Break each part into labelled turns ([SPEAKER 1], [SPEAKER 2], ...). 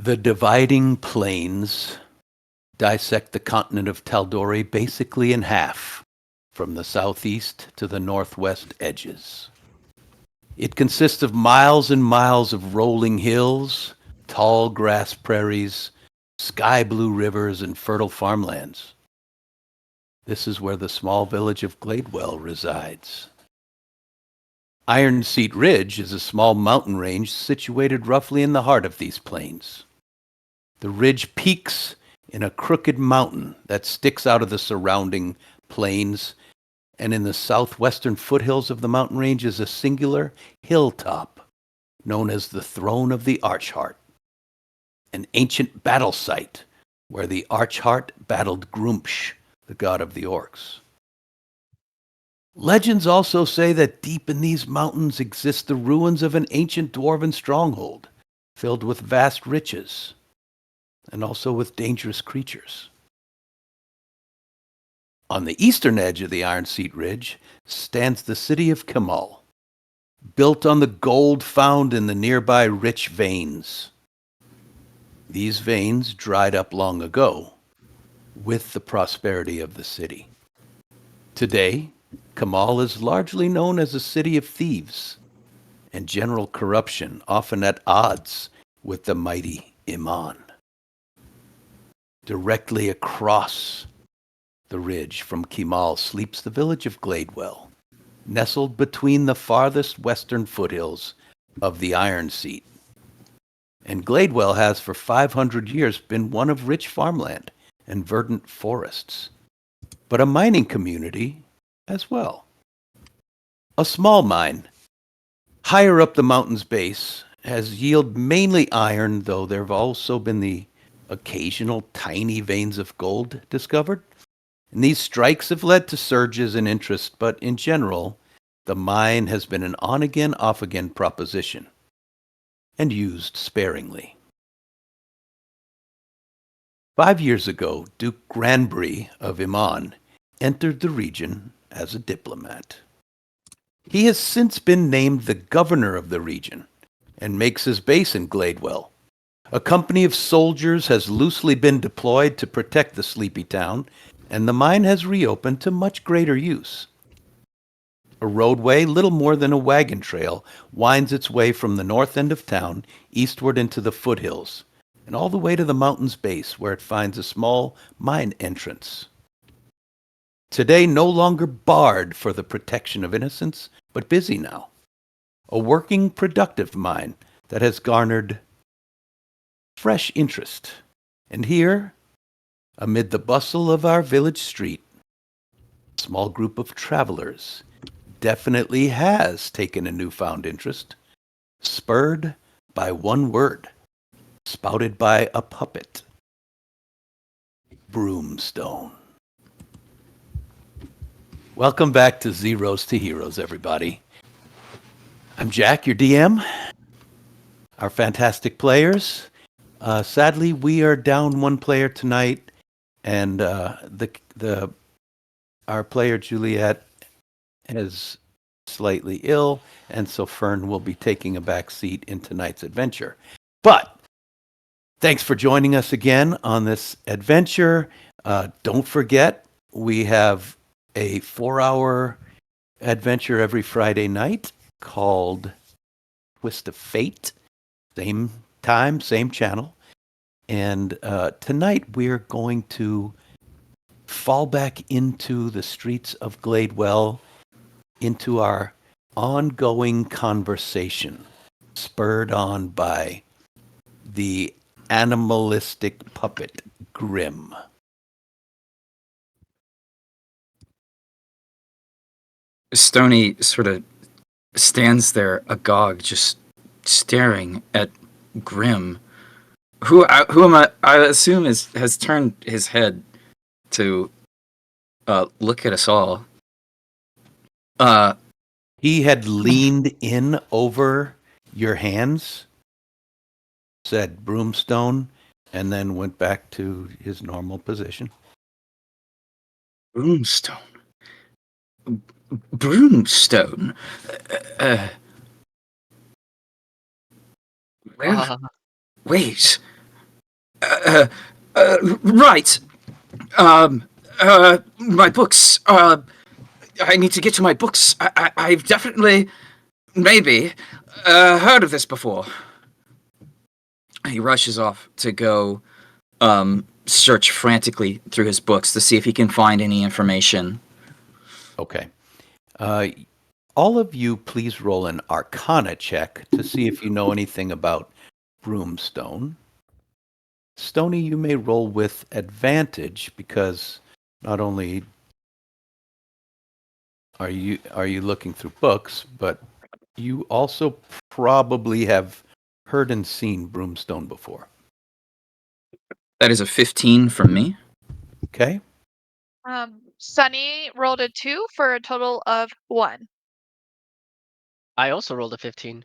[SPEAKER 1] The dividing plains dissect the continent of Taldori basically in half, from the southeast to the northwest edges. It consists of miles and miles of rolling hills, tall grass prairies, sky blue rivers, and fertile farmlands. This is where the small village of Gladewell resides. Iron Seat Ridge is a small mountain range situated roughly in the heart of these plains. The ridge peaks in a crooked mountain that sticks out of the surrounding plains, and in the southwestern foothills of the mountain range is a singular hilltop known as the Throne of the Archheart, an ancient battle site where the Archheart battled Grumpsh, the god of the orcs. Legends also say that deep in these mountains exist the ruins of an ancient dwarven stronghold filled with vast riches and also with dangerous creatures. On the eastern edge of the Iron Seat Ridge stands the city of Kemal, built on the gold found in the nearby rich veins. These veins dried up long ago with the prosperity of the city. Today, Kemal is largely known as a city of thieves and general corruption, often at odds with the mighty Iman. Directly across the ridge from Kemal sleeps the village of Gladewell, nestled between the farthest western foothills of the Iron Seat. And Gladewell has for 500 years been one of rich farmland and verdant forests, but a mining community as well. A small mine, higher up the mountain's base, has yielded mainly iron, though there have also been the occasional tiny veins of gold discovered. And these strikes have led to surges in interest, but in general, the mine has been an on-again, off-again proposition, and used sparingly. 5 years ago, Duke Granbury of Iman entered the region as a diplomat. He has since been named the governor of the region and makes his base in Gladewell. A company of soldiers has loosely been deployed to protect the sleepy town, and the mine has reopened to much greater use. A roadway, little more than a wagon trail, winds its way from the north end of town eastward into the foothills, and all the way to the mountain's base, where it finds a small mine entrance. Today no longer barred for the protection of innocents, but busy now. A working, productive mine that has garnered fresh interest. And here, amid the bustle of our village street, a small group of travelers definitely has taken a newfound interest, spurred by one word, spouted by a puppet: Broomstone. Welcome back to Zeros to Heroes, everybody. I'm Jack, your DM. Our fantastic players. Sadly, we are down one player tonight, and our player Juliet is slightly ill, and so Fern will be taking a back seat in tonight's adventure. But thanks for joining us again on this adventure. Don't forget, we have a 4-hour adventure every Friday night called Twist of Fate. Same time, same channel. And tonight we're going to fall back into the streets of Gladewell, into our ongoing conversation, spurred on by the animalistic puppet Grim.
[SPEAKER 2] Stony sort of stands there agog, just staring at Grim, who I assume has turned his head to look at us all.
[SPEAKER 1] He had leaned in over your hands, said Broomstone, and then went back to his normal position.
[SPEAKER 2] Broomstone. Broomstone. Wait. Right. My books. I need to get to my books. I've definitely, maybe, heard of this before. He rushes off to go search frantically through his books to see if he can find any information.
[SPEAKER 1] Okay. Uh, all of you, please roll an Arcana check to see if you know anything about Broomstone. Stony, you may roll with advantage because not only are you looking through books, but you also probably have heard and seen Broomstone before.
[SPEAKER 2] That is a 15 from me.
[SPEAKER 1] Okay?
[SPEAKER 3] Sunny rolled a 2 for a total of 1.
[SPEAKER 4] I also rolled a 15.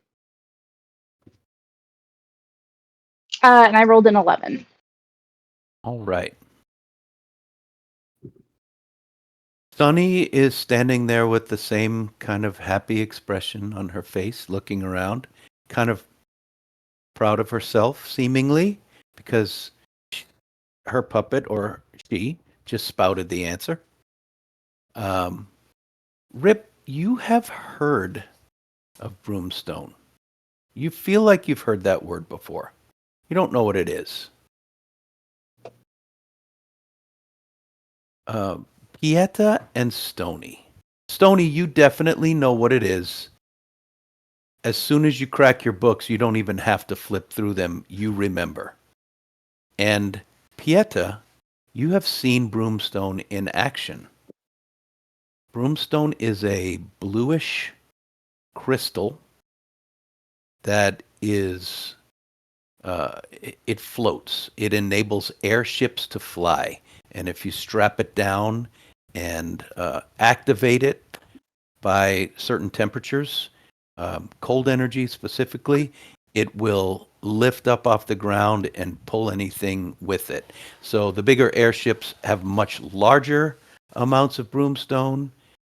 [SPEAKER 5] And I rolled an 11.
[SPEAKER 1] All right. Sunny is standing there with the same kind of happy expression on her face, looking around, kind of proud of herself, seemingly, because her puppet, or she, just spouted the answer. Rip, you have heard of Broomstone. You feel like you've heard that word before. You don't know what it is. Pieta and Stony. Stony, you definitely know what it is. As soon as you crack your books, you don't even have to flip through them. You remember. And Pieta, you have seen Broomstone in action. Broomstone is a bluish crystal that is, it floats. It enables airships to fly. And if you strap it down and activate it by certain temperatures, cold energy specifically, it will lift up off the ground and pull anything with it. So the bigger airships have much larger amounts of broomstone.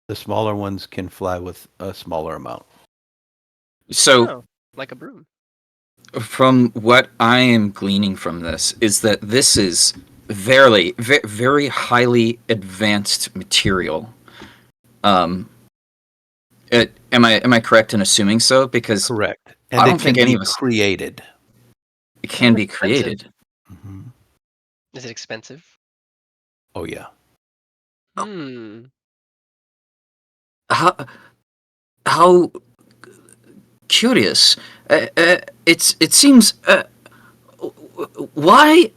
[SPEAKER 1] The smaller ones can fly with a smaller amount.
[SPEAKER 2] So,
[SPEAKER 4] Oh, like a broom.
[SPEAKER 2] from what I am gleaning from this, is that this is very highly advanced material. Am I correct in assuming so? Because
[SPEAKER 1] Correct. And
[SPEAKER 2] I don't
[SPEAKER 1] it
[SPEAKER 2] think
[SPEAKER 1] can
[SPEAKER 2] any
[SPEAKER 1] be
[SPEAKER 2] of us
[SPEAKER 1] created.
[SPEAKER 2] it can be
[SPEAKER 4] Expensive.
[SPEAKER 2] created.
[SPEAKER 1] Mm-hmm.
[SPEAKER 4] Is it expensive?
[SPEAKER 1] Oh, yeah.
[SPEAKER 4] Hmm.
[SPEAKER 2] How curious. It seems. Why?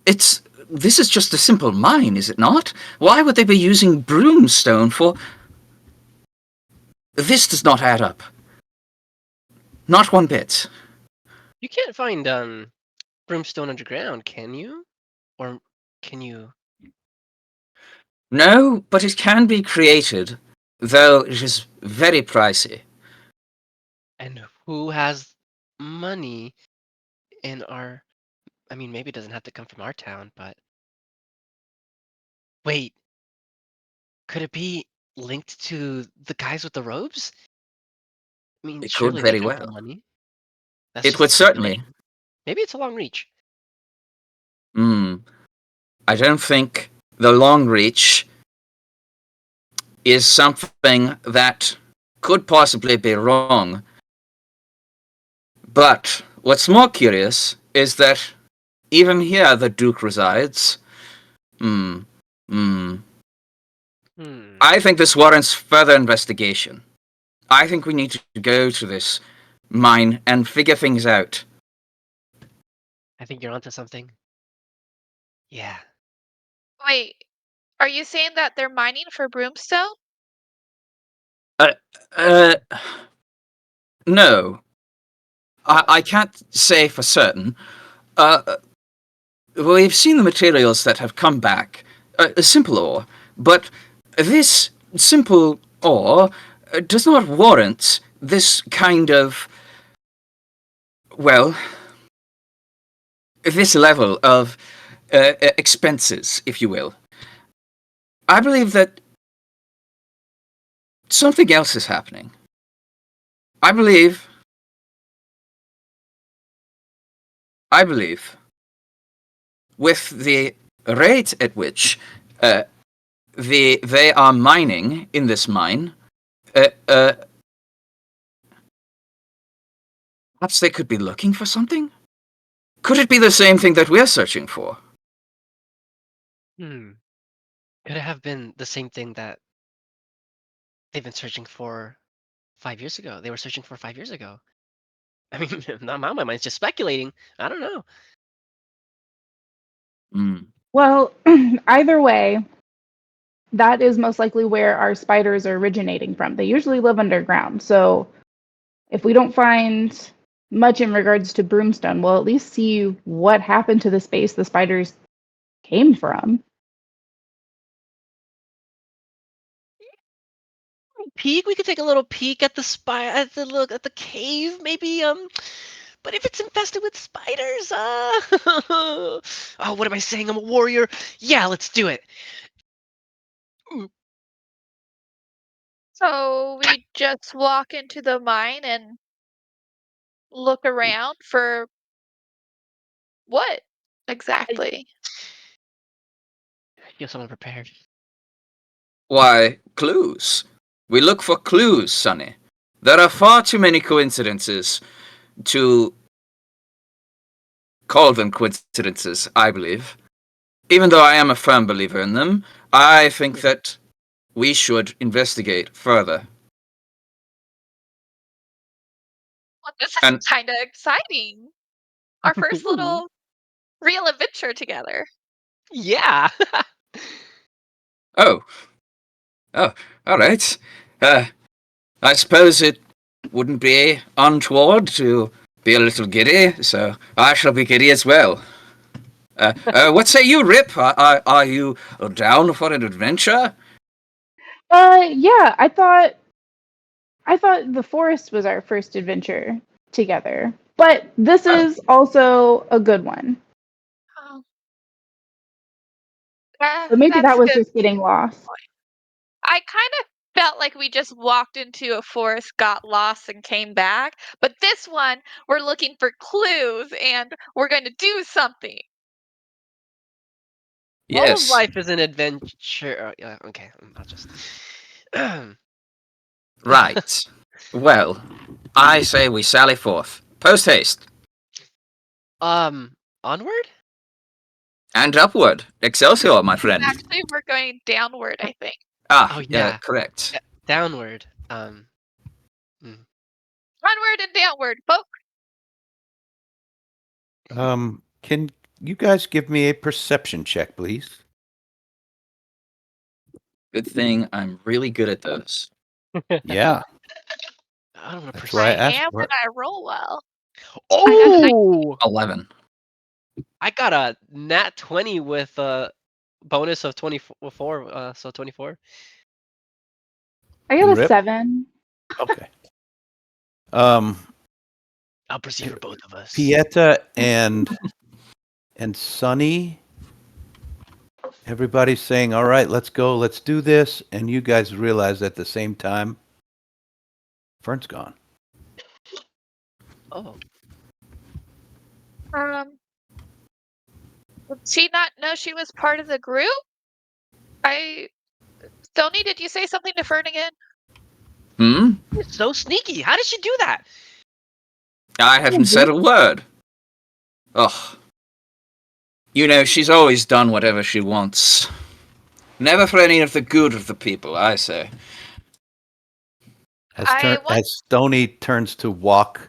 [SPEAKER 2] This is just a simple mine, is it not? Why would they be using broomstone for? This does not add up. Not one bit.
[SPEAKER 4] You can't find broomstone underground, can you? Or can you?
[SPEAKER 2] No, but it can be created, though it is very pricey.
[SPEAKER 4] And who has money in our? I mean, maybe it doesn't have to come from our town, but wait, could it be linked to the guys with the robes? I mean,
[SPEAKER 2] It could
[SPEAKER 4] surely they
[SPEAKER 2] very
[SPEAKER 4] have the
[SPEAKER 2] well.
[SPEAKER 4] money. That's
[SPEAKER 2] It
[SPEAKER 4] just
[SPEAKER 2] would
[SPEAKER 4] speculation.
[SPEAKER 2] certainly.
[SPEAKER 4] Maybe it's a long reach.
[SPEAKER 2] I don't think the long reach is something that could possibly be wrong. But what's more curious is that even here the Duke resides.
[SPEAKER 4] Hmm.
[SPEAKER 2] I think this warrants further investigation. I think we need to go to this mine and figure things out.
[SPEAKER 4] I think you're onto something. Yeah.
[SPEAKER 3] Wait, are you saying that they're mining for broomstone?
[SPEAKER 2] Uh, no. I can't say for certain. We've seen the materials that have come back, simple ore, but this simple ore does not warrant this kind of, well, this level of expenses, if you will. I believe that something else is happening. I believe with the rate at which they are mining in this mine, perhaps they could be looking for something? Could it be the same thing that we're searching for?
[SPEAKER 4] Could it have been the same thing that they've been searching for 5 years ago? They were searching for 5 years ago. I mean, not my mind's just speculating. I don't know.
[SPEAKER 5] Well, either way, that is most likely where our spiders are originating from. They usually live underground. So if we don't find much in regards to Broomstone, we'll at least see what happened to the space the spiders came from.
[SPEAKER 4] Peek. We could take a little peek at the at the cave, maybe. But if it's infested with spiders, oh, what am I saying? I'm a warrior. Yeah, let's do it.
[SPEAKER 3] So we just walk into the mine and look around for what exactly?
[SPEAKER 4] Feel someone prepared.
[SPEAKER 2] Why, clues. We look for clues, Sonny. There are far too many coincidences to call them coincidences, I believe. Even though I am a firm believer in them, I think that we should investigate further.
[SPEAKER 3] Well, this is
[SPEAKER 2] And
[SPEAKER 3] kind of exciting. Our first little real adventure together.
[SPEAKER 4] Yeah.
[SPEAKER 2] oh, all right. I suppose it wouldn't be untoward to be a little giddy, so I shall be giddy as well. What say you, Rip? Are you down for an adventure?
[SPEAKER 5] Yeah, I thought the forest was our first adventure together. But this is also a good one.
[SPEAKER 3] Oh,
[SPEAKER 5] So maybe
[SPEAKER 3] that's
[SPEAKER 5] that was
[SPEAKER 3] good.
[SPEAKER 5] just getting lost.
[SPEAKER 3] I kind of felt like we just walked into a forest, got lost, and came back. But this one, we're looking for clues and we're going to do something.
[SPEAKER 4] All of
[SPEAKER 2] Yes.
[SPEAKER 4] life is an adventure. Yeah, okay, I'll just.
[SPEAKER 2] Right. Well, I say we sally forth. Post haste.
[SPEAKER 4] Onward?
[SPEAKER 2] And upward. Excelsior, my friend.
[SPEAKER 3] Actually, we're going downward, I think.
[SPEAKER 2] Ah,
[SPEAKER 4] Oh yeah,
[SPEAKER 2] correct.
[SPEAKER 4] downward.
[SPEAKER 3] Onward and downward, folks.
[SPEAKER 1] Can you guys give me a perception check, please?
[SPEAKER 2] Good thing I'm really good at those.
[SPEAKER 1] Yeah,
[SPEAKER 4] I don't want to
[SPEAKER 1] that's why I
[SPEAKER 3] I
[SPEAKER 1] asked
[SPEAKER 3] am
[SPEAKER 1] for
[SPEAKER 3] when
[SPEAKER 1] it.
[SPEAKER 3] I roll well.
[SPEAKER 4] Oh,
[SPEAKER 2] 11.
[SPEAKER 4] I got a nat 20 with a bonus of 24. So 24.
[SPEAKER 5] I
[SPEAKER 1] And
[SPEAKER 5] got a
[SPEAKER 1] Rip?
[SPEAKER 5] 7.
[SPEAKER 1] Okay. Um,
[SPEAKER 4] I'll proceed for both of us.
[SPEAKER 1] Pieta and Sunny. Everybody's saying, "All right, let's go, let's do this," and you guys realize at the same time, Fern's gone.
[SPEAKER 4] Oh,
[SPEAKER 3] Did she not know she was part of the group? Stoney, did you say something to Fern again?
[SPEAKER 4] it's so sneaky. How did she do that?
[SPEAKER 2] I haven't said a word. Ugh. You know, she's always done whatever she wants. Never for any of the good of the people, I say.
[SPEAKER 1] As Stoney turns to walk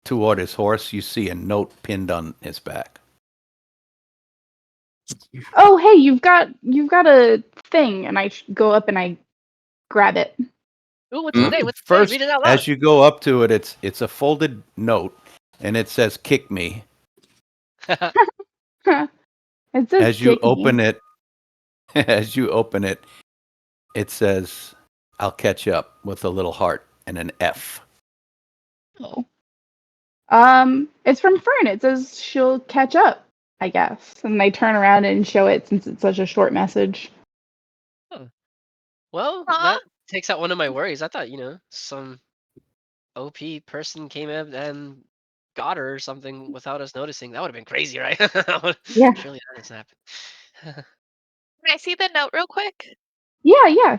[SPEAKER 1] toward his horse, you see a note pinned on his back.
[SPEAKER 5] Oh, hey, you've got a thing, and I go up and I grab it.
[SPEAKER 4] Ooh, what's it say? What's it say?
[SPEAKER 1] First,
[SPEAKER 4] Read it out loud.
[SPEAKER 1] as you go up to it, it's a folded note, and it says "Kick me."
[SPEAKER 5] It says
[SPEAKER 1] As you
[SPEAKER 5] kick me.
[SPEAKER 1] open it, it says, "I'll catch up," with a little heart and an F.
[SPEAKER 5] Oh. It's from Fern. It says she'll catch up, I guess. And I turn around and show it since it's such a short message.
[SPEAKER 4] Well,
[SPEAKER 3] Huh?
[SPEAKER 4] that takes out one of my worries. I thought, some OP person came in and got her or something without us noticing. That would have been crazy, right? That would
[SPEAKER 5] Yeah.
[SPEAKER 4] surely that has happened.
[SPEAKER 3] Can I see the note real quick?
[SPEAKER 5] Yeah.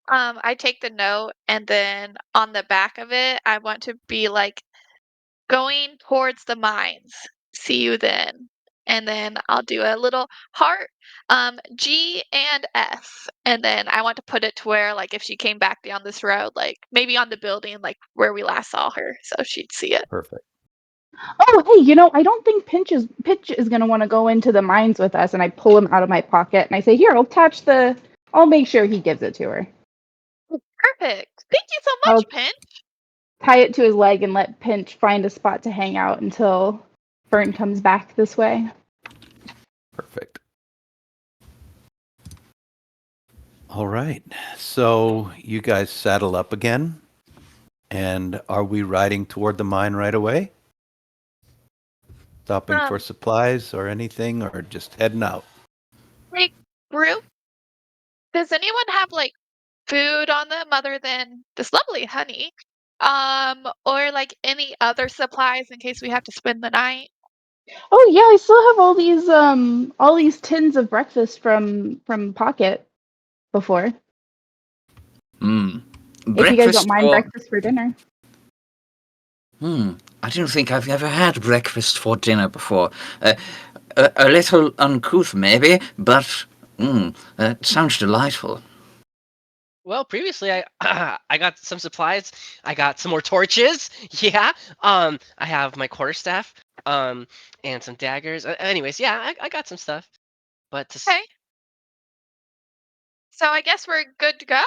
[SPEAKER 3] I take the note, and then on the back of it, I want to be like going towards the mines. See you then. And then I'll do a little heart, G and S. And then I want to put it to where, like, if she came back down this road, like maybe on the building, like where we last saw her, so she'd see it.
[SPEAKER 1] Perfect.
[SPEAKER 5] Oh, hey, I don't think Pitch is gonna want to go into the mines with us. And I pull him out of my pocket and I say, "Here, I'll make sure he gives it to her.
[SPEAKER 3] Perfect. Thank you so
[SPEAKER 5] I'll
[SPEAKER 3] much, Pinch.
[SPEAKER 5] tie it to his leg and let Pinch find a spot to hang out until Fern comes back this way."
[SPEAKER 1] Perfect. All right. So you guys saddle up again. And are we riding toward the mine right away? Stopping for
[SPEAKER 3] Um,
[SPEAKER 1] supplies or anything, or just heading out?
[SPEAKER 3] Like, group, does anyone have like food on them other than this lovely honey? Or like any other supplies in case we have to spend the night?
[SPEAKER 5] Oh yeah, I still have all these tins of breakfast from Pocket before. If you guys don't
[SPEAKER 2] Breakfast
[SPEAKER 5] mind
[SPEAKER 2] for...
[SPEAKER 5] breakfast for dinner.
[SPEAKER 2] I don't think I've ever had breakfast for dinner before. A little uncouth, maybe, but it sounds delightful.
[SPEAKER 4] Well, previously I I got some supplies. I got some more torches. Yeah. I have my quarterstaff. And some daggers. Anyways, yeah, I got some stuff. But
[SPEAKER 3] Okay. So I guess we're good to go.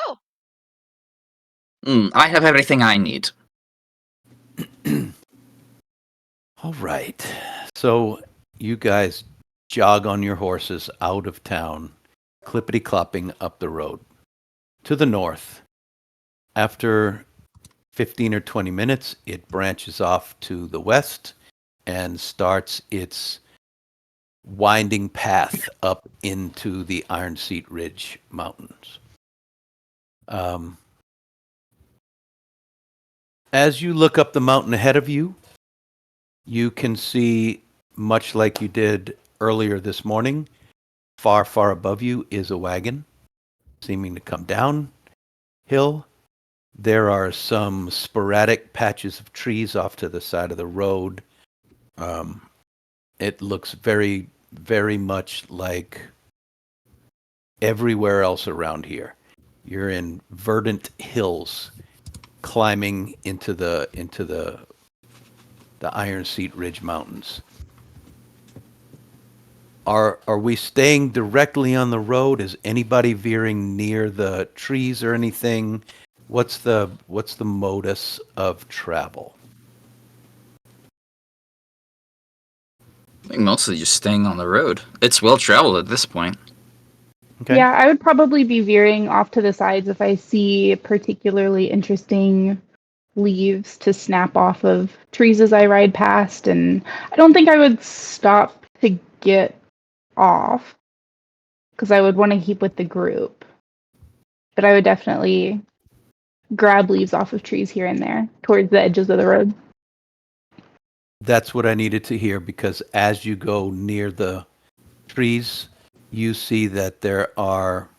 [SPEAKER 2] I have everything I need.
[SPEAKER 1] All right. So you guys jog on your horses out of town, clippity-clopping up the road. To the north. After 15 or 20 minutes, it branches off to the west and starts its winding path up into the Iron Seat Ridge Mountains. As you look up the mountain ahead of you, you can see, much like you did earlier this morning, far, far above you is a wagon seeming to come down hill. There are some sporadic patches of trees off to the side of the road. It looks very, very much like everywhere else around here. You're in verdant hills climbing into the Iron Seat Ridge Mountains. Are we staying directly on the road? Is anybody veering near the trees or anything? What's the modus of travel?
[SPEAKER 2] I think mostly just staying on the road. It's well traveled at this point.
[SPEAKER 1] Okay.
[SPEAKER 5] Yeah, I would probably be veering off to the sides if I see particularly interesting leaves to snap off of trees as I ride past. And I don't think I would stop to get off because I would want to keep with the group. But I would definitely grab leaves off of trees here and there towards the edges of the road.
[SPEAKER 1] That's what I needed to hear, because as you go near the trees, you see that there are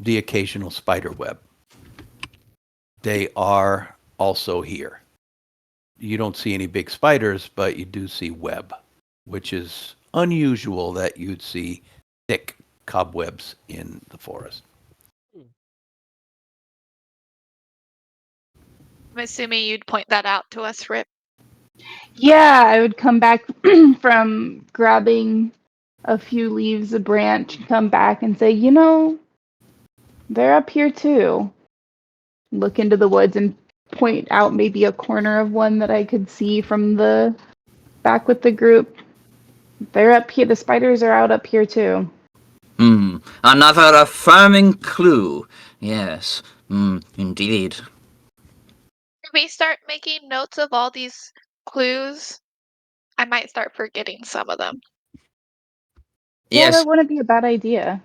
[SPEAKER 1] the occasional spider web. They are also here. You don't see any big spiders, but you do see web, which is unusual that you'd see thick cobwebs in the forest.
[SPEAKER 3] I'm assuming you'd point that out to us, Rip.
[SPEAKER 5] Yeah, I would come back from grabbing a few leaves, a branch, come back and say, they're up here too. Look into the woods and point out maybe a corner of one that I could see from the back with the group. They're up here. The spiders are out up here too.
[SPEAKER 2] Another affirming clue. Yes, indeed.
[SPEAKER 3] If we start making notes of all these clues, I might start forgetting some of them.
[SPEAKER 5] Yeah,
[SPEAKER 2] Yes,
[SPEAKER 5] that wouldn't be a bad idea.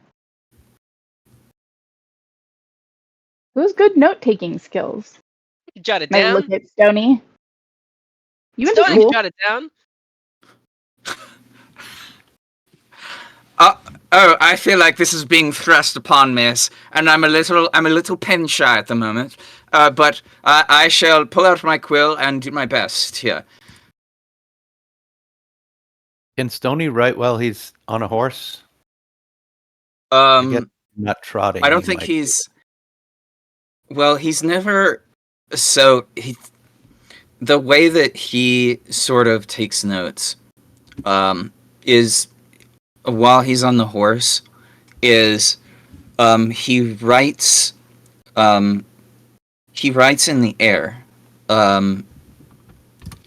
[SPEAKER 5] Who's good note-taking skills?
[SPEAKER 4] jot it
[SPEAKER 5] And I look
[SPEAKER 4] down.
[SPEAKER 5] at Stony. You went to
[SPEAKER 4] Stunning,
[SPEAKER 5] school.
[SPEAKER 4] jot it down.
[SPEAKER 2] Oh, I feel like this is being thrust upon me, and I'm a little pen shy at the moment. But I shall pull out my quill and do my best here.
[SPEAKER 1] Can Stony write while he's on a horse? I guess not trotting.
[SPEAKER 2] I don't
[SPEAKER 1] he
[SPEAKER 2] think
[SPEAKER 1] might.
[SPEAKER 2] he's. Well, he's never. So the way that he sort of takes notes, is while he's on the horse, is he writes in the air. Hang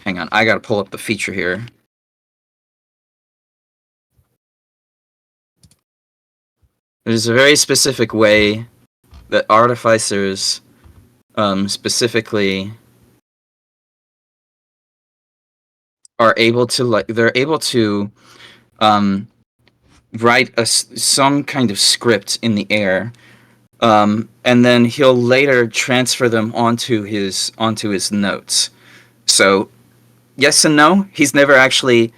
[SPEAKER 2] on, I gotta pull up the feature here. There's a very specific way that artificers specifically are able to they're able to write some kind of script in the air, and then he'll later transfer them onto his notes. So yes and no. He's never actually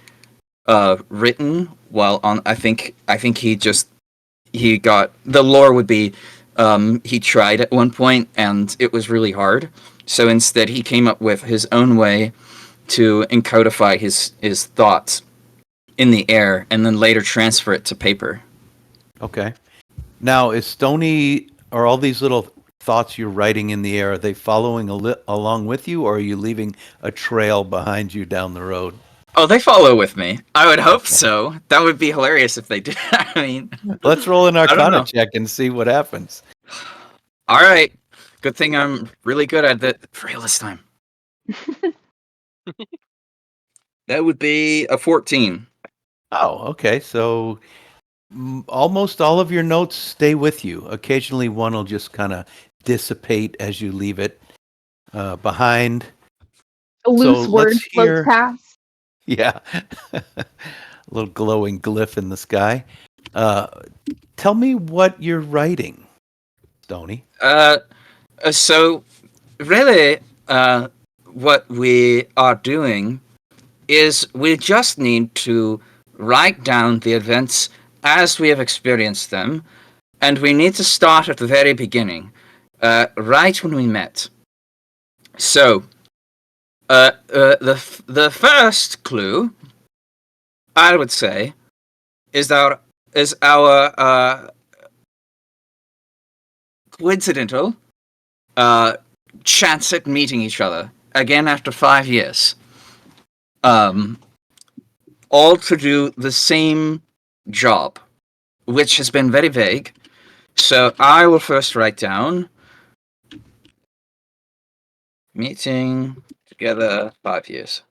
[SPEAKER 2] written while on. I think he got the lore would be. He tried at one point and it was really hard. So instead, he came up with his own way to encodify his thoughts in the air and then later transfer it to paper.
[SPEAKER 1] Okay. Now, is Stony, are all these little thoughts you're writing in the air, are they following along with you, or are you leaving a trail behind you down the road?
[SPEAKER 2] Oh, they follow with me. I would hope
[SPEAKER 1] Okay.
[SPEAKER 2] so. That would be hilarious if they did. I mean,
[SPEAKER 1] Let's roll an
[SPEAKER 2] don't know.
[SPEAKER 1] Arcana check and see what happens.
[SPEAKER 2] All right. Good thing I'm really good at that for real this time. That would be a 14.
[SPEAKER 1] Oh, okay. So almost all of your notes stay with you. Occasionally, one will just kind of dissipate as you leave it behind.
[SPEAKER 5] A loose
[SPEAKER 1] So
[SPEAKER 5] word
[SPEAKER 1] let's
[SPEAKER 5] floats
[SPEAKER 1] hear-
[SPEAKER 5] past.
[SPEAKER 1] Yeah. A little glowing glyph in the sky. Tell me what you're writing, Stony.
[SPEAKER 2] So really, what we are doing is we just need to write down the events as we have experienced them, and we need to start at the very beginning, right when we met. So, the first clue, I would say, is our coincidental chance at meeting each other again after 5 years. All to do the same job, which has been very vague. So I will first write down meeting together 5 years.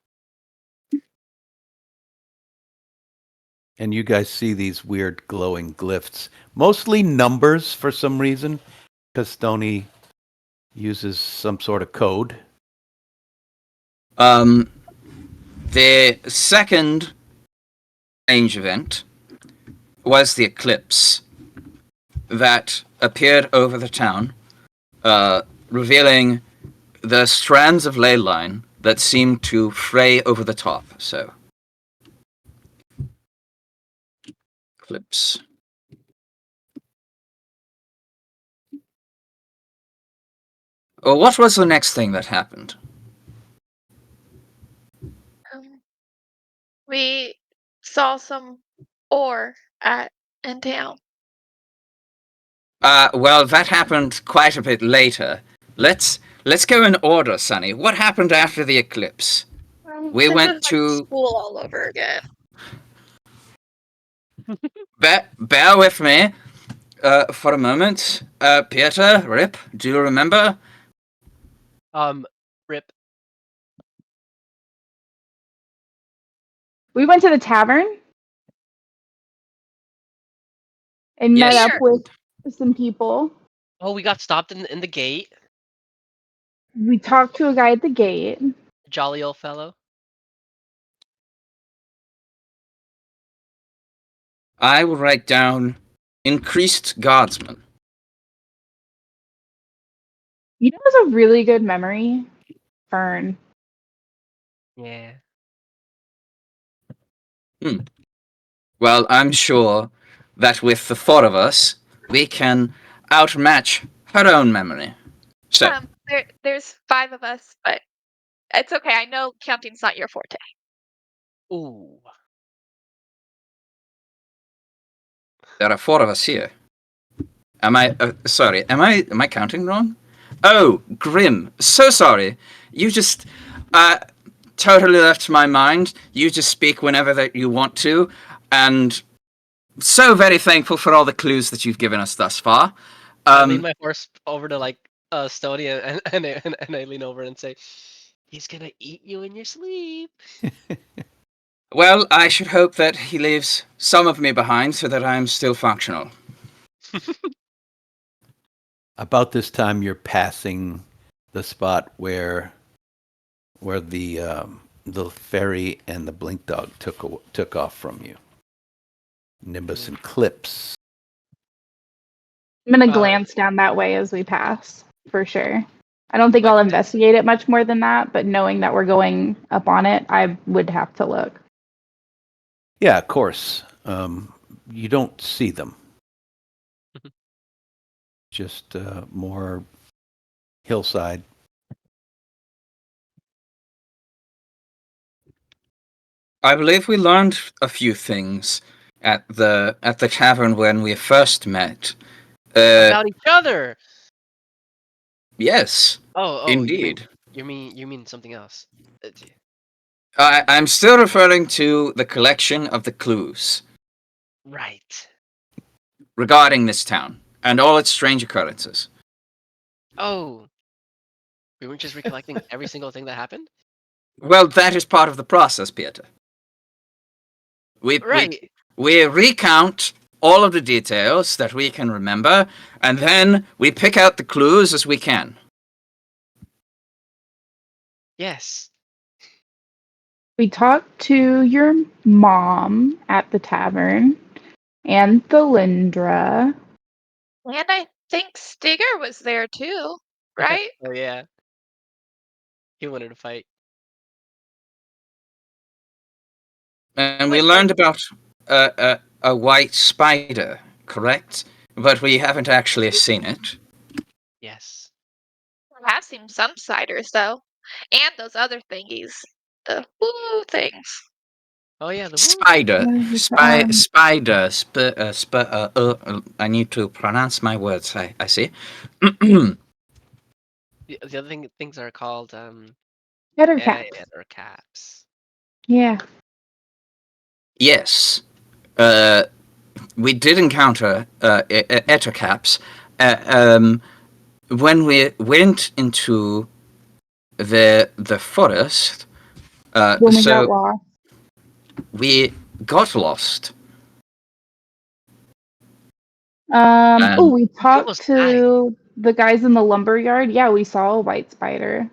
[SPEAKER 1] And you guys see these weird glowing glyphs, mostly numbers for some reason, because Stony uses some sort of code.
[SPEAKER 2] The second strange event was the eclipse that appeared over the town, revealing the strands of ley line that seemed to fray over the top. So, eclipse. Well, what was the next thing that happened?
[SPEAKER 3] We saw some ore in town.
[SPEAKER 2] Well, that happened quite a bit later. Let's go in order, Sonny. What happened after the eclipse? We
[SPEAKER 3] This
[SPEAKER 2] went
[SPEAKER 3] is
[SPEAKER 2] to-
[SPEAKER 3] like school all over again.
[SPEAKER 2] Bear with me for a moment. Peter, Rip, do you remember?
[SPEAKER 4] Rip.
[SPEAKER 5] We went to the tavern and
[SPEAKER 2] Yes.
[SPEAKER 5] met up with some people.
[SPEAKER 4] Oh, we got stopped in the gate.
[SPEAKER 5] We talked to a guy at the gate.
[SPEAKER 4] Jolly old fellow.
[SPEAKER 2] I will write down increased guardsmen.
[SPEAKER 5] You know what's a really good memory? Fern.
[SPEAKER 4] Yeah.
[SPEAKER 2] Well, I'm sure that with the four of us, we can outmatch her own memory. So,
[SPEAKER 3] There's 5 of us, but it's okay. I know counting's not your forte.
[SPEAKER 4] Ooh.
[SPEAKER 2] there are 4 of us here. Am I sorry? Am I counting wrong? Oh, Grim. So sorry. You just totally left my mind. You just speak whenever that you want to, and so very thankful for all the clues that you've given us thus far.
[SPEAKER 4] I lean my horse over to like Stony and I lean over and say, "He's gonna eat you in your sleep."
[SPEAKER 2] Well, I should hope that he leaves some of me behind so that I'm still functional.
[SPEAKER 1] About this time, you're passing the spot where the ferry and the blink dog took off from you. Nimbus and Clips.
[SPEAKER 5] I'm gonna
[SPEAKER 4] Uh,
[SPEAKER 5] glance down that way as we pass, for sure. I don't think
[SPEAKER 4] Like-
[SPEAKER 5] I'll investigate it much more than that, but knowing that we're going up on it, I would have to look.
[SPEAKER 1] Yeah, of course. You don't see them. Just more hillside.
[SPEAKER 2] I believe we learned a few things at the tavern when we first met.
[SPEAKER 4] About each other.
[SPEAKER 2] Yes,
[SPEAKER 4] Oh,
[SPEAKER 2] indeed.
[SPEAKER 4] You mean something else?
[SPEAKER 2] I'm still referring to the collection of the clues
[SPEAKER 4] Right.
[SPEAKER 2] regarding this town and all its strange occurrences.
[SPEAKER 4] Oh, we weren't just recollecting every single thing that happened.
[SPEAKER 2] Well, that is part of the process, Peter. We
[SPEAKER 4] Right.
[SPEAKER 2] we recount all of the details that we can remember, and then we pick out the clues as we can.
[SPEAKER 4] Yes.
[SPEAKER 5] We talked to your mom at the tavern and the Lindra.
[SPEAKER 3] And I think Stigger was there too, right?
[SPEAKER 4] Oh yeah. He wanted to fight.
[SPEAKER 2] And we
[SPEAKER 3] Was
[SPEAKER 2] learned about a white spider, correct? But we haven't actually seen it.
[SPEAKER 4] Yes.
[SPEAKER 3] I have seen some ciders though, and those other thingies, the woo things.
[SPEAKER 4] Oh yeah. The woo.
[SPEAKER 2] Spider,
[SPEAKER 5] Um,
[SPEAKER 2] spider. I need to pronounce my words. I see.
[SPEAKER 4] The other things are called
[SPEAKER 5] Header
[SPEAKER 4] yeah,
[SPEAKER 5] caps.
[SPEAKER 4] they're caps.
[SPEAKER 5] Yeah.
[SPEAKER 2] Yes. We did encounter ettercaps when we went into the forest.
[SPEAKER 5] When we
[SPEAKER 2] So
[SPEAKER 5] got lost.
[SPEAKER 2] we got lost.
[SPEAKER 5] Oh, we
[SPEAKER 4] We
[SPEAKER 5] talked
[SPEAKER 4] almost died.
[SPEAKER 5] to the guys in the lumber yard. Yeah, we saw a white spider.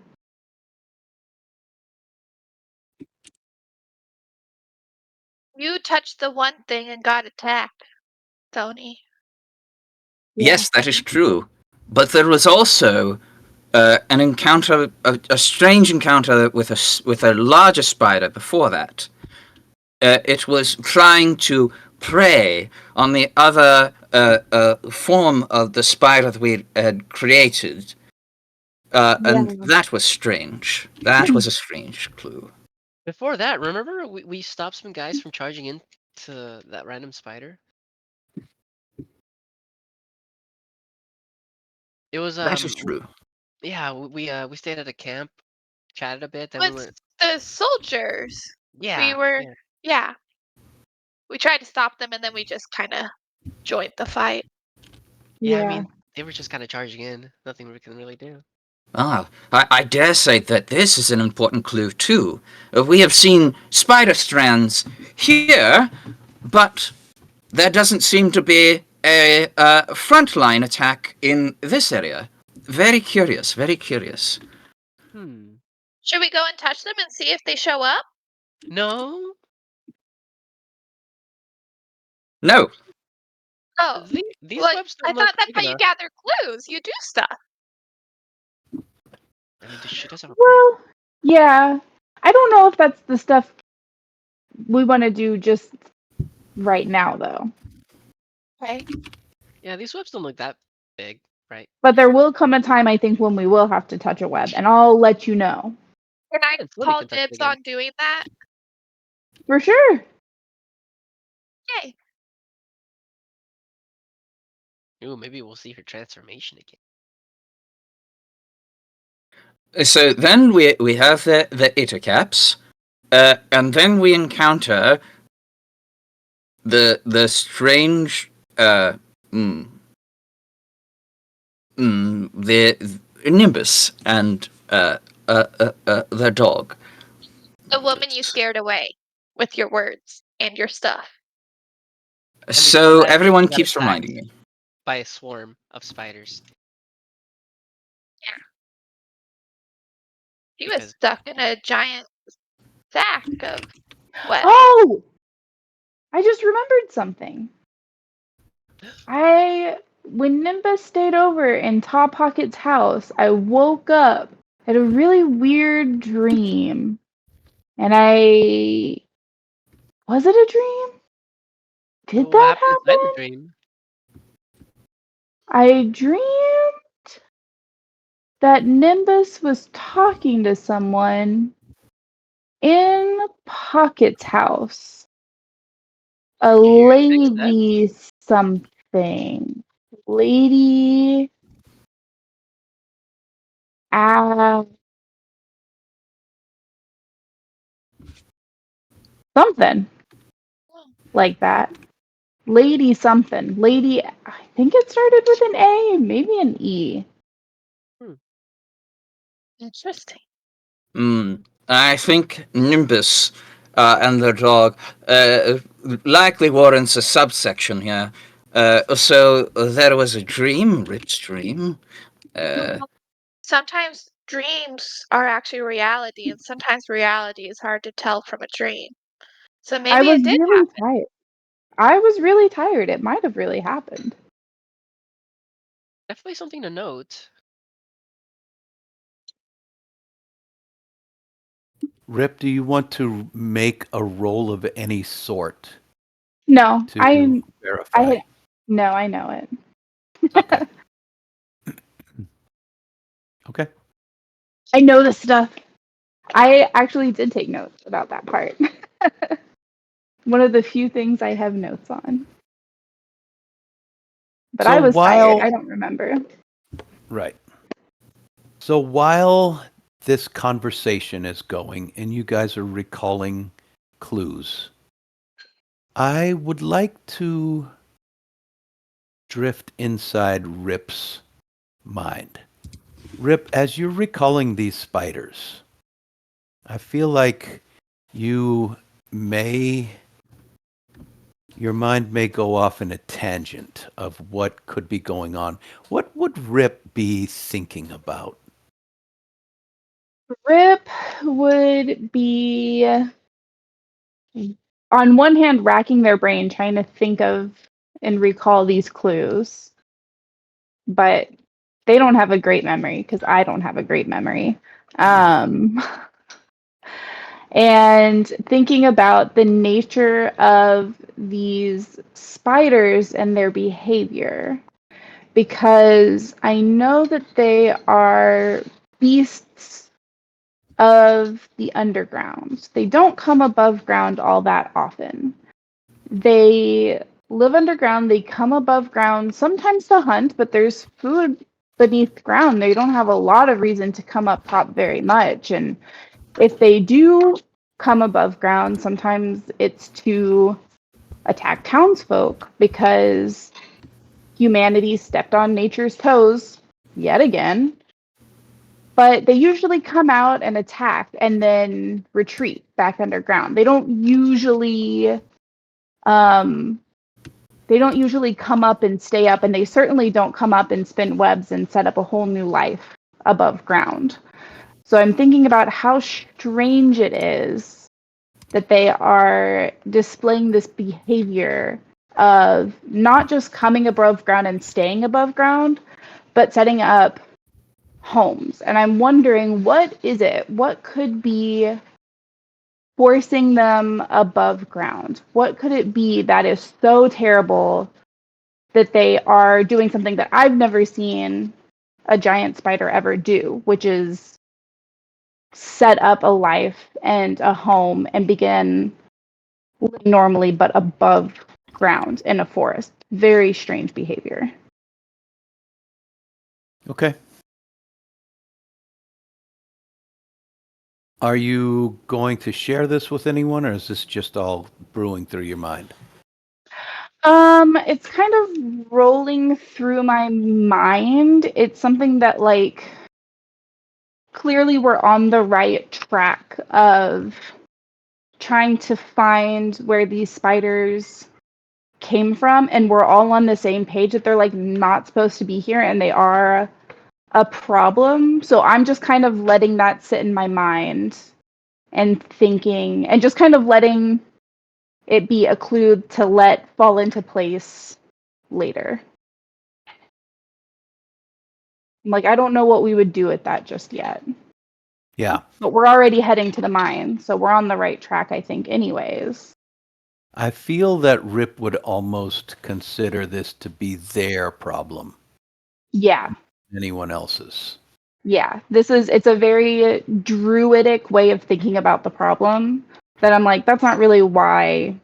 [SPEAKER 3] You touched the one thing and got attacked, Tony.
[SPEAKER 5] Yeah.
[SPEAKER 2] Yes, that is true. But there was also an encounter, a strange encounter with a larger spider before that. It was trying to prey on the other form of the spider that we had created. And
[SPEAKER 5] Yeah.
[SPEAKER 2] that was strange. That was a strange clue.
[SPEAKER 4] Before that, remember we stopped some guys from charging into that random spider? It was
[SPEAKER 2] That is true.
[SPEAKER 4] yeah, we stayed at a camp, chatted a bit, then we
[SPEAKER 3] Was
[SPEAKER 4] went
[SPEAKER 3] the soldiers? We
[SPEAKER 4] yeah,
[SPEAKER 3] were,
[SPEAKER 4] yeah.
[SPEAKER 3] yeah. We tried to stop them and then we just kind of joined the fight.
[SPEAKER 4] Yeah, I
[SPEAKER 5] Yeah.
[SPEAKER 4] mean, they were just kind of charging in. Nothing we can really do.
[SPEAKER 2] Ah, I dare say that this is an important clue too. We have seen spider strands here, but there doesn't seem to be a frontline attack in this area. Very curious, very curious.
[SPEAKER 4] Hmm.
[SPEAKER 3] Should we go and touch them and see if they show up?
[SPEAKER 4] No,
[SPEAKER 2] No,
[SPEAKER 3] Oh,
[SPEAKER 4] these
[SPEAKER 3] like
[SPEAKER 4] webs
[SPEAKER 3] I
[SPEAKER 4] don't look
[SPEAKER 3] thought that's
[SPEAKER 4] big
[SPEAKER 3] how you
[SPEAKER 4] enough.
[SPEAKER 3] gather clues. You do stuff.
[SPEAKER 4] I mean, she does have a point.
[SPEAKER 5] Well, yeah. I don't know if that's the stuff we want to do just right now, though.
[SPEAKER 3] Okay.
[SPEAKER 4] Yeah, these webs don't look that big, right?
[SPEAKER 5] But there will come a time, I think, when we will have to touch a web, and I'll let you know.
[SPEAKER 3] Can I
[SPEAKER 4] And Flemmy
[SPEAKER 3] call
[SPEAKER 4] can touch it
[SPEAKER 3] dibs
[SPEAKER 4] again.
[SPEAKER 3] on doing that?
[SPEAKER 5] For sure.
[SPEAKER 3] Yay.
[SPEAKER 4] Ooh, maybe we'll see her transformation again.
[SPEAKER 2] So then we have the Ittercaps, and then we encounter the strange the Nimbus and the dog.
[SPEAKER 3] The woman you scared away with your words and your stuff.
[SPEAKER 2] So
[SPEAKER 4] that
[SPEAKER 2] everyone
[SPEAKER 4] she got
[SPEAKER 2] keeps
[SPEAKER 4] attacked
[SPEAKER 2] reminding me.
[SPEAKER 4] by a swarm of spiders.
[SPEAKER 3] She was
[SPEAKER 4] Because
[SPEAKER 3] stuck in a giant sack of web.
[SPEAKER 5] Oh! I just remembered something. When Nimbus stayed over in Top Pocket's house, I woke up, had a really weird dream. And was it a dream? Did
[SPEAKER 4] what
[SPEAKER 5] that
[SPEAKER 4] happened inside the
[SPEAKER 5] happen?
[SPEAKER 4] dream?
[SPEAKER 5] I dreamed that Nimbus was talking to someone in Pocket's house. A
[SPEAKER 4] You hear anything, Steph?
[SPEAKER 5] lady something. Lady something like that. Lady something. Lady, I think it started with an A, maybe an E.
[SPEAKER 3] Interesting.
[SPEAKER 2] I think Nimbus and the dog likely warrants a subsection here. So there was a dream, Rip's dream.
[SPEAKER 3] Sometimes dreams are actually reality, and sometimes reality is hard to tell from a dream. So
[SPEAKER 5] I
[SPEAKER 3] maybe
[SPEAKER 5] was
[SPEAKER 3] it did
[SPEAKER 5] really
[SPEAKER 3] happen.
[SPEAKER 5] tired. I was really tired. It might have really happened.
[SPEAKER 4] Definitely something to note.
[SPEAKER 1] Rip, do you want to make a roll of any sort
[SPEAKER 5] No,
[SPEAKER 1] to
[SPEAKER 5] I
[SPEAKER 1] verify?
[SPEAKER 5] had no, I know it.
[SPEAKER 1] Okay. Okay.
[SPEAKER 5] I know the stuff. I actually did take notes about that part. One of the few things I have notes on. But
[SPEAKER 1] So
[SPEAKER 5] I was tired. I
[SPEAKER 1] while
[SPEAKER 5] don't remember.
[SPEAKER 1] right. So while this conversation is going and you guys are recalling clues, I would like to drift inside Rip's mind. Rip, as you're recalling these spiders, I feel like you may, your mind may go off in a tangent of what could be going on. What would Rip be thinking about?
[SPEAKER 5] Rip would be, on one hand, racking their brain trying to think of and recall these clues. But they don't have a great memory because I don't have a great memory. And thinking about the nature of these spiders and their behavior, because I know that they are beasts of the underground. They don't come above ground all that often. They live underground, they come above ground sometimes to hunt, but there's food beneath ground. They don't have a lot of reason to come up top very much. And if they do come above ground, sometimes it's to attack townsfolk because humanity stepped on nature's toes yet again. But they usually come out and attack and then retreat back underground. They don't usually come up and stay up, and they certainly don't come up and spin webs and set up a whole new life above ground. So I'm thinking about how strange it is that they are displaying this behavior of not just coming above ground and staying above ground, but setting up homes. And I'm wondering, what is it? What could be forcing them above ground? What could it be that is so terrible that they are doing something that I've never seen a giant spider ever do, which is set up a life and a home and begin living normally but above ground in a forest? Very strange behavior.
[SPEAKER 1] Okay. Are you going to share this with anyone, or is this just all brewing through your mind?
[SPEAKER 5] It's kind of rolling through my mind. It's something that, like, clearly we're on the right track of trying to find where these spiders came from, and we're all on the same page that they're, like, not supposed to be here and they are a problem. So I'm just kind of letting that sit in my mind and thinking and just kind of letting it be a clue to let fall into place later. Like, I don't know what we would do with that just yet.
[SPEAKER 1] Yeah.
[SPEAKER 5] But we're already heading to the mine, so we're on the right track, I think, anyways.
[SPEAKER 1] I feel that Rip would almost consider this to be their problem,
[SPEAKER 5] Yeah.
[SPEAKER 1] anyone else's.
[SPEAKER 5] Yeah. It's a very druidic way of thinking about the problem that I'm like, that's not really why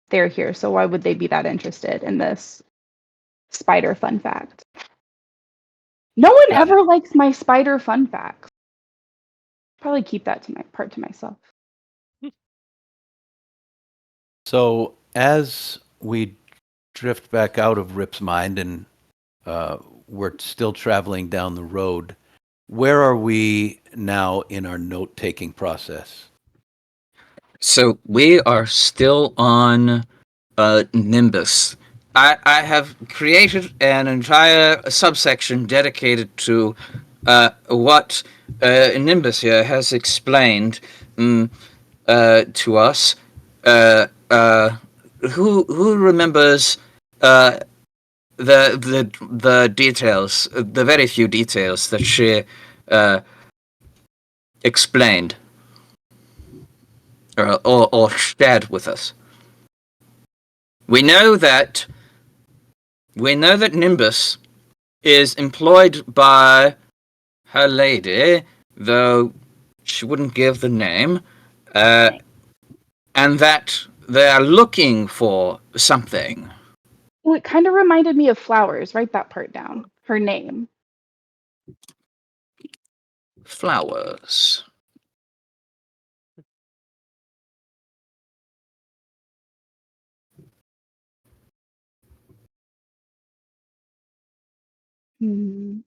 [SPEAKER 5] they're here. So why would they be that interested in this spider fun fact? No one
[SPEAKER 1] Got it.
[SPEAKER 5] ever likes my spider fun facts. Probably keep that to myself.
[SPEAKER 1] So as we drift back out of Rip's mind and we're still traveling down the road, where are we now in our note-taking process?
[SPEAKER 2] So we are still on Nimbus. I have created an entire subsection dedicated to what Nimbus here has explained to us. Who remembers the details, the very few details that she explained or shared with us? We know that Nimbus is employed by her lady, though she wouldn't give the name, and that they are looking for something.
[SPEAKER 5] Well, it kind of reminded me of flowers. Write that part down. Her name.
[SPEAKER 2] Flowers.
[SPEAKER 5] Hmm.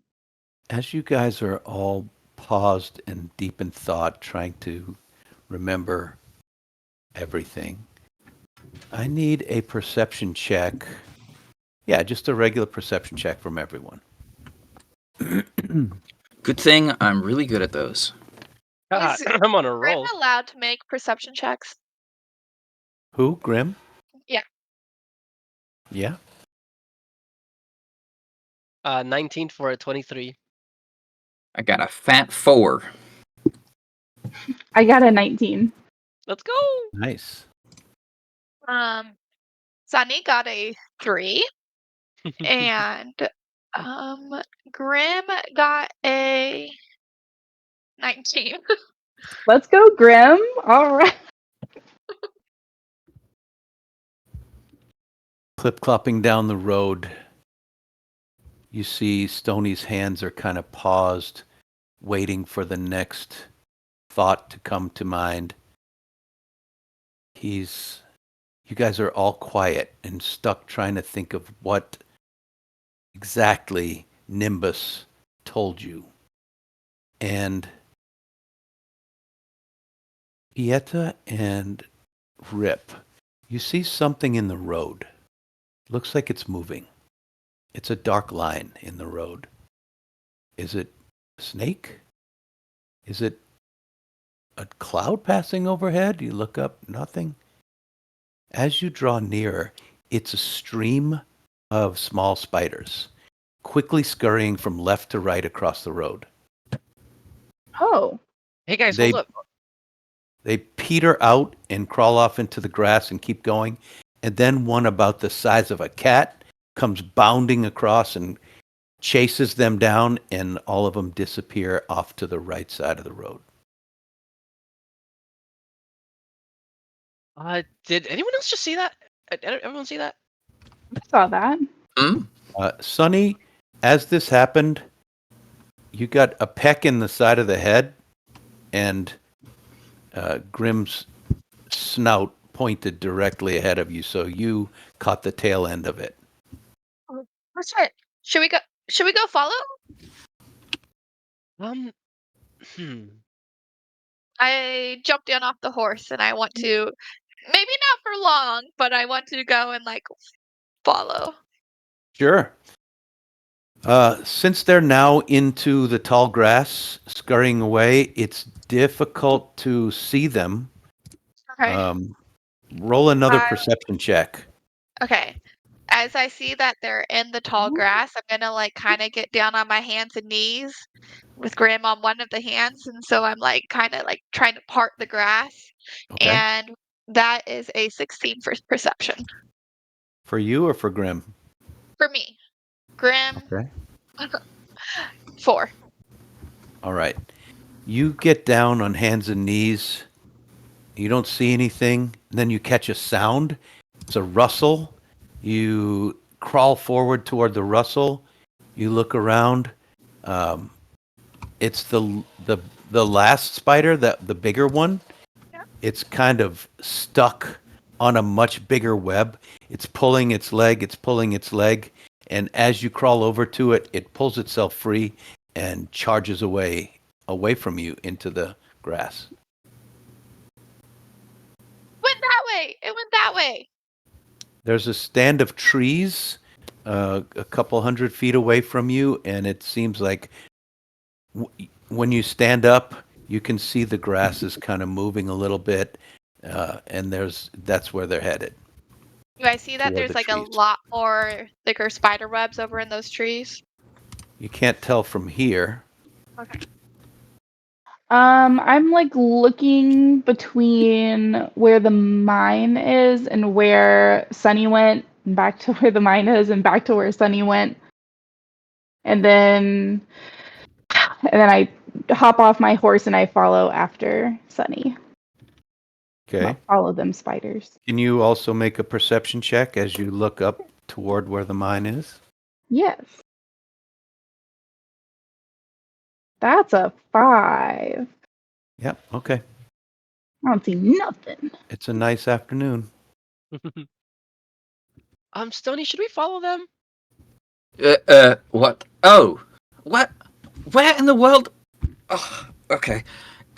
[SPEAKER 1] As you guys are all paused and deep in thought, trying to remember everything, I need a perception check. Yeah, just a regular perception check from everyone.
[SPEAKER 2] Good thing I'm really good at those.
[SPEAKER 4] God,
[SPEAKER 3] Is
[SPEAKER 4] I'm on a
[SPEAKER 3] Grim
[SPEAKER 4] roll.
[SPEAKER 3] allowed to make perception checks?
[SPEAKER 1] Who? Grim?
[SPEAKER 3] Yeah.
[SPEAKER 1] Yeah.
[SPEAKER 4] 19 for a 23.
[SPEAKER 2] I got a fat 4.
[SPEAKER 5] I got a 19.
[SPEAKER 4] Let's go.
[SPEAKER 1] Nice.
[SPEAKER 3] Sunny got a 3, and Grim got a 19.
[SPEAKER 5] Let's go, Grim. All right.
[SPEAKER 1] Clip-clopping down the road, you see Stoney's hands are kind of paused, waiting for the next thought to come to mind. You guys are all quiet and stuck trying to think of what exactly Nimbus told you. And Pieta and Rip, you see something in the road. Looks like it's moving. It's a dark line in the road. Is it a snake? Is it a cloud passing overhead? You look up, nothing. As you draw nearer, it's a stream of small spiders, quickly scurrying from left to right across the road.
[SPEAKER 5] Oh.
[SPEAKER 4] Hey guys,
[SPEAKER 1] They-
[SPEAKER 4] hold up.
[SPEAKER 1] They peter out and crawl off into the grass and keep going. And then one about the size of a cat comes bounding across and chases them down, and all of them disappear off to the right side of the road.
[SPEAKER 4] Did anyone else just see that? Everyone see that?
[SPEAKER 5] I saw that.
[SPEAKER 2] Hmm?
[SPEAKER 1] Sonny, as this happened, you got a peck in the side of the head, and Grim's snout pointed directly ahead of you, so you caught the tail end of it.
[SPEAKER 3] What's it? Should we go? Should we go follow?
[SPEAKER 4] Um, hmm.
[SPEAKER 3] I jumped down off the horse and I want to, maybe not for long, but I want to go and like follow.
[SPEAKER 1] Sure. Since they're now into the tall grass, scurrying away, it's difficult to see them.
[SPEAKER 3] Okay.
[SPEAKER 1] Roll another
[SPEAKER 3] I-
[SPEAKER 1] perception check.
[SPEAKER 3] Okay. As I see that they're in the tall grass, I'm gonna like kind of get down on my hands and knees with Graham on one of the hands, and so I'm like kind of like trying to part the grass,
[SPEAKER 1] Okay.
[SPEAKER 3] and that is a 16 for perception
[SPEAKER 1] For you or for Grim?
[SPEAKER 3] for me. Grim
[SPEAKER 1] Okay.
[SPEAKER 3] 4.
[SPEAKER 1] All right. You get down on hands and knees. You don't see anything. And then you catch a sound. It's a rustle. You crawl forward toward the rustle. You look around. It's the last spider, the bigger one.
[SPEAKER 3] Yeah.
[SPEAKER 1] It's kind of stuck on a much bigger web. It's pulling its leg. It's pulling its leg. And as you crawl over to it, it pulls itself free and charges away from you into the grass.
[SPEAKER 3] Went that way. It went that way.
[SPEAKER 1] There's a stand of trees a couple 100 feet away from you, and it seems like when you stand up, you can see the grass is kind of moving a little bit, and that's where they're headed.
[SPEAKER 3] Do I see that
[SPEAKER 1] Toward
[SPEAKER 3] there's
[SPEAKER 1] the
[SPEAKER 3] like a
[SPEAKER 1] trees.
[SPEAKER 3] lot more thicker spider webs over in those trees?
[SPEAKER 1] You can't tell from here.
[SPEAKER 3] Okay.
[SPEAKER 5] I'm like looking between where the mine is and where Sunny went, and back to where the mine is and back to where Sunny went. And then I hop off my horse and I follow after Sunny.
[SPEAKER 1] Okay.
[SPEAKER 5] Well, follow them spiders.
[SPEAKER 1] Can you also make a perception check as you look up toward where the mine is?
[SPEAKER 5] Yes. That's a 5.
[SPEAKER 1] Yep. Okay.
[SPEAKER 5] I don't see nothing.
[SPEAKER 1] It's a nice afternoon.
[SPEAKER 4] Stony, should we follow them?
[SPEAKER 2] What? Oh, what? Where in the world? Oh, okay.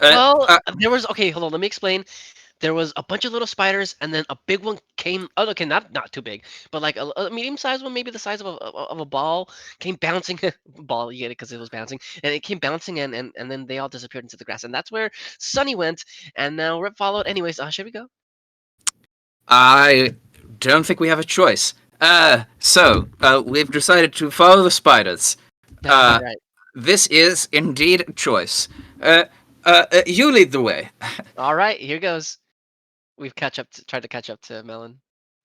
[SPEAKER 4] Well, there was hold on. Let me explain. There was a bunch of little spiders, and then a big one came. Oh, okay, not too big, but like a medium-sized one, maybe the size of a ball, came bouncing. Ball, you get it because it was bouncing, and it came bouncing, and then they all disappeared into the grass, and that's where Sunny went, and now Rip followed. Anyways, should we go?
[SPEAKER 2] I don't think we have a choice. So we've decided to follow the spiders.
[SPEAKER 4] Right.
[SPEAKER 2] This is indeed a choice. You lead the way.
[SPEAKER 4] All right, here goes. We've tried to catch up to Melon.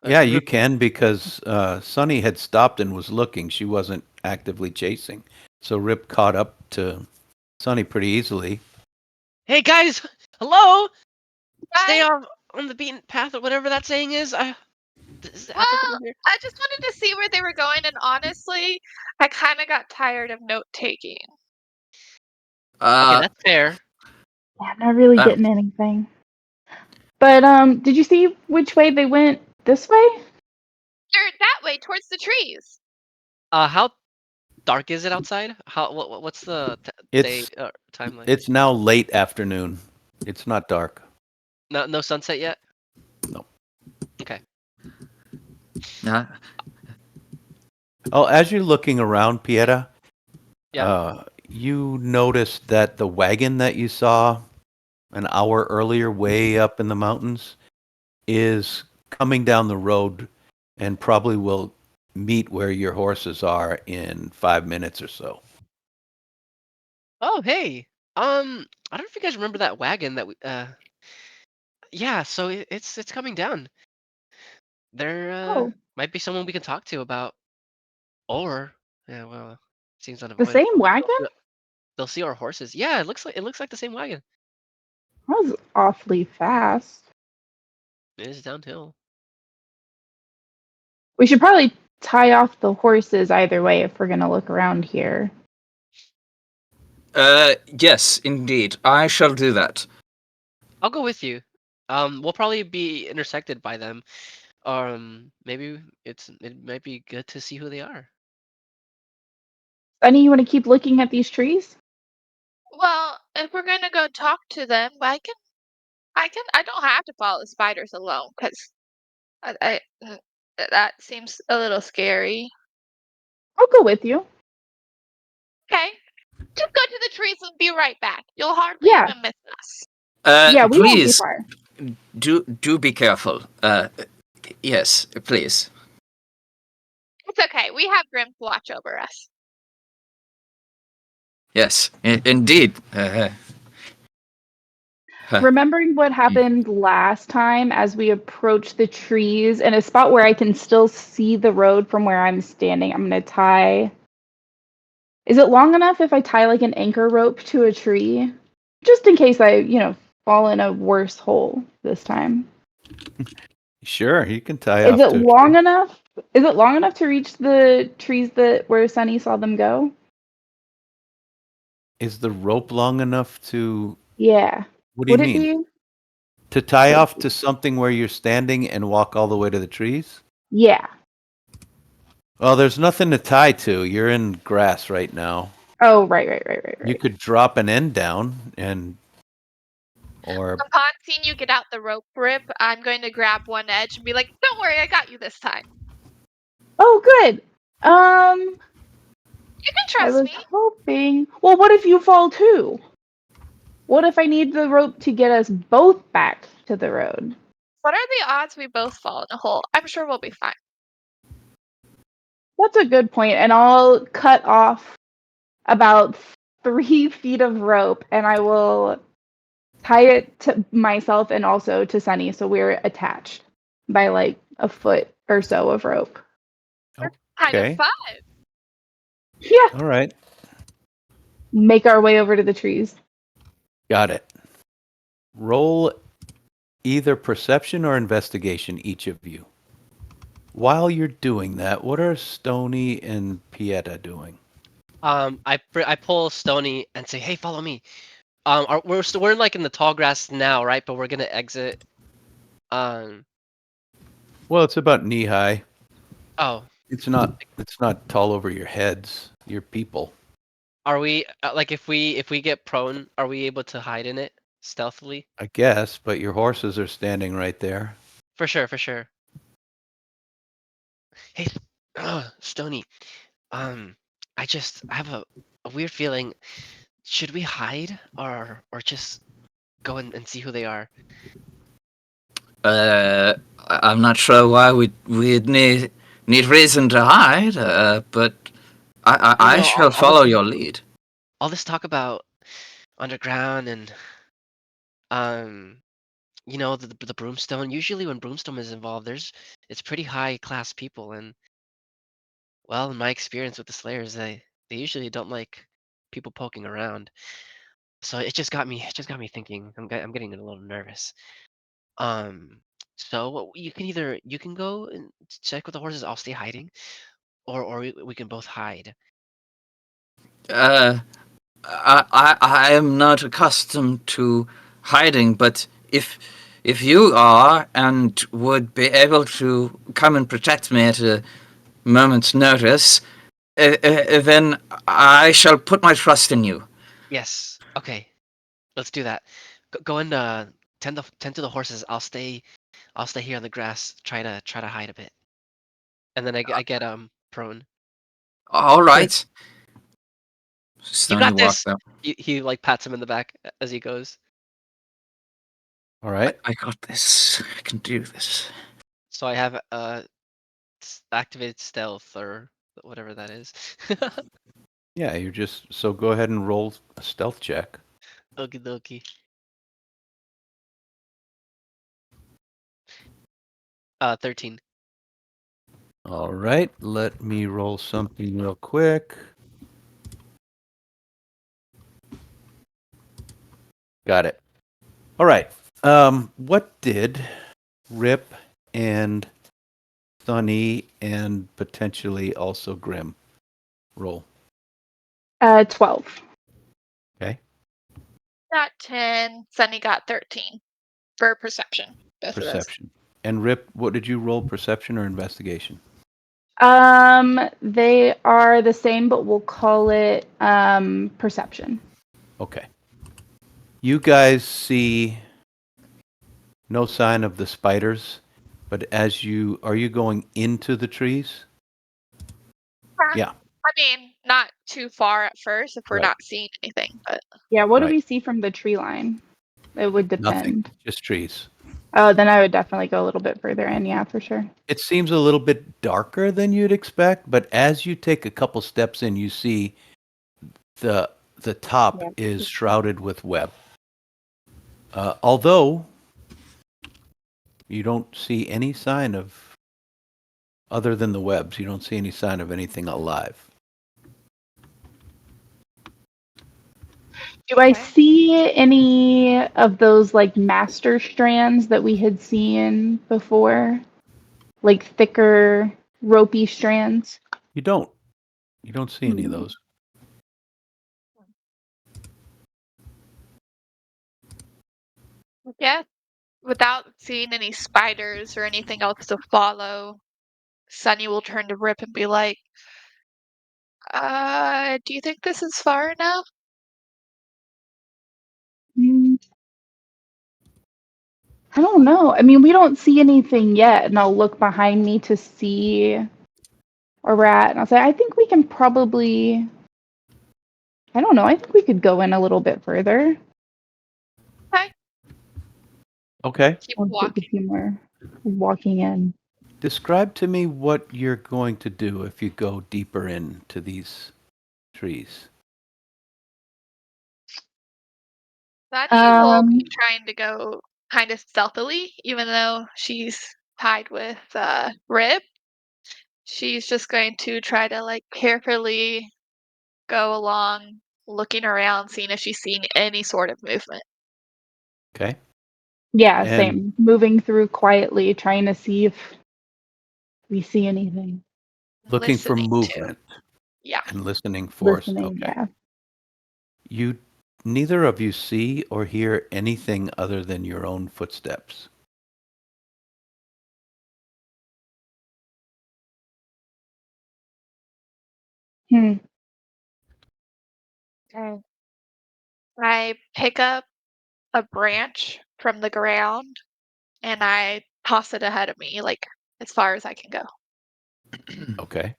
[SPEAKER 1] Yeah, you can, because Sunny had stopped and was looking. She wasn't actively chasing. So Rip caught up to Sunny pretty easily.
[SPEAKER 4] Hey guys, hello! Stay
[SPEAKER 3] Guys,
[SPEAKER 4] on the beaten path or whatever that saying is. Is it
[SPEAKER 3] well,
[SPEAKER 4] applicable here?
[SPEAKER 3] I just wanted to see where they were going, and honestly, I kind of got tired of note taking.
[SPEAKER 4] Okay, that's fair.
[SPEAKER 5] Yeah, I'm not really getting anything. But did you see which way they went? This way?
[SPEAKER 3] They're that way towards the trees.
[SPEAKER 4] How dark is it outside? What's the day
[SPEAKER 1] It's
[SPEAKER 4] timeline?
[SPEAKER 1] it's now late afternoon. It's not dark.
[SPEAKER 4] No sunset yet.
[SPEAKER 1] No.
[SPEAKER 4] Okay.
[SPEAKER 1] Oh, as you're looking around, Pieta,
[SPEAKER 4] Yeah.
[SPEAKER 1] you noticed that the wagon that you saw an hour earlier, way up in the mountains, is coming down the road and probably will meet where your horses are in 5 minutes or so.
[SPEAKER 4] Oh hey. I don't know if you guys remember that wagon that we Yeah, so it's coming down. There
[SPEAKER 5] Oh,
[SPEAKER 4] might be someone we can talk to about, or yeah, well, seems
[SPEAKER 5] the
[SPEAKER 4] unavoidable.
[SPEAKER 5] same wagon?
[SPEAKER 4] They'll see our horses. Yeah, it looks like the same wagon.
[SPEAKER 5] That was awfully fast.
[SPEAKER 4] It is downhill.
[SPEAKER 5] We should probably tie off the horses either way if we're gonna look around here.
[SPEAKER 2] Yes, indeed. I shall do that.
[SPEAKER 4] I'll go with you. We'll probably be intersected by them. Maybe it might be good to see who they are.
[SPEAKER 5] Sunny, you want to keep looking at these trees?
[SPEAKER 3] Well, if we're gonna go talk to them, I don't have to follow the spiders alone, because that seems a little scary.
[SPEAKER 5] I'll go with you.
[SPEAKER 3] Okay, just go to the trees and be right back. You'll hardly
[SPEAKER 5] Yeah,
[SPEAKER 3] even miss us.
[SPEAKER 5] yeah, we won't be
[SPEAKER 2] Please
[SPEAKER 5] far.
[SPEAKER 2] do be careful. Yes, please.
[SPEAKER 3] It's okay. We have Grim to watch over us.
[SPEAKER 2] Yes, indeed.
[SPEAKER 5] Remembering what happened last time as we approach the trees in a spot where I can still see the road from where I'm standing, I'm gonna tie. Is it long enough if I tie like an anchor rope to a tree? Just in case I fall in a worse hole this time.
[SPEAKER 1] Sure, you can tie
[SPEAKER 5] Is
[SPEAKER 1] off
[SPEAKER 5] it
[SPEAKER 1] to a
[SPEAKER 5] long
[SPEAKER 1] tree.
[SPEAKER 5] enough? Is it long enough to reach the trees where Sunny saw them go?
[SPEAKER 1] Is the rope long enough to?
[SPEAKER 5] Yeah.
[SPEAKER 1] What do you
[SPEAKER 5] Would it
[SPEAKER 1] mean?
[SPEAKER 5] be?
[SPEAKER 1] To tie
[SPEAKER 5] Let's
[SPEAKER 1] off
[SPEAKER 5] see.
[SPEAKER 1] to something where you're standing and walk all the way to the trees?
[SPEAKER 5] Yeah.
[SPEAKER 1] Well, there's nothing to tie to. You're in grass right now.
[SPEAKER 5] Oh, right.
[SPEAKER 1] You could drop an end down or
[SPEAKER 3] Upon seeing you get out the rope grip, I'm going to grab one edge and be like, "Don't worry, I got you this time.
[SPEAKER 5] Oh, good.
[SPEAKER 3] You can
[SPEAKER 5] I
[SPEAKER 3] trust
[SPEAKER 5] was
[SPEAKER 3] me."
[SPEAKER 5] hoping. Well, what if you fall too? What if I need the rope to get us both back to the road?
[SPEAKER 3] What are the odds we both fall in a hole? I'm sure we'll be fine.
[SPEAKER 5] That's a good point, and I'll cut off about 3 feet of rope, and I will tie it to myself and also to Sunny, so we're attached by like a foot or so of rope.
[SPEAKER 3] Kind of
[SPEAKER 1] okay.
[SPEAKER 3] fun.
[SPEAKER 5] Yeah.
[SPEAKER 1] All right.
[SPEAKER 5] Make our way over to the trees.
[SPEAKER 1] Got it. Roll either perception or investigation, each of you. While you're doing that, what are Stony and Pieta doing?
[SPEAKER 4] I pull Stony and say, "Hey, follow me." We're like in the tall grass now, right? But we're gonna exit. Um.
[SPEAKER 1] Well, it's about knee high.
[SPEAKER 4] Oh,
[SPEAKER 1] It's not tall over your heads. You're people.
[SPEAKER 4] are we like if we get prone, are we able to hide in it stealthily?
[SPEAKER 1] I guess, but your horses are standing right there.
[SPEAKER 4] For sure, for sure. Hey, Stony. Um, I have a weird feeling. Should we hide or just go and see who they are?
[SPEAKER 2] I'm not sure why we'd need reason to hide, but I shall follow your lead.
[SPEAKER 4] All this talk about underground and um the broomstone. Usually when broomstone is involved, it's pretty high class people, and well, in my experience with the Slayers, they usually don't like people poking around. So it just got me thinking. I'm getting a little nervous. Um, so you can go and check with the horses. I'll stay hiding, or we can both hide.
[SPEAKER 2] Uh, I am not accustomed to hiding, but if you are and would be able to come and protect me at a moment's notice, then I shall put my trust in you.
[SPEAKER 4] Yes. Okay. Let's do that. Go and tend to the horses. I'll stay here on the grass. Try to hide a bit, and then I get prone.
[SPEAKER 2] All
[SPEAKER 1] Okay.
[SPEAKER 2] right.
[SPEAKER 4] You
[SPEAKER 2] Stony
[SPEAKER 4] got
[SPEAKER 2] walked
[SPEAKER 4] this.
[SPEAKER 2] up.
[SPEAKER 4] He like pats him in the back as he goes.
[SPEAKER 1] All right.
[SPEAKER 2] I got this. I can do this.
[SPEAKER 4] So I have activated stealth or whatever that is.
[SPEAKER 1] Yeah, so go ahead and roll a stealth check.
[SPEAKER 4] Okie dokie. 13.
[SPEAKER 1] All right, let me roll something real quick. Got it. All right. What did Rip and Sunny and potentially also Grim roll?
[SPEAKER 5] 12.
[SPEAKER 1] Okay.
[SPEAKER 3] Got 10. Sunny got 13 for perception. Both of those.
[SPEAKER 1] Perception. And Rip, what did you roll? Perception or investigation?
[SPEAKER 5] They are the same, but we'll call it perception.
[SPEAKER 1] Okay. You guys see no sign of the spiders, but are you going into the trees? Yeah.
[SPEAKER 3] I mean, not too far at first if we're
[SPEAKER 1] Right.
[SPEAKER 3] not seeing anything, but
[SPEAKER 5] Yeah, what do
[SPEAKER 1] Right.
[SPEAKER 5] we see from the tree line? It would
[SPEAKER 1] Nothing.
[SPEAKER 5] depend.
[SPEAKER 1] Just trees.
[SPEAKER 5] Oh, then I would definitely go a little bit further in, yeah, for sure.
[SPEAKER 1] It seems a little bit darker than you'd expect, but as you take a couple steps in, you see the top
[SPEAKER 5] Yeah.
[SPEAKER 1] is shrouded with web. Although you don't see any sign of, other than the webs, you don't see any sign of anything alive.
[SPEAKER 5] Do I
[SPEAKER 3] Okay.
[SPEAKER 5] see any of those like master strands that we had seen before? Like thicker, ropey strands?
[SPEAKER 1] You don't. You don't see any of those.
[SPEAKER 3] yeah, without seeing any spiders or anything else to follow, Sunny will turn to Rip and be like, do you think this is far enough?
[SPEAKER 5] Mm, I don't know. I mean, we don't see anything yet, and I'll look behind me to see where we're at, and I'll say, I think we can probably. I don't know. I think we could go in a little bit further.
[SPEAKER 3] Okay.
[SPEAKER 1] Okay.
[SPEAKER 3] Keep
[SPEAKER 5] I'll take a
[SPEAKER 3] walking.
[SPEAKER 5] few more walking in.
[SPEAKER 1] Describe to me what you're going to do if you go deeper into these trees.
[SPEAKER 3] Sunny will be
[SPEAKER 5] Um,
[SPEAKER 3] trying to go kind of stealthily, even though she's tied with Rip. She's just going to try to like carefully go along, looking around, seeing if she's seen any sort of movement.
[SPEAKER 1] Okay.
[SPEAKER 5] yeah,
[SPEAKER 1] And
[SPEAKER 5] same. Moving through quietly, trying to see if we see anything.
[SPEAKER 1] looking for
[SPEAKER 3] Listening too.
[SPEAKER 1] movement
[SPEAKER 3] Yeah.
[SPEAKER 1] and listening for us.
[SPEAKER 5] Listening,
[SPEAKER 1] Okay.
[SPEAKER 5] yeah.
[SPEAKER 1] You, neither of you see or hear anything other than your own footsteps.
[SPEAKER 5] Hmm.
[SPEAKER 3] Okay. I pick up a branch from the ground and I toss it ahead of me, like as far as I can go.
[SPEAKER 1] Okay.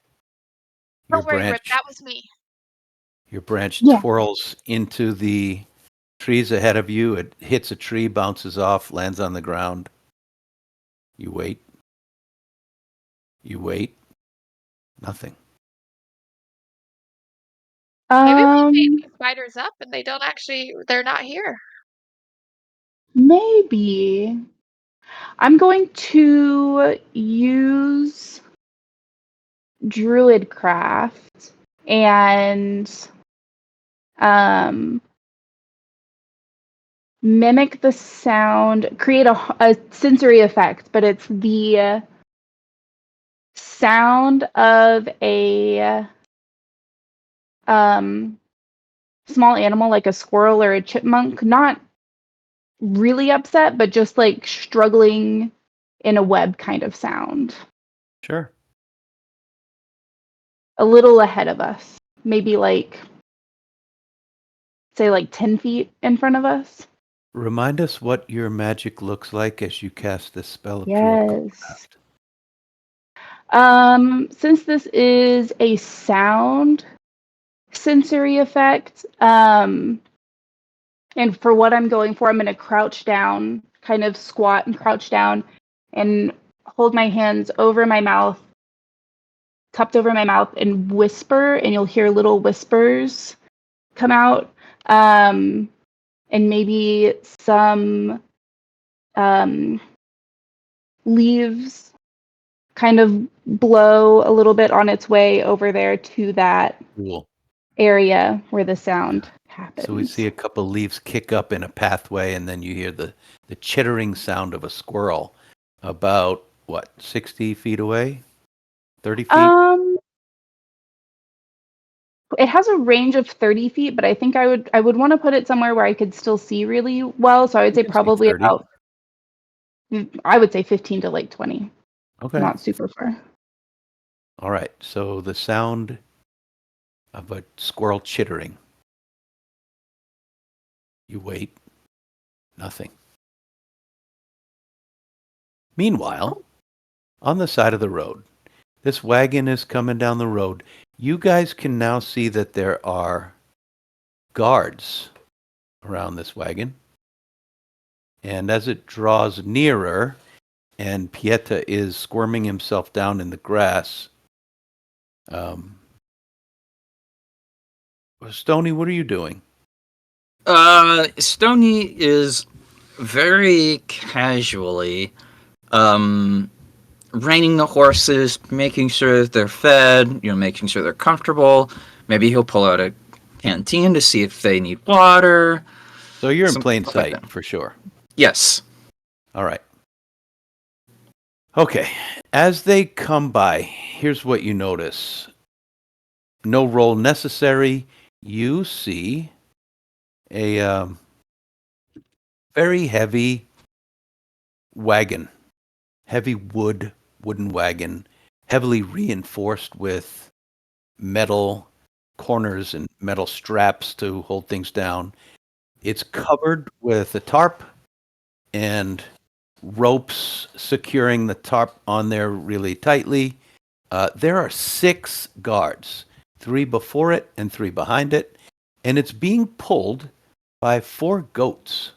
[SPEAKER 1] Your
[SPEAKER 3] Don't worry, Rip,
[SPEAKER 1] branch,
[SPEAKER 3] that was me.
[SPEAKER 1] your branch
[SPEAKER 5] Yeah.
[SPEAKER 1] twirls into the trees ahead of you. It hits a tree, bounces off, lands on the ground. You wait. You wait. Nothing.
[SPEAKER 3] Maybe we made
[SPEAKER 5] Um,
[SPEAKER 3] these spiders up and they're not here.
[SPEAKER 5] maybe. I'm going to use Druidcraft and um, mimic the sound, create a sensory effect, but it's the sound of a um, small animal like a squirrel or a chipmunk, not really upset, but just like struggling in a web kind of sound.
[SPEAKER 1] Sure.
[SPEAKER 5] A little ahead of us, maybe like, say, like 10 feet in front of us.
[SPEAKER 1] Remind us what your magic looks like as you cast this spell of
[SPEAKER 5] Yes.
[SPEAKER 1] Druidcraft.
[SPEAKER 5] Since this is a sound sensory effect, and for what I'm going for, I'm going to crouch down, kind of squat and crouch down, and hold my hands over my mouth, cupped over my mouth, and whisper, and you'll hear little whispers come out, and maybe some leaves kind of blow a little bit on its way over there to that
[SPEAKER 1] Cool.
[SPEAKER 5] area where the sound happens.
[SPEAKER 1] So we see a couple leaves kick up in a pathway, and then you hear the chittering sound of a squirrel about, 60 feet away? 30 feet?
[SPEAKER 5] It has a range of 30 feet, but I think I would want to put it somewhere where I could still see really well. So I would say
[SPEAKER 1] You can see
[SPEAKER 5] probably
[SPEAKER 1] 30.
[SPEAKER 5] about, I would say 15 to like 20.
[SPEAKER 1] Okay.
[SPEAKER 5] Not super far.
[SPEAKER 1] All right. So the sound of a squirrel chittering. You wait. Nothing. Meanwhile, on the side of the road, this wagon is coming down the road. You guys can now see that there are guards around this wagon. And as it draws nearer, and Pieta is squirming himself down in the grass, Stony, what are you doing?
[SPEAKER 2] Stony is very casually reining the horses, making sure that they're fed, making sure they're comfortable. Maybe he'll pull out a canteen to see if they need water.
[SPEAKER 1] So you're in
[SPEAKER 2] Some
[SPEAKER 1] plain
[SPEAKER 2] stuff like
[SPEAKER 1] sight,
[SPEAKER 2] that.
[SPEAKER 1] for sure.
[SPEAKER 2] Yes.
[SPEAKER 1] All right. Okay. As they come by, here's what you notice. No roll necessary. You see a very heavy wagon, heavy wooden wagon, heavily reinforced with metal corners and metal straps to hold things down. It's covered with a tarp and ropes securing the tarp on there really tightly. There are 6 guards, 3 before it and 3 behind it, and it's being pulled by 4 goats.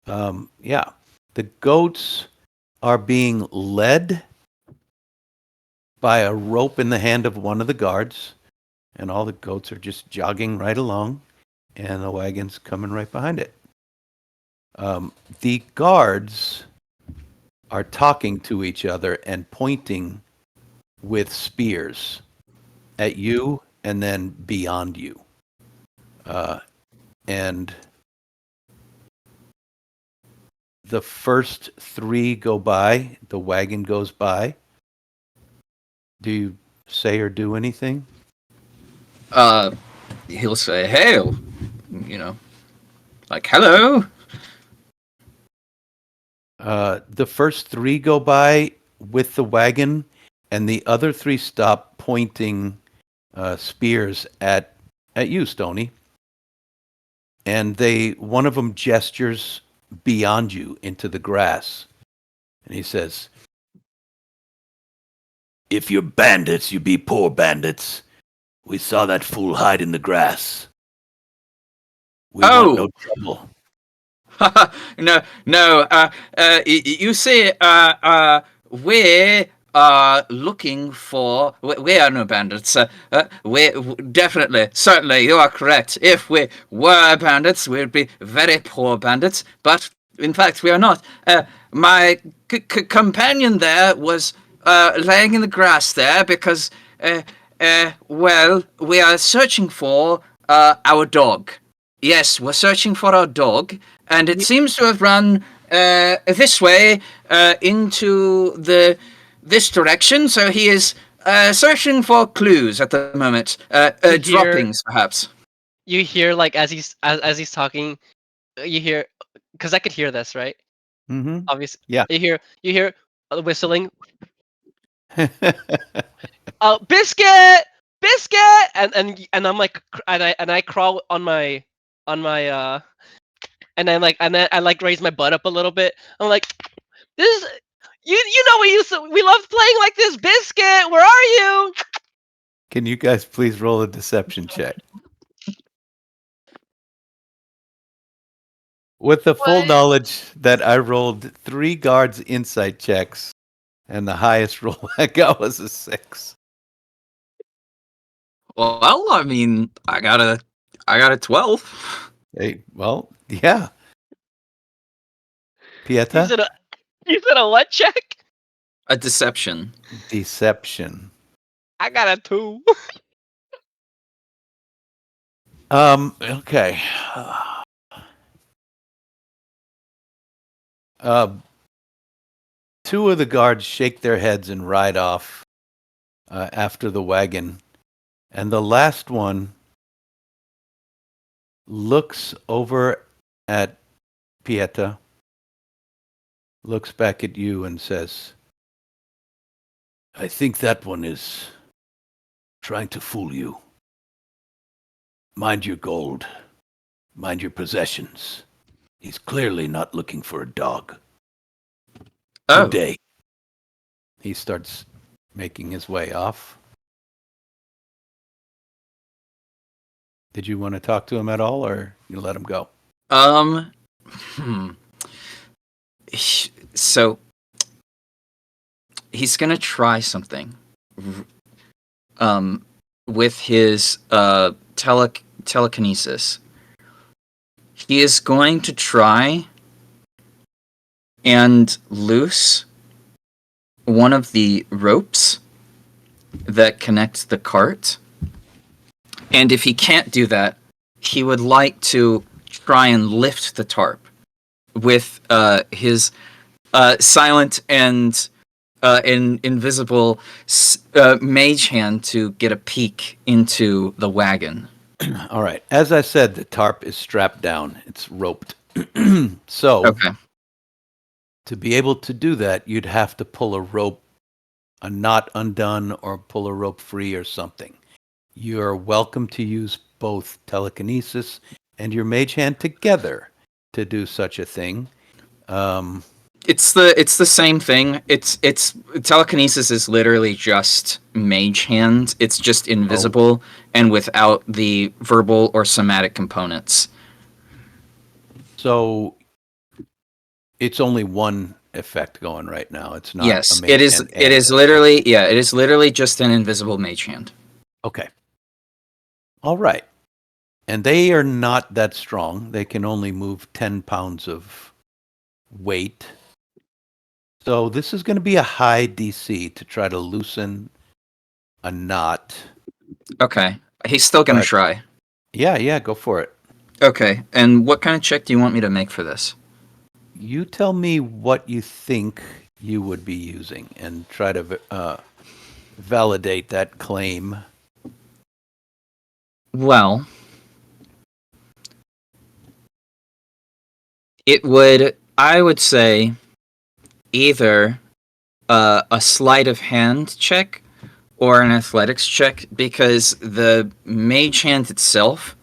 [SPEAKER 1] The goats are being led by a rope in the hand of one of the guards, and all the goats are just jogging right along, and the wagon's coming right behind it. The guards are talking to each other and pointing with spears at you and then beyond you. And the first 3 go by, the wagon goes by. Do you say or do anything?
[SPEAKER 2] He'll say, "Hail," like hello.
[SPEAKER 1] The first 3 go by with the wagon, and the other 3 stop pointing spears at you, Stony. And one of them gestures beyond you into the grass, and he says, "If you're bandits, you be poor bandits. We saw that fool hide in the grass. We want no trouble."
[SPEAKER 2] No. You see, we are looking for. We are no bandits. We definitely, certainly, you are correct. If we were bandits, we would be very poor bandits. But in fact, we are not. My companion there was laying in the grass there because, well, we are searching for our dog. Yes, we're searching for our dog, and it seems to have run this way into this direction. So he is searching for clues at the moment, droppings perhaps.
[SPEAKER 4] You hear like as he's talking, you hear, because I could hear this, right?
[SPEAKER 1] Mm-hmm.
[SPEAKER 4] Obviously,
[SPEAKER 1] Yeah.
[SPEAKER 4] You hear whistling. Biscuit, and I'm like, and I crawl on my and then I like raise my butt up a little bit. I'm like, this is, you know we love playing like this. Biscuit, where are you?
[SPEAKER 1] Can you guys please roll a deception check? With the full
[SPEAKER 3] What?
[SPEAKER 1] knowledge that I rolled 3 guards insight checks, and the highest roll I got was a 6.
[SPEAKER 2] Well, I mean, I got a 12.
[SPEAKER 1] Hey, well, yeah.
[SPEAKER 4] You
[SPEAKER 1] Pieta?
[SPEAKER 4] said a what check?
[SPEAKER 2] A deception.
[SPEAKER 1] Deception.
[SPEAKER 4] I got a 2.
[SPEAKER 1] Okay. Uh, two of the guards shake their heads and ride off after the wagon. And the last one looks over at Pieta, looks back at you and says, I think that one is trying to fool you. Mind your gold. Mind your possessions. He's clearly not looking for a dog.
[SPEAKER 2] Oh,
[SPEAKER 1] Good day. He starts making his way off. Did you want to talk to him at all, or you let him go?
[SPEAKER 2] hmm. So he's gonna try something. With his telekinesis. He is going to try and loose one of the ropes that connects the cart. And if he can't do that, he would like to try and lift the tarp with his silent and invisible mage hand to get a peek into the wagon.
[SPEAKER 1] All right. As I said, the tarp is strapped down. It's roped. So,
[SPEAKER 2] Okay.
[SPEAKER 1] to be able to do that, you'd have to pull a rope, a knot undone, or pull a rope free or something. You're welcome to use both telekinesis and your mage hand together to do such a thing.
[SPEAKER 2] It's the same thing. It's telekinesis is literally just mage hand. It's just invisible and without the verbal or somatic components.
[SPEAKER 1] So it's only one effect going right now. It's not.
[SPEAKER 2] Yes,
[SPEAKER 1] a mage
[SPEAKER 2] it is.
[SPEAKER 1] hand
[SPEAKER 2] It is
[SPEAKER 1] and-
[SPEAKER 2] literally it is literally just an invisible mage hand.
[SPEAKER 1] Okay. All right. And they are not that strong. They can only move 10 pounds of weight. So this is going to be a high DC to try to loosen a knot.
[SPEAKER 2] Okay, he's still gonna
[SPEAKER 1] But-
[SPEAKER 2] try.
[SPEAKER 1] Yeah, go for it.
[SPEAKER 2] Okay, and what kind of check do you want me to make for this?
[SPEAKER 1] You tell me what you think you would be using and try to validate that claim.
[SPEAKER 2] Well, I would say, either a sleight of hand check or an athletics check, because the mage hand itself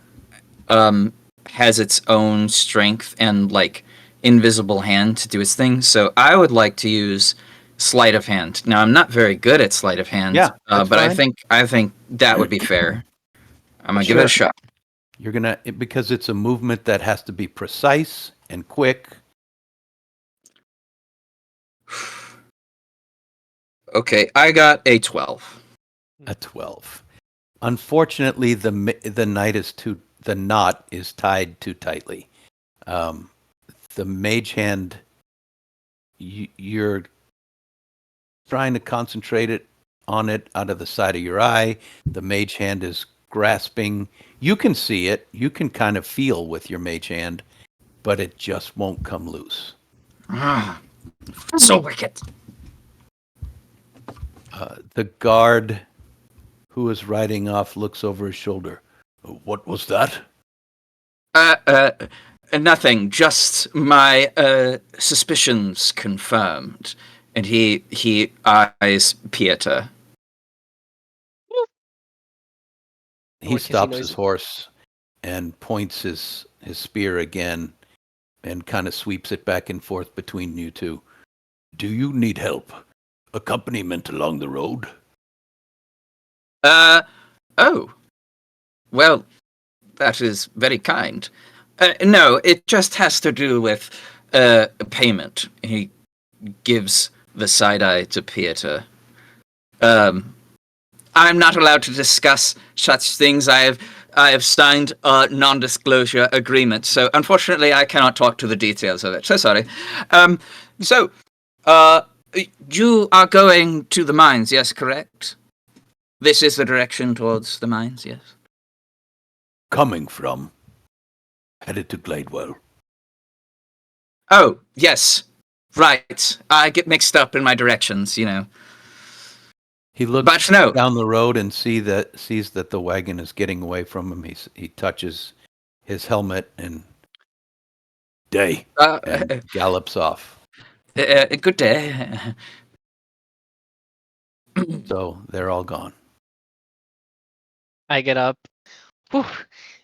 [SPEAKER 2] has its own strength and like invisible hand to do its thing. So I would like to use sleight of hand. Now I'm not very good at sleight of hand,
[SPEAKER 1] Yeah,
[SPEAKER 2] but
[SPEAKER 1] that's fine.
[SPEAKER 2] I think that would be fair. I'm gonna give it a
[SPEAKER 1] Sure.
[SPEAKER 2] shot.
[SPEAKER 1] You're going to, because it's a movement that has to be precise and quick.
[SPEAKER 2] Okay, I got a 12.
[SPEAKER 1] A 12. Unfortunately, the knot is tied too tightly. The mage hand, you're trying to concentrate on it out of the side of your eye. The mage hand is grasping. You can see it. You can kind of feel with your mage hand, but it just won't come loose.
[SPEAKER 2] Ah, so wicked.
[SPEAKER 1] The guard who is riding off looks over his shoulder. What was that?
[SPEAKER 2] Nothing. Just my suspicions confirmed. And he eyes Pieta.
[SPEAKER 1] He
[SPEAKER 4] What kissy
[SPEAKER 1] stops his
[SPEAKER 4] noises?
[SPEAKER 1] horse and points his spear again and kind of sweeps it back and forth between you two. Do you need help? Accompaniment along the road?
[SPEAKER 2] Oh. Well, that is very kind. No, it just has to do with payment. He gives the side eye to Pieta. I'm not allowed to discuss such things. I have signed a non-disclosure agreement, so unfortunately I cannot talk to the details of it. So sorry. You are going to the mines, yes, correct? This is the direction towards the mines, yes?
[SPEAKER 1] Coming from. Headed to Gladewell.
[SPEAKER 2] Oh, yes. Right. I get mixed up in my directions, you know.
[SPEAKER 1] He looks
[SPEAKER 2] But no.
[SPEAKER 1] down the road and sees that the wagon is getting away from him. He touches his helmet and day and gallops off.
[SPEAKER 2] Good day.
[SPEAKER 1] So they're all gone.
[SPEAKER 4] I get up. Whew.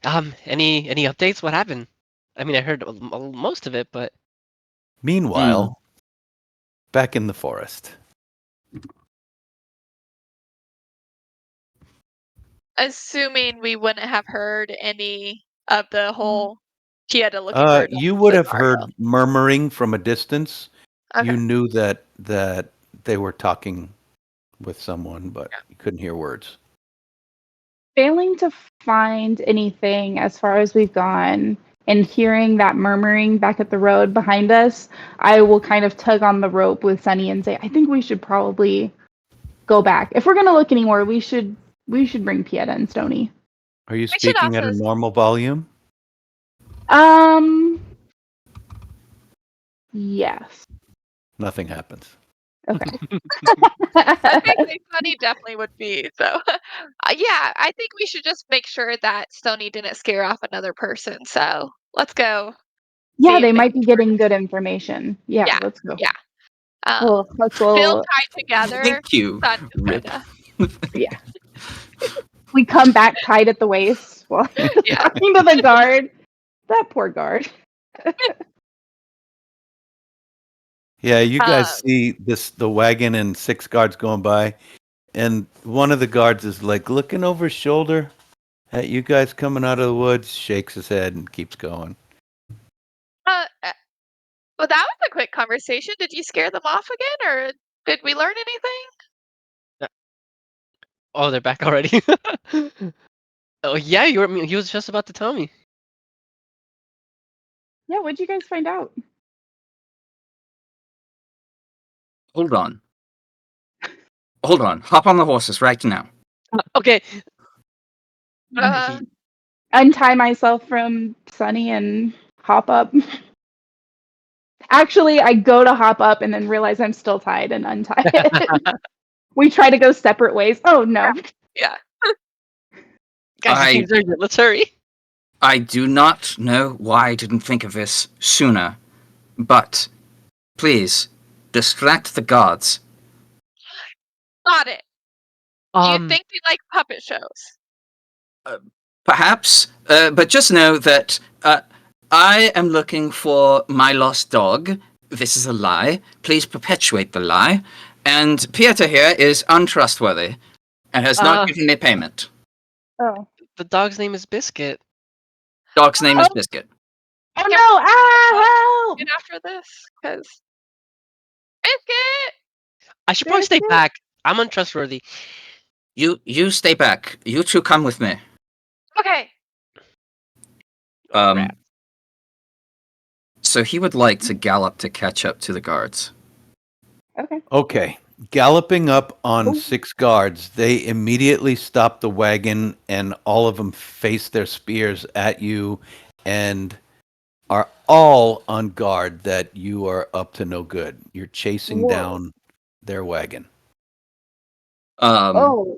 [SPEAKER 4] Any updates? What happened? I mean, I heard most of it, but
[SPEAKER 1] Meanwhile, back in the forest.
[SPEAKER 3] Assuming we wouldn't have heard any of the whole he had to look for
[SPEAKER 1] You would have
[SPEAKER 3] cigar
[SPEAKER 1] heard
[SPEAKER 3] hill.
[SPEAKER 1] murmuring from a distance.
[SPEAKER 3] Okay.
[SPEAKER 1] You knew that they were talking with someone, but you couldn't hear words.
[SPEAKER 5] Failing to find anything as far as we've gone and hearing that murmuring back at the road behind us, I will kind of tug on the rope with Sunny and say, I think we should probably go back. If we're going to look anywhere, we should bring Pieta and Stony.
[SPEAKER 1] Are you
[SPEAKER 3] should
[SPEAKER 1] speaking at a
[SPEAKER 3] also-
[SPEAKER 1] normal volume?
[SPEAKER 5] Yes.
[SPEAKER 1] Nothing happens.
[SPEAKER 5] Okay.
[SPEAKER 3] I think Stony definitely would be. So, yeah, I think we should just make sure that Stony didn't scare off another person. So let's go.
[SPEAKER 5] Yeah,
[SPEAKER 3] see
[SPEAKER 5] they
[SPEAKER 3] if
[SPEAKER 5] might
[SPEAKER 3] can
[SPEAKER 5] be getting good information. Yeah,
[SPEAKER 3] Yeah,
[SPEAKER 5] let's go.
[SPEAKER 3] yeah.
[SPEAKER 5] Well, let's
[SPEAKER 3] Still
[SPEAKER 5] go.
[SPEAKER 3] tied together.
[SPEAKER 2] Thank you,
[SPEAKER 3] Sun
[SPEAKER 2] Rip.
[SPEAKER 5] Yeah. We come back tied at the waist while
[SPEAKER 3] Yeah.
[SPEAKER 5] talking to the guard. That poor guard.
[SPEAKER 1] Yeah, you guys
[SPEAKER 3] Um,
[SPEAKER 1] see the wagon and 6 guards going by, and one of the guards is like looking over his shoulder at you guys coming out of the woods, shakes his head and keeps going.
[SPEAKER 3] well, that was a quick conversation. Did you scare them off again, or did we learn anything?
[SPEAKER 4] oh, they're back already. Oh yeah, he was just about to tell me.
[SPEAKER 5] Yeah, what'd you guys find out?
[SPEAKER 2] Hold on. Hop on the horses right now.
[SPEAKER 4] Okay.
[SPEAKER 3] Uh,
[SPEAKER 5] Untie myself from Sunny and hop up. Actually, I go to hop up and then realize I'm still tied and untie it. We try to go separate ways. Oh no.
[SPEAKER 3] yeah.
[SPEAKER 4] Guys,
[SPEAKER 2] I-
[SPEAKER 4] this seems urgent. Let's hurry.
[SPEAKER 2] I do not know why I didn't think of this sooner, but please distract the guards.
[SPEAKER 3] Got it. Do you think they like puppet shows?
[SPEAKER 2] Perhaps, but just know that I am looking for my lost dog. This is a lie. Please perpetuate the lie. And Pieta here is untrustworthy and has not given me payment.
[SPEAKER 5] Oh.
[SPEAKER 4] The dog's name is Biscuit.
[SPEAKER 2] Dog's name is Biscuit.
[SPEAKER 5] Oh no! Ah, help!
[SPEAKER 3] Get after this, because Biscuit.
[SPEAKER 4] I should probably stay
[SPEAKER 5] Biscuit?
[SPEAKER 4] back. I'm untrustworthy.
[SPEAKER 2] You stay back. You two come with me.
[SPEAKER 3] Okay.
[SPEAKER 4] Crap.
[SPEAKER 2] So he would like to gallop to catch up to the guards.
[SPEAKER 5] Okay.
[SPEAKER 1] Okay. Galloping up on
[SPEAKER 5] Ooh.
[SPEAKER 1] 6 guards, they immediately stop the wagon and all of them face their spears at you and are all on guard that you are up to no good. You're chasing
[SPEAKER 5] Whoa.
[SPEAKER 1] down their wagon.
[SPEAKER 5] Oh.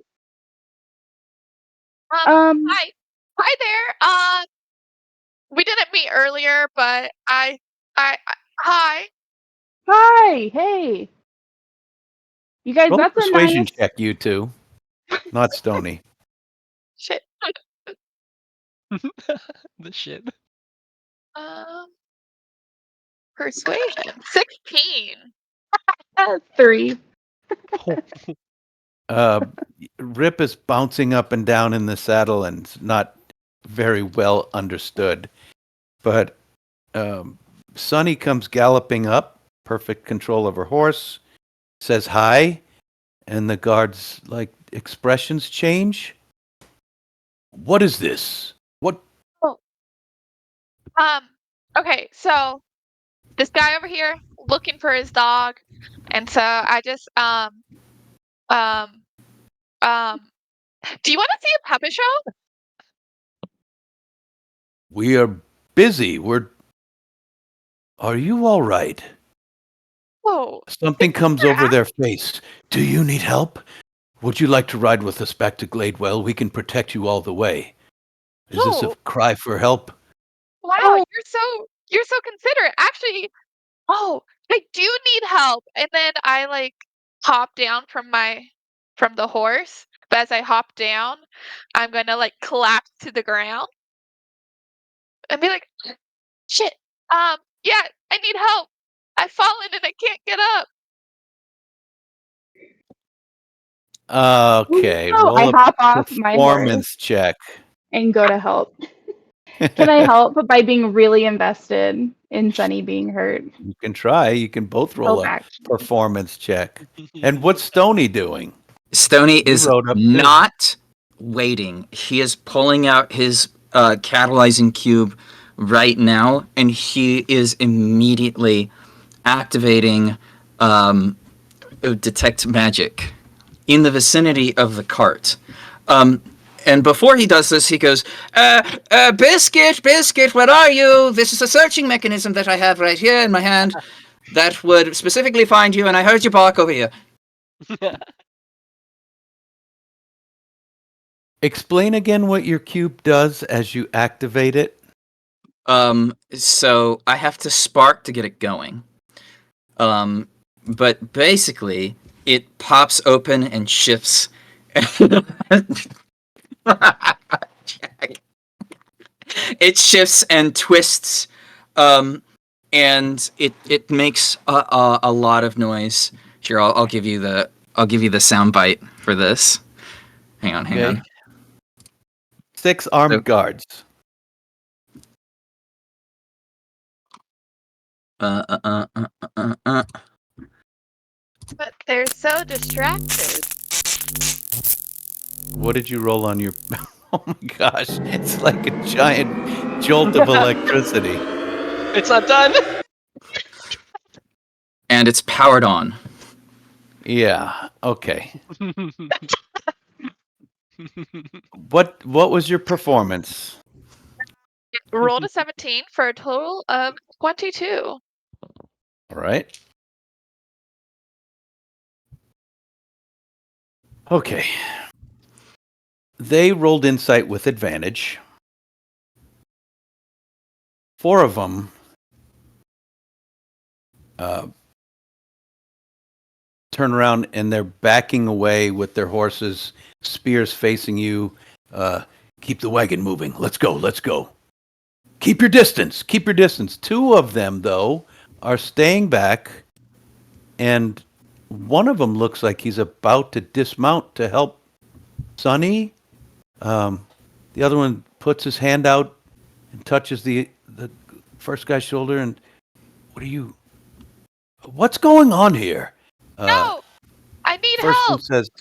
[SPEAKER 3] Hi. Hi there. We didn't meet earlier, but hi.
[SPEAKER 5] Hi. Hey. You guys,
[SPEAKER 1] Roll a
[SPEAKER 5] that's a
[SPEAKER 1] persuasion
[SPEAKER 5] nice.
[SPEAKER 1] check, you two. Not Stony.
[SPEAKER 3] Shit.
[SPEAKER 4] The shit.
[SPEAKER 3] Persuasion. 16.
[SPEAKER 5] 3.
[SPEAKER 1] Rip is bouncing up and down in the saddle and it's not very well understood. But Sunny comes galloping up, perfect control of her horse, says hi, and the guard's like expressions change. What is this? What?
[SPEAKER 3] Okay, so this guy over here looking for his dog. And so I just um do you want to see a puppet show?
[SPEAKER 1] We are busy. Are you all right?
[SPEAKER 3] Whoa.
[SPEAKER 1] Something comes
[SPEAKER 3] Sure,
[SPEAKER 1] over their face. Do you need help? Would you like to ride with us back to Gladewell? We can protect you all the way. Is this a
[SPEAKER 3] Oh,
[SPEAKER 1] cry for help?
[SPEAKER 3] wow,
[SPEAKER 5] Oh.
[SPEAKER 3] you're so considerate. Actually, oh, I do need help. And then I like hop down from the horse. But as I hop down, I'm gonna like collapse to the ground and be like, shit. Yeah, I need help. I've fallen and I can't get up.
[SPEAKER 1] Okay,
[SPEAKER 5] Oh, I
[SPEAKER 1] roll a
[SPEAKER 5] hop off my horse
[SPEAKER 1] performance check.
[SPEAKER 5] and go to help. Can I help by being really invested in Sunny being hurt?
[SPEAKER 1] You can try. You can both roll
[SPEAKER 5] Help
[SPEAKER 1] a
[SPEAKER 5] action.
[SPEAKER 1] performance check. And what's Stony doing?
[SPEAKER 2] Stony
[SPEAKER 1] You
[SPEAKER 2] is
[SPEAKER 1] rode up too.
[SPEAKER 2] not waiting. He is pulling out his catalyzing cube right now, and he is immediately activating detect magic in the vicinity of the cart. And before he does this, he goes, Biscuit, where are you? This is a searching mechanism that I have right here in my hand that would specifically find you, and I heard you bark over here.
[SPEAKER 1] Explain again what your cube does as you activate it.
[SPEAKER 2] So I have to spark to get it going. But basically, it pops open and shifts. It shifts and twists, and it makes a lot of noise. Here, I'll give you the sound bite for this. Hang on.
[SPEAKER 1] 6 armed
[SPEAKER 2] So-
[SPEAKER 1] guards.
[SPEAKER 3] But they're so distracted.
[SPEAKER 1] What did you roll on your... Oh my gosh, it's like a giant jolt of electricity.
[SPEAKER 4] It's not done.
[SPEAKER 2] And it's powered on.
[SPEAKER 1] Yeah, okay. What was your performance?
[SPEAKER 3] Rolled a 17 for a total of 22.
[SPEAKER 1] All right. Okay. They rolled insight with advantage. 4 of them turn around and they're backing away with their horses, spears facing you. Keep the wagon moving. Let's go. Keep your distance. 2 of them, though, are staying back, and one of them looks like he's about to dismount to help Sonny. The other one puts his hand out and touches the first guy's shoulder. And what's going on here?
[SPEAKER 3] No, I need
[SPEAKER 1] First one
[SPEAKER 3] help.
[SPEAKER 1] says,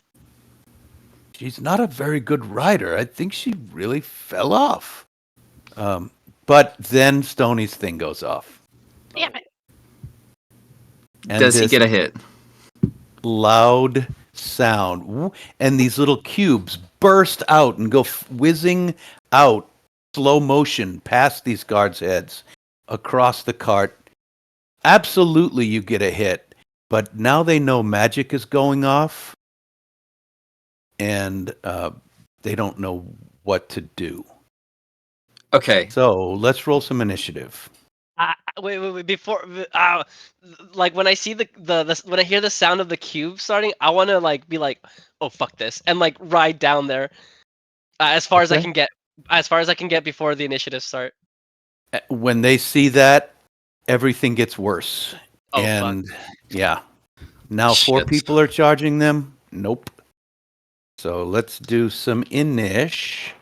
[SPEAKER 1] she's not a very good rider. I think she really fell off. But then Stoney's thing goes off.
[SPEAKER 3] Damn it.
[SPEAKER 1] And
[SPEAKER 2] Does he
[SPEAKER 1] this
[SPEAKER 2] get a hit?
[SPEAKER 1] loud sound, and these little cubes burst out and go whizzing out, slow motion, past these guards' heads, across the cart. Absolutely, you get a hit, but now they know magic is going off, and they don't know what to do.
[SPEAKER 2] Okay.
[SPEAKER 1] So let's roll some initiative.
[SPEAKER 4] Wait. Before, like when I see the when I hear the sound of the cube starting, I want to like be like, oh fuck this, and like ride down there as far as I
[SPEAKER 1] Okay.
[SPEAKER 4] can get, as far as I can get before the initiative start.
[SPEAKER 1] When they see that, everything gets worse.
[SPEAKER 4] Oh,
[SPEAKER 1] and yeah, now 4
[SPEAKER 2] Shit.
[SPEAKER 1] people are charging them. Nope. So let's do some inish.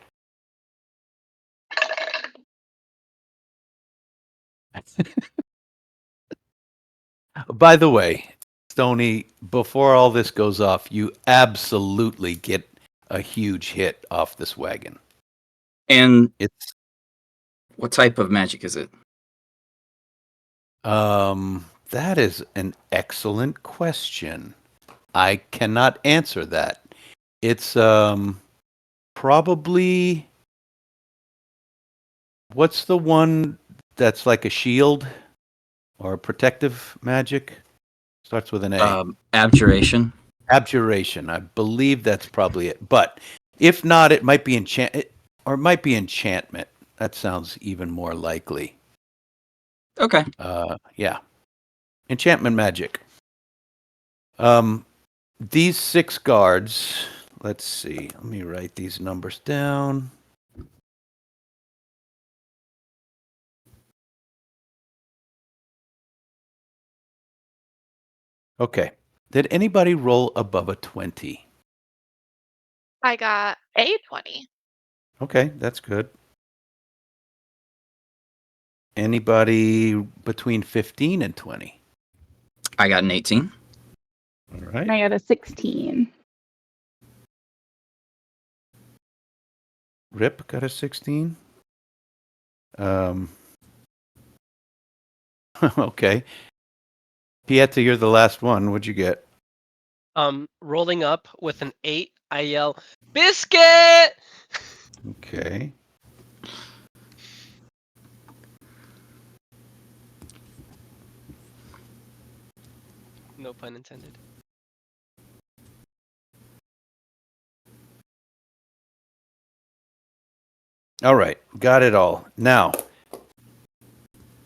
[SPEAKER 1] By the way, Stony, before all this goes off, you absolutely get a huge hit off this wagon.
[SPEAKER 2] And
[SPEAKER 1] It's
[SPEAKER 2] what type of magic is it?
[SPEAKER 1] That is an excellent question. I cannot answer that. It's probably, what's the one that's like a shield or a protective magic? Starts with an A.
[SPEAKER 2] Abjuration.
[SPEAKER 1] Abjuration. I believe that's probably it. But if not, it might be enchantment. That sounds even more likely.
[SPEAKER 2] Okay.
[SPEAKER 1] Yeah. Enchantment magic. These 6 guards, let's see. Let me write these numbers down. Okay. Did anybody roll above a 20?
[SPEAKER 3] I got a 20.
[SPEAKER 1] Okay, that's good. Anybody between 15 and 20?
[SPEAKER 2] I got an 18.
[SPEAKER 1] All
[SPEAKER 5] And
[SPEAKER 1] right.
[SPEAKER 5] I got a 16.
[SPEAKER 1] Rip got a 16. Okay. Pieta, you're the last one. What'd you get?
[SPEAKER 4] Rolling up with an 8, I yell, "Biscuit!"
[SPEAKER 1] Okay.
[SPEAKER 4] No pun intended.
[SPEAKER 1] All right. Got it all. Now,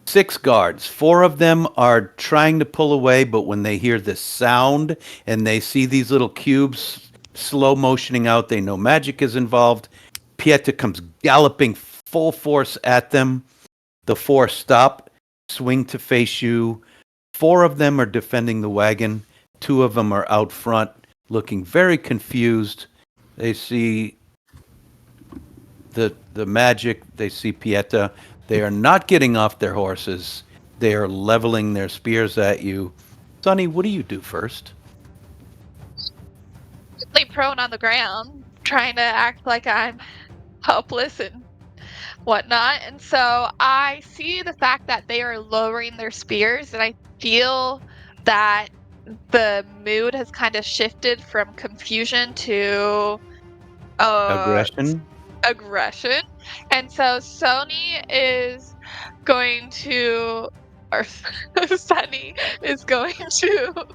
[SPEAKER 1] 6 guards. 4 of them are trying to pull away, but when they hear the sound and they see these little cubes slow motioning out, they know magic is involved. Pieta comes galloping full force at them. The 4 stop, swing to face you. 4 of them are defending the wagon. 2 of them are out front, looking very confused. They see the magic. They see Pieta. They are not getting off their horses. They are leveling their spears at you. Sonny, what do you do first?
[SPEAKER 3] Lay prone on the ground, trying to act like I'm helpless and whatnot. And so I see the fact that they are lowering their spears, and I feel that the mood has kind of shifted from confusion to uh
[SPEAKER 1] Aggression?
[SPEAKER 3] aggression. And so Sony is going to, or Sunny is going to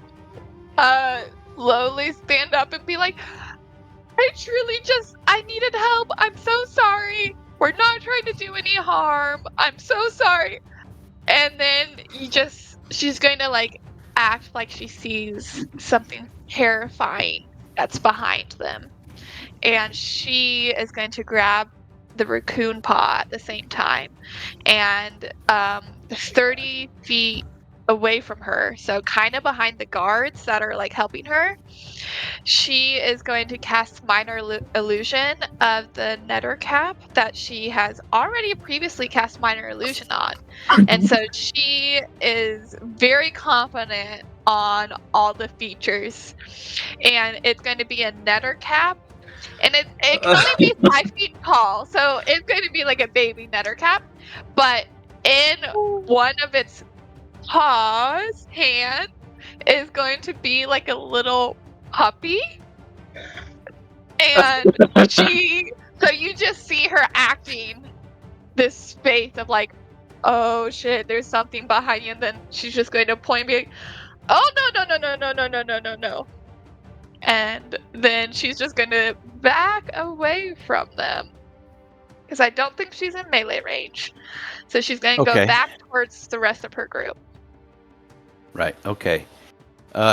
[SPEAKER 3] uh slowly stand up and be like, I needed help. I'm so sorry. We're not trying to do any harm. I'm so sorry. And then she's going to like act like she sees something terrifying that's behind them. And she is going to grab the raccoon paw at the same time. And 30 feet away from her, so kind of behind the guards that are like helping her, she is going to cast minor illusion of the netter cap that she has already previously cast minor illusion on. And so she is very confident on all the features. And it's going to be a netter cap. And it can only be 5 feet tall. So it's going to be like a baby netter cap. But in one of its hand is going to be like a little puppy. And so you just see her acting this face of like, oh shit, there's something behind you. And then she's just going to point and be like, oh no. And then she's just going to back away from them. Because I don't think she's in melee range. So she's going to go
[SPEAKER 1] Okay.
[SPEAKER 3] back towards the rest of her group.
[SPEAKER 1] Right. Okay.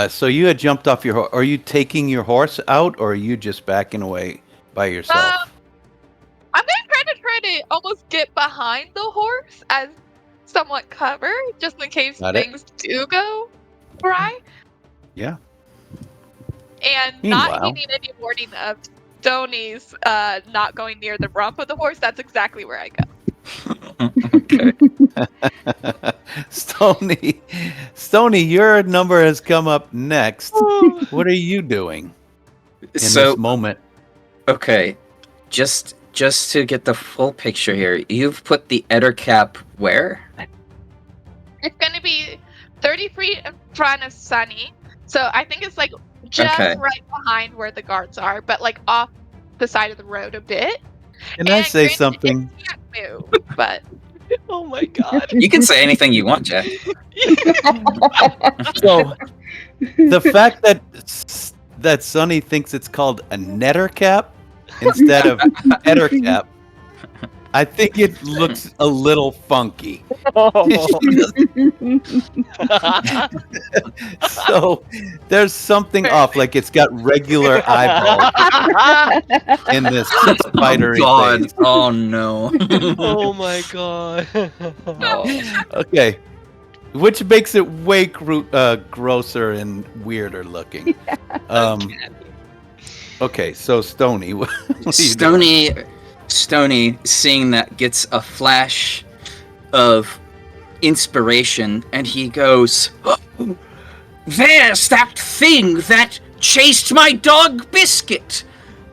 [SPEAKER 1] So you had jumped off your horse. Are you taking your horse out, or are you just backing away by yourself?
[SPEAKER 3] I'm going to try to almost get behind the horse as somewhat cover, just in case
[SPEAKER 1] Got it.
[SPEAKER 3] things do go awry.
[SPEAKER 1] Yeah.
[SPEAKER 3] And not
[SPEAKER 1] Meanwhile-
[SPEAKER 3] needing any warning of Stoney's not going near the rump of the horse. That's exactly where I go.
[SPEAKER 2] Okay.
[SPEAKER 1] Stony, your number has come up next. What are you doing in this moment?
[SPEAKER 2] Okay, just to get the full picture here, you've put the Eder cap where?
[SPEAKER 3] It's going to be 30 30 feet in front of Sunny. So I think it's like just
[SPEAKER 2] Okay.
[SPEAKER 3] right behind where the guards are, but like off the side of the road a bit.
[SPEAKER 1] Can I say
[SPEAKER 3] granted,
[SPEAKER 1] something?
[SPEAKER 3] It can't move, but
[SPEAKER 4] Oh my god.
[SPEAKER 2] You can say anything you want, Jack.
[SPEAKER 1] So the fact that Sonny thinks it's called a netter cap instead of header cap, I think it looks a little funky. So there's something off, like it's got regular eyeballs in this spidery
[SPEAKER 2] God.
[SPEAKER 1] face.
[SPEAKER 2] Oh no.
[SPEAKER 4] Oh my god.
[SPEAKER 1] Okay, which makes it way grosser and weirder looking. Okay, so Stony, what are you doing?
[SPEAKER 2] Stony, seeing that, gets a flash of inspiration, and he goes, "Oh, there's that thing that chased my dog Biscuit.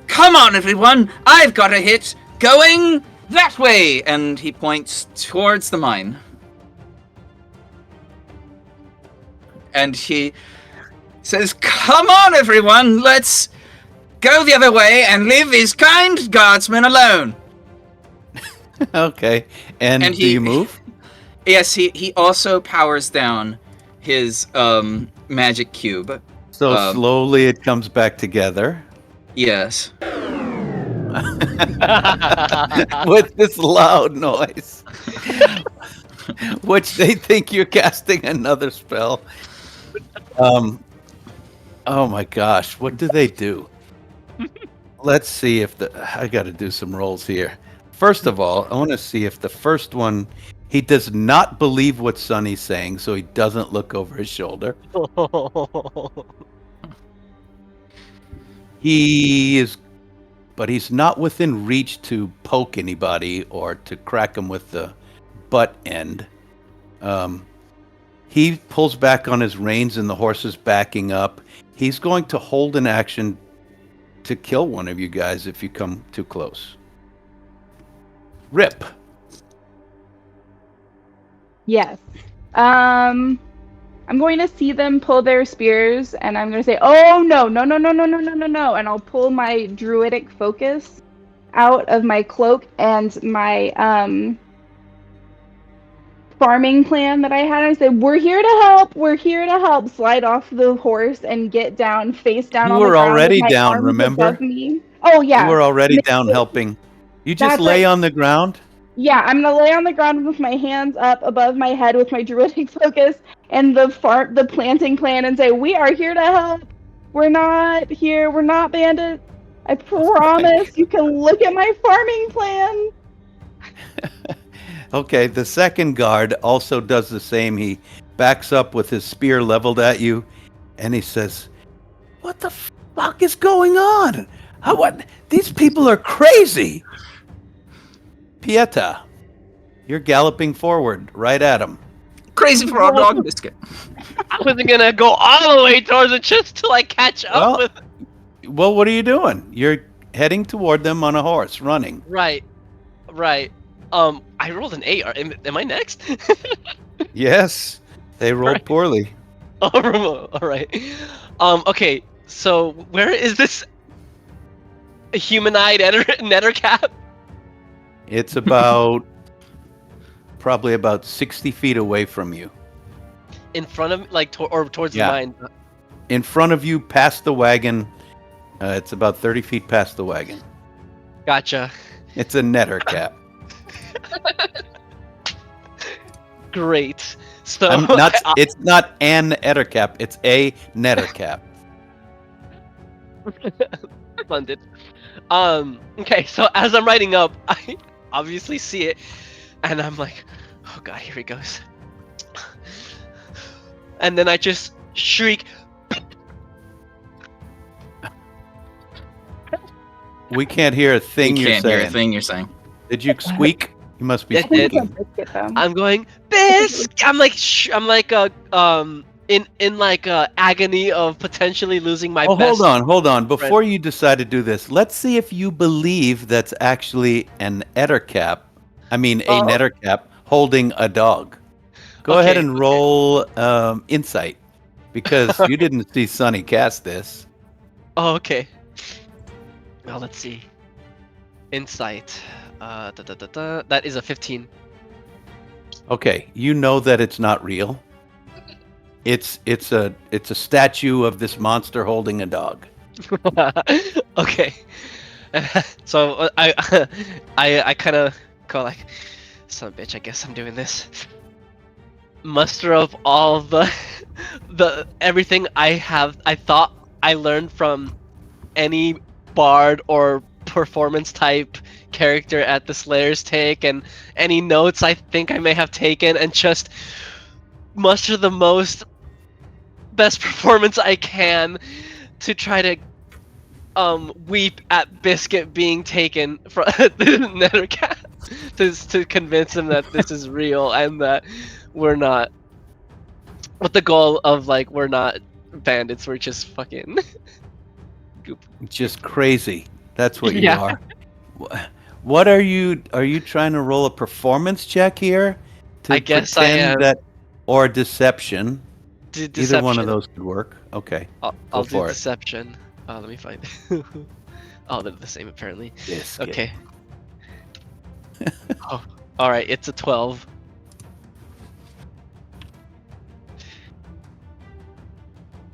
[SPEAKER 2] Come on, everyone, I've got a hit going that way," and he points towards the mine. And he says, "Come on, everyone, let's go the other way and leave his kind guardsmen alone."
[SPEAKER 1] Okay, and do you move?
[SPEAKER 2] Yes, he also powers down his magic cube.
[SPEAKER 1] So slowly it comes back together
[SPEAKER 2] Yes.
[SPEAKER 1] with this loud noise, which they think you're casting another spell. Oh my gosh, what do they do? Let's see if I got to do some rolls here. First of all, I want to see if the first one, he does not believe what Sonny's saying, so he doesn't look over his shoulder. But he's not within reach to poke anybody or to crack him with the butt end. He pulls back on his reins and the horse is backing up. He's going to hold an action to kill one of you guys if you come too close. Rip.
[SPEAKER 5] Yes. I'm going to see them pull their spears, and I'm going to say, "Oh no, no, no, no, no, no, no, no, no!" And I'll pull my druidic focus out of my cloak and my farming plan that I had. I said, "We're here to help. We're here to help." Slide off the horse and get down, face down.
[SPEAKER 1] You
[SPEAKER 5] on the
[SPEAKER 1] were
[SPEAKER 5] ground with
[SPEAKER 1] already
[SPEAKER 5] my
[SPEAKER 1] down,
[SPEAKER 5] arms
[SPEAKER 1] remember?
[SPEAKER 5] above me. Oh yeah.
[SPEAKER 1] You were already down helping. You just
[SPEAKER 5] That's
[SPEAKER 1] lay
[SPEAKER 5] right.
[SPEAKER 1] on the ground?
[SPEAKER 5] Yeah, I'm gonna lay on the ground with my hands up above my head with my druidic focus and the planting plan and say, "We are here to help. We're not here. We're not bandits. I promise. You can look at my farming plan."
[SPEAKER 1] Okay, the second guard also does the same. He backs up with his spear leveled at you, and he says, "What the fuck is going on? What? These people are crazy." Pieta, you're galloping forward right at him.
[SPEAKER 2] Crazy for our dog Biscuit.
[SPEAKER 4] I wasn't gonna go all the way towards it just to like catch up with.
[SPEAKER 1] Well, what are you doing? You're heading toward them on a horse, running.
[SPEAKER 4] Right. I rolled an 8. Am I next?
[SPEAKER 1] Yes, they rolled
[SPEAKER 4] Right.
[SPEAKER 1] poorly.
[SPEAKER 4] All right. Okay. So where is this humanoid netter cap?
[SPEAKER 1] It's probably about 60 feet away from you.
[SPEAKER 4] In front of like or towards
[SPEAKER 1] Yeah.
[SPEAKER 4] the mine.
[SPEAKER 1] In front of you, past the wagon. It's about 30 feet past the wagon.
[SPEAKER 4] Gotcha.
[SPEAKER 1] It's a netter cap.
[SPEAKER 4] Great. So
[SPEAKER 1] It's not an netter cap. It's a netter cap.
[SPEAKER 4] Splendid. Okay, so as I'm riding up, I obviously see it, and I'm like, oh god, here he goes. And then I just shriek.
[SPEAKER 1] We can't hear a thing
[SPEAKER 2] You
[SPEAKER 1] you're
[SPEAKER 2] can't
[SPEAKER 1] saying.
[SPEAKER 2] hear a thing you're saying.
[SPEAKER 1] Did you squeak? You must be
[SPEAKER 4] It
[SPEAKER 5] I think it's a
[SPEAKER 1] squeaking.
[SPEAKER 5] biscuit, though.
[SPEAKER 4] I'm going Bisc. I'm like in like agony of potentially losing my
[SPEAKER 1] Oh,
[SPEAKER 4] best.
[SPEAKER 1] hold on. Before you decide to do this, let's see if you believe that's actually an netter cap. I mean, a
[SPEAKER 4] Oh.
[SPEAKER 1] netter cap holding a dog. Go ahead
[SPEAKER 4] Okay,
[SPEAKER 1] and
[SPEAKER 4] okay.
[SPEAKER 1] roll insight, because you didn't see Sonny cast this.
[SPEAKER 4] Oh, okay. Well, let's see. Insight. That is a 15.
[SPEAKER 1] Okay, you know that it's not real. It's a statue of this monster holding a dog.
[SPEAKER 4] Okay. So I kind of go like, son of a bitch. I guess I'm doing this. Muster up all the everything I thought I learned from any bard or performance type character at the Slayer's take, and any notes I think I may have taken, and just muster the most best performance I can to try to weep at Biscuit being taken from the Nethercat to convince him that this is real and that we're not, with the goal of like, we're not bandits, we're just fucking goop.
[SPEAKER 1] Just crazy. That's what you
[SPEAKER 4] Yeah.
[SPEAKER 1] are. What are you? Are you trying to roll a performance check here to
[SPEAKER 4] I guess I
[SPEAKER 1] pretend
[SPEAKER 4] am.
[SPEAKER 1] that, or deception?
[SPEAKER 4] Deception.
[SPEAKER 1] Either one of those could work. Okay,
[SPEAKER 4] I'll
[SPEAKER 1] go
[SPEAKER 4] do
[SPEAKER 1] for it.
[SPEAKER 4] deception. Let me find. Oh, they're the same apparently.
[SPEAKER 1] Biscuit.
[SPEAKER 4] Okay. Oh, all right. It's a 12.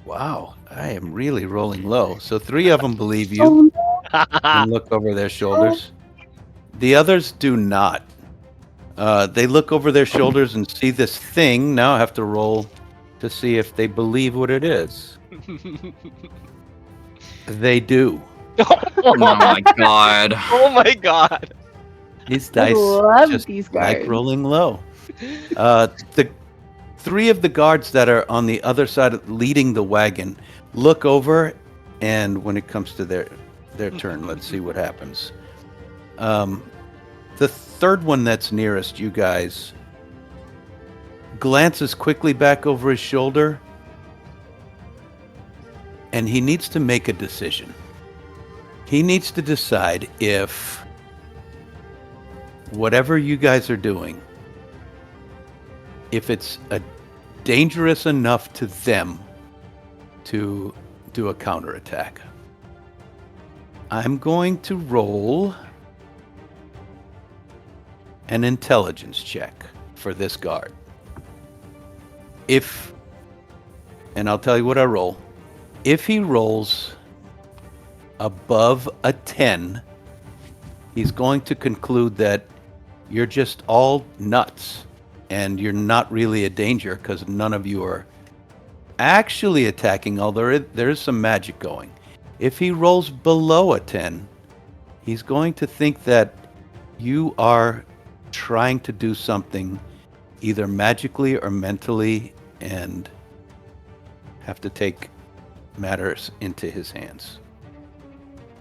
[SPEAKER 1] Wow, I am really rolling low. So 3 of them believe you
[SPEAKER 5] Oh, no.
[SPEAKER 1] and look over their shoulders. The others do not. They look over their shoulders and see this thing. Now I have to roll to see if they believe what it is. They do.
[SPEAKER 2] Oh my god.
[SPEAKER 4] Oh my god.
[SPEAKER 1] These
[SPEAKER 5] I
[SPEAKER 1] dice
[SPEAKER 5] love
[SPEAKER 1] just
[SPEAKER 5] these
[SPEAKER 1] like
[SPEAKER 5] cards.
[SPEAKER 1] rolling low. The 3 of the guards that are on the other side leading the wagon look over, and when it comes to their turn, let's see what happens. The third one that's nearest you guys glances quickly back over his shoulder, and he needs to make a decision. He needs to decide if whatever you guys are doing, if it's dangerous enough to them to do a counterattack. I'm going to roll an intelligence check for this guard. And I'll tell you what I roll. If he rolls above a 10, he's going to conclude that you're just all nuts and you're not really a danger because none of you are actually attacking, although there is some magic going. If he rolls below a 10, he's going to think that you are trying to do something either magically or mentally and have to take matters into his hands.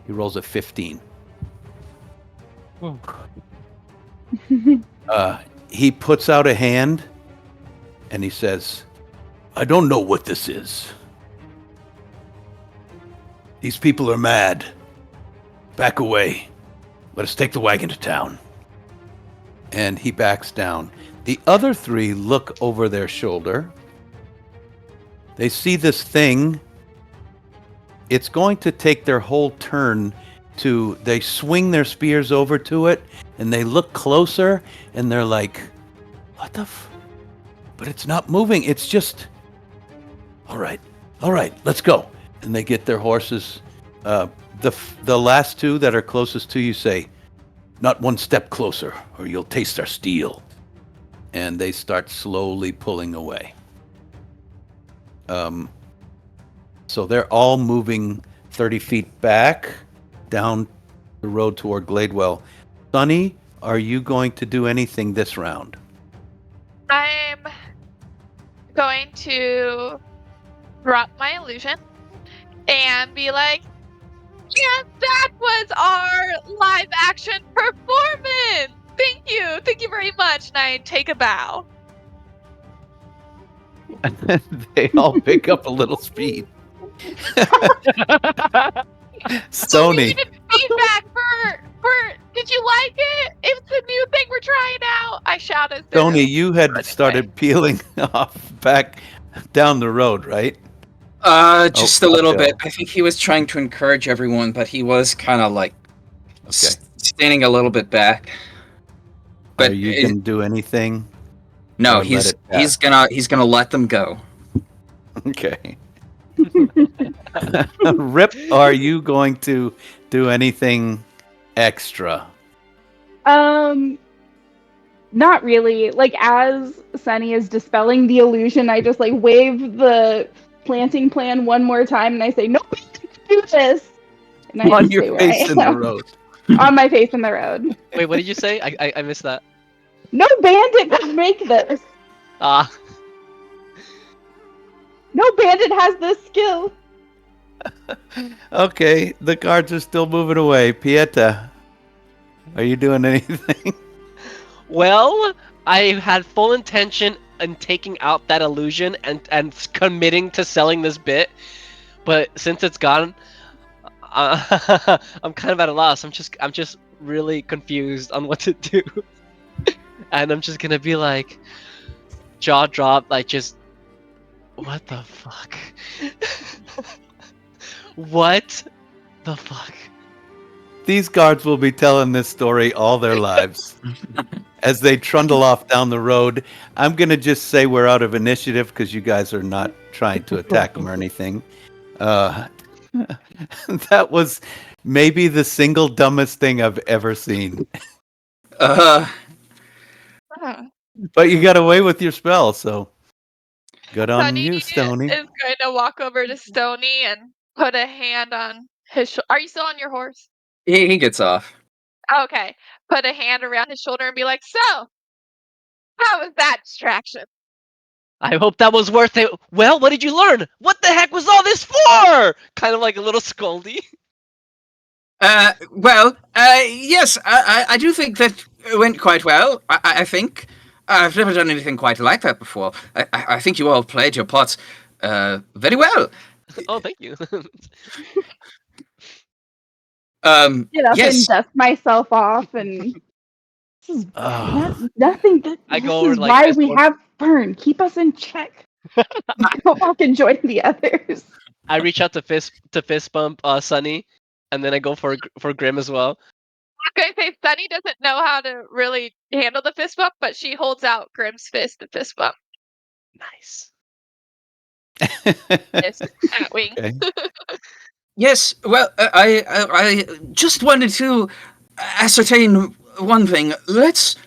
[SPEAKER 1] He rolls a 15. He puts out a hand and he says, I don't know what this is. These people are mad. Back away. Let us take the wagon to town. And he backs down. The other 3 look over their shoulder. They see this thing. It's going to take their whole turn they swing their spears over to it, and they look closer, and they're like, what the but it's not moving. It's just, all right, let's go. And they get their horses. The last 2 that are closest to you say, not one step closer, or you'll taste our steel. And they start slowly pulling away. So they're all moving 30 feet back down the road toward Gladewell. Sonny, are you going to do anything this round?
[SPEAKER 3] I'm going to drop my illusion and be like, yes, that was our live action performance. Thank you very much. And I take a bow.
[SPEAKER 1] They all pick up a little speed.
[SPEAKER 3] So we
[SPEAKER 1] Stony.
[SPEAKER 3] needed feedback Did you like it? It's a new thing we're trying out. I shouted.
[SPEAKER 1] Tony, you had started peeling off back down the road, right?
[SPEAKER 2] Just a little
[SPEAKER 1] uphill.
[SPEAKER 2] bit. I think he was trying to encourage everyone, but he was kind of like
[SPEAKER 1] Okay.
[SPEAKER 2] standing a little bit back. But
[SPEAKER 1] Are you going to do anything?
[SPEAKER 2] no,
[SPEAKER 1] or let it
[SPEAKER 2] he's
[SPEAKER 1] pass?
[SPEAKER 2] gonna let them go.
[SPEAKER 1] Okay. Rip, are you going to do anything extra?
[SPEAKER 5] Not really. Like as Sunny is dispelling the illusion, I just like wave the planting plan one more time, and I say, "Nobody can do this." And I
[SPEAKER 1] On
[SPEAKER 5] just
[SPEAKER 1] your
[SPEAKER 5] stay where
[SPEAKER 1] face
[SPEAKER 5] I
[SPEAKER 1] in the
[SPEAKER 5] am.
[SPEAKER 1] road.
[SPEAKER 5] On my face in the road.
[SPEAKER 4] Wait, what did you say? I missed that.
[SPEAKER 5] No bandit can make this.
[SPEAKER 4] Ah,
[SPEAKER 5] No bandit has this skill.
[SPEAKER 1] Okay, the guards are still moving away. Pieta, are you doing anything?
[SPEAKER 4] well, I had full intention in taking out that illusion and committing to selling this bit, but since it's gone, I'm kind of at a loss. I'm just really confused on what to do, and I'm just gonna be like, jaw drop, like just, what the fuck? What the fuck?
[SPEAKER 1] These guards will be telling this story all their lives. As they trundle off down the road, I'm going to just say we're out of initiative because you guys are not trying to attack them or anything. That was maybe the single dumbest thing I've ever seen.
[SPEAKER 2] Uh,
[SPEAKER 3] Hmm.
[SPEAKER 1] But you got away with your spell, so good on
[SPEAKER 3] Sunny
[SPEAKER 1] you,
[SPEAKER 3] is
[SPEAKER 1] Stony.
[SPEAKER 3] going to walk over to Stony and put a hand on his shoulder. Are you still on your horse?
[SPEAKER 2] he gets off.
[SPEAKER 3] Okay. Put a hand around his shoulder and be like, "So, how was that distraction?"
[SPEAKER 4] I hope that was worth it. Well, what did you learn? What the heck was all this for? Kind of like a little scoldy.
[SPEAKER 2] Yes, I do think that it went quite well. I think I've never done anything quite like that before. I think you all played your parts very well.
[SPEAKER 4] Oh, thank you.
[SPEAKER 5] Get up and
[SPEAKER 2] Yes.
[SPEAKER 5] dust myself off, and this is
[SPEAKER 1] Oh,
[SPEAKER 5] nothing.
[SPEAKER 4] I
[SPEAKER 5] This
[SPEAKER 4] go over
[SPEAKER 5] is
[SPEAKER 4] like
[SPEAKER 5] why
[SPEAKER 4] fist
[SPEAKER 5] we
[SPEAKER 4] bump.
[SPEAKER 5] have Fern. Keep us in check. Go back and join the others.
[SPEAKER 4] I reach out to fist bump Sunny, and then I go for Grim as well.
[SPEAKER 3] I was going to say, Sunny doesn't know how to really handle the fist bump, but she holds out Grim's fist to fist bump.
[SPEAKER 4] Nice.
[SPEAKER 3] Yes, at wing.
[SPEAKER 1] okay.
[SPEAKER 2] Yes. Well, I just wanted to ascertain one thing. Let's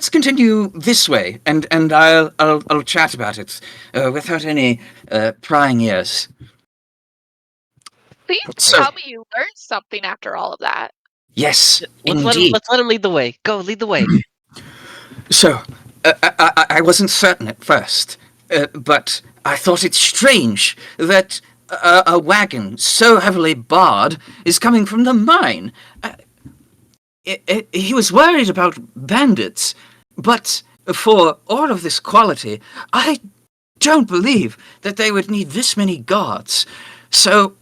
[SPEAKER 2] continue this way, and I'll chat about it without any prying ears.
[SPEAKER 3] Please
[SPEAKER 2] So
[SPEAKER 3] tell me you learned something after all of that.
[SPEAKER 2] yes,
[SPEAKER 4] Let's
[SPEAKER 2] indeed.
[SPEAKER 4] let him lead the way. Go lead the way.
[SPEAKER 2] So, I wasn't certain at first, but I thought it strange that a wagon so heavily barred is coming from the mine. He was worried about bandits, but for all of this quality, I don't believe that they would need this many guards. So,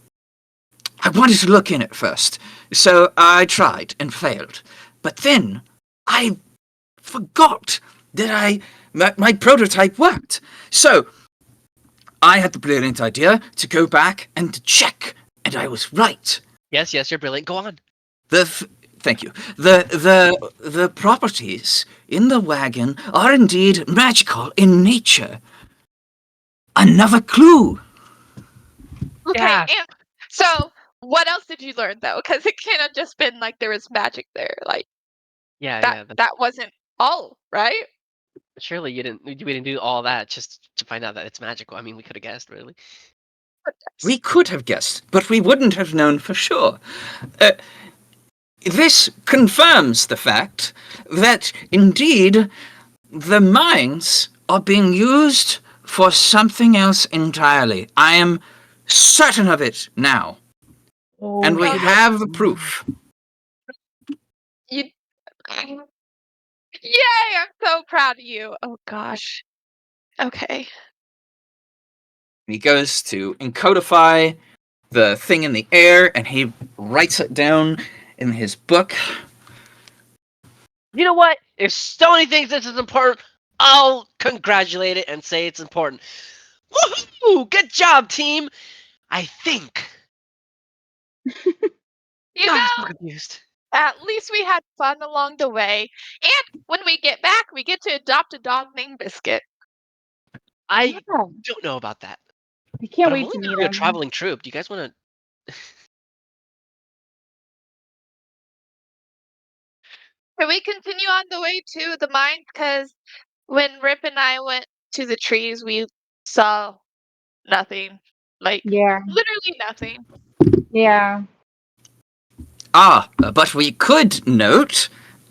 [SPEAKER 2] I wanted to look in at first, so I tried and failed. But then, I forgot that my prototype worked. So I had the brilliant idea to go back and to check, and I was right.
[SPEAKER 4] Yes, you're brilliant. Go on.
[SPEAKER 2] Thank you. The properties in the wagon are indeed magical in nature. Another clue.
[SPEAKER 3] Okay,
[SPEAKER 4] Yeah.
[SPEAKER 3] and so what else did you learn though? Because it can't have just been like there was magic there. Like
[SPEAKER 4] Yeah.
[SPEAKER 3] that wasn't all, right?
[SPEAKER 4] Surely we didn't do all that just to find out that it's magical. I mean, we could have guessed, really.
[SPEAKER 2] We could have guessed, but we wouldn't have known for sure. This confirms the fact that indeed the mines are being used for something else entirely. I am certain of it now. And we
[SPEAKER 3] Okay.
[SPEAKER 2] have the proof.
[SPEAKER 3] You Yay, I'm so proud of you. Oh gosh. Okay.
[SPEAKER 2] He goes to encodify the thing in the air and he writes it down in his book.
[SPEAKER 4] You know what? If Stony thinks this is important, I'll congratulate it and say it's important. Woohoo! Good job, team. I think.
[SPEAKER 3] You
[SPEAKER 4] God, I'm
[SPEAKER 3] know,
[SPEAKER 4] so confused.
[SPEAKER 3] at least we had fun along the way. And when we get back, we get to adopt a dog named Biscuit.
[SPEAKER 4] I
[SPEAKER 5] Yeah,
[SPEAKER 4] don't know about that,
[SPEAKER 5] I can't
[SPEAKER 4] but I'm
[SPEAKER 5] wait
[SPEAKER 4] willing
[SPEAKER 5] to
[SPEAKER 4] to
[SPEAKER 5] meet
[SPEAKER 4] do a
[SPEAKER 5] him.
[SPEAKER 4] traveling troupe. Do you guys want to?
[SPEAKER 3] Can we continue on the way to the mines? Because when Rip and I went to the trees, we saw nothing. Like,
[SPEAKER 5] Yeah,
[SPEAKER 3] literally nothing.
[SPEAKER 5] yeah.
[SPEAKER 2] But we could note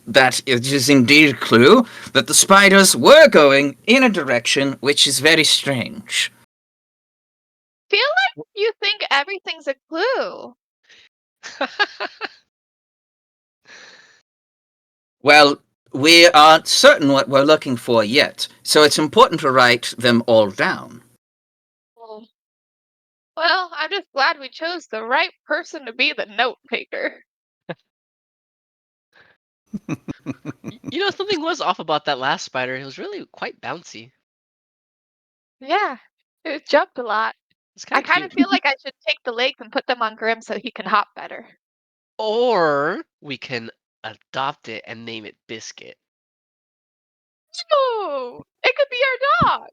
[SPEAKER 2] that it is indeed a clue that the spiders were going in a direction which is very strange.
[SPEAKER 3] Feel like you think everything's a clue.
[SPEAKER 2] Well, we aren't certain what we're looking for yet, so it's important to write them all down.
[SPEAKER 3] Well, I'm just glad we chose the right person to be the note taker.
[SPEAKER 4] You know, something was off about that last spider. It was really quite bouncy.
[SPEAKER 3] Yeah, it jumped a lot.
[SPEAKER 4] It's
[SPEAKER 3] I
[SPEAKER 4] kind of
[SPEAKER 3] kind of
[SPEAKER 4] cute.
[SPEAKER 3] feel like I should take the legs and put them on Grim so he can hop better.
[SPEAKER 4] Or we can adopt it and name it Biscuit.
[SPEAKER 3] Oh, it could be our dog.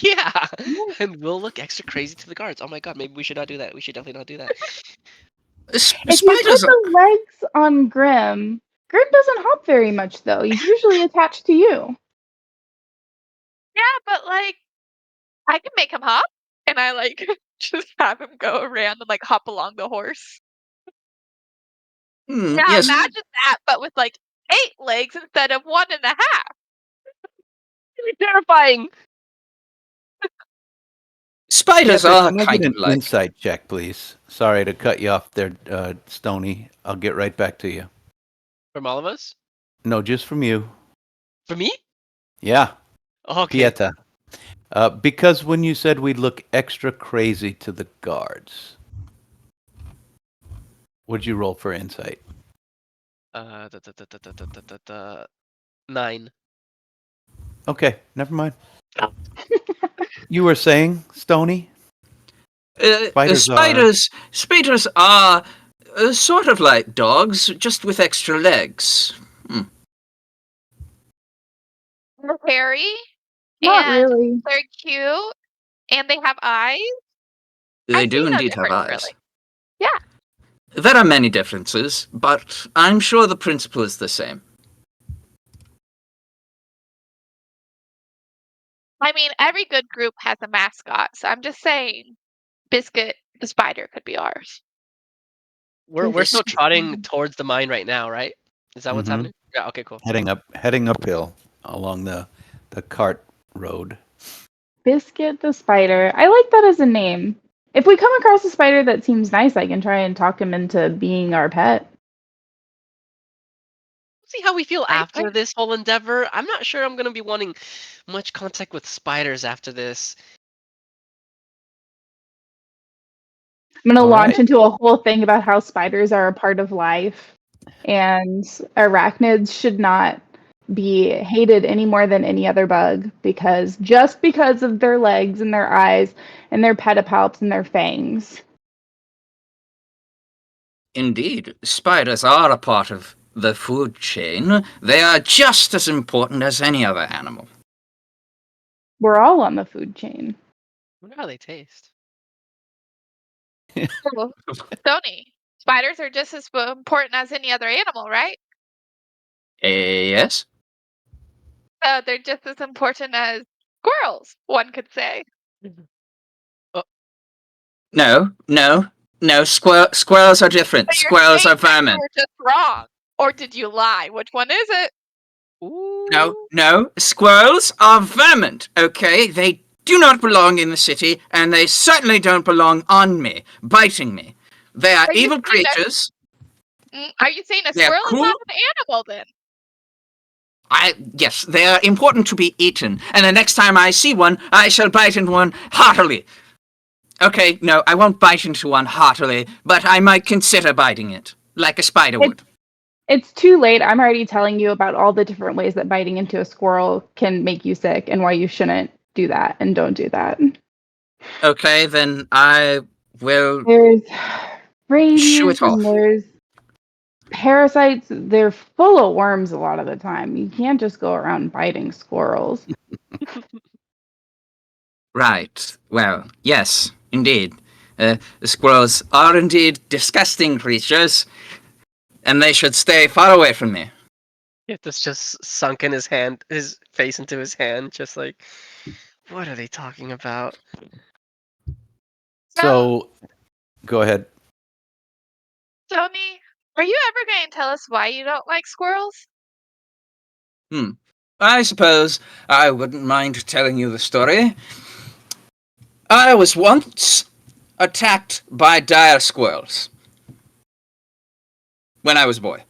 [SPEAKER 4] Yeah, and we'll look extra crazy to the guards. Oh my god, maybe we should not do that. We should definitely not do that.
[SPEAKER 5] If you put
[SPEAKER 2] Spiders.
[SPEAKER 5] the legs on Grim, Grim doesn't hop very much though. He's usually attached to you.
[SPEAKER 3] Yeah, but like, I can make him hop, and I like just have him go around and like hop along the horse. Yeah,
[SPEAKER 2] Yes,
[SPEAKER 3] imagine that, but with like 8 legs instead of 1.5.
[SPEAKER 4] Really terrifying.
[SPEAKER 2] spiders
[SPEAKER 1] Pieta,
[SPEAKER 2] are
[SPEAKER 1] can I get
[SPEAKER 2] kind of
[SPEAKER 1] an
[SPEAKER 2] like.
[SPEAKER 1] insight check, please? Sorry to cut you off there, Stony. I'll get right back to you.
[SPEAKER 4] From all of us?
[SPEAKER 1] No, just from you.
[SPEAKER 4] For me?
[SPEAKER 1] Yeah,
[SPEAKER 4] Okay.
[SPEAKER 1] Pieta. Because when you said we'd look extra crazy to the guards, what'd you roll for insight?
[SPEAKER 4] 9.
[SPEAKER 1] Okay, never mind. You were saying, Stony?
[SPEAKER 2] Spiders are sort of like dogs, just with extra legs.
[SPEAKER 3] They're hairy,
[SPEAKER 5] Not
[SPEAKER 3] and
[SPEAKER 5] really.
[SPEAKER 3] they're cute, and they have eyes.
[SPEAKER 2] They
[SPEAKER 3] I
[SPEAKER 2] do
[SPEAKER 3] see no
[SPEAKER 2] indeed have
[SPEAKER 3] difference,
[SPEAKER 2] eyes.
[SPEAKER 3] really. Yeah,
[SPEAKER 2] There are many differences, but I'm sure the principle is the same.
[SPEAKER 3] I mean, every good group has a mascot, so I'm just saying, Biscuit the spider could be ours.
[SPEAKER 4] We're still
[SPEAKER 2] Biscuit.
[SPEAKER 4] trotting towards the mine right now, right? Is that what's
[SPEAKER 1] Mhm.
[SPEAKER 4] happening? Yeah, okay, cool.
[SPEAKER 1] Heading uphill along the cart road.
[SPEAKER 5] Biscuit the spider. I like that as a name. If we come across a spider that seems nice, I can try and talk him into being our pet.
[SPEAKER 4] See how we feel
[SPEAKER 3] I
[SPEAKER 4] after this whole endeavor. I'm not sure I'm gonna be wanting much contact with spiders after this.
[SPEAKER 5] I'm gonna
[SPEAKER 1] All
[SPEAKER 5] launch
[SPEAKER 1] right.
[SPEAKER 5] into a whole thing about how spiders are a part of life and arachnids should not be hated any more than any other bug because just because of their legs and their eyes and their pedipalps and their fangs.
[SPEAKER 2] Indeed, spiders are a part of the food chain. They are just as important as any other animal.
[SPEAKER 5] We're all on the food chain.
[SPEAKER 4] I wonder how they taste.
[SPEAKER 3] Cool. Tony, spiders are just as important as any other animal, right?
[SPEAKER 2] Yes?
[SPEAKER 3] They're just as important as squirrels, one could say.
[SPEAKER 2] No. Squirrels are different.
[SPEAKER 3] So you're
[SPEAKER 2] Squirrels
[SPEAKER 3] saying
[SPEAKER 2] are
[SPEAKER 3] that you
[SPEAKER 2] vermin.
[SPEAKER 3] were just wrong, or did you lie? Which one is it?
[SPEAKER 4] Ooh.
[SPEAKER 2] No. Squirrels are vermin, okay? They do not belong in the city, and they certainly don't belong on me, biting me. They are
[SPEAKER 3] Are you
[SPEAKER 2] evil
[SPEAKER 3] saying that?
[SPEAKER 2] creatures.
[SPEAKER 3] Are you saying a
[SPEAKER 2] They are
[SPEAKER 3] squirrel is
[SPEAKER 2] cruel.
[SPEAKER 3] not an animal then?
[SPEAKER 2] Yes, they are important to be eaten, and the next time I see one, I shall bite into one heartily. Okay, no, I won't bite into one heartily, but I might consider biting it, like a spider would.
[SPEAKER 5] It's too late. I'm already telling you about all the different ways that biting into a squirrel can make you sick and why you shouldn't do that and don't do that.
[SPEAKER 2] Okay, then I will
[SPEAKER 5] There's
[SPEAKER 2] shoo
[SPEAKER 5] rabies
[SPEAKER 2] it
[SPEAKER 5] and
[SPEAKER 2] off.
[SPEAKER 5] there's parasites. They're full of worms a lot of the time. You can't just go around biting squirrels.
[SPEAKER 2] Right. Well, yes, indeed. The squirrels are indeed disgusting creatures, and they should stay far away from me.
[SPEAKER 4] This just sunk in his hand, his face into his hand, just like, what are they talking about?
[SPEAKER 1] So, go ahead.
[SPEAKER 3] Tony, are you ever going to tell us why you don't like squirrels?
[SPEAKER 2] I suppose I wouldn't mind telling you the story. I was once attacked by dire squirrels when I was a boy.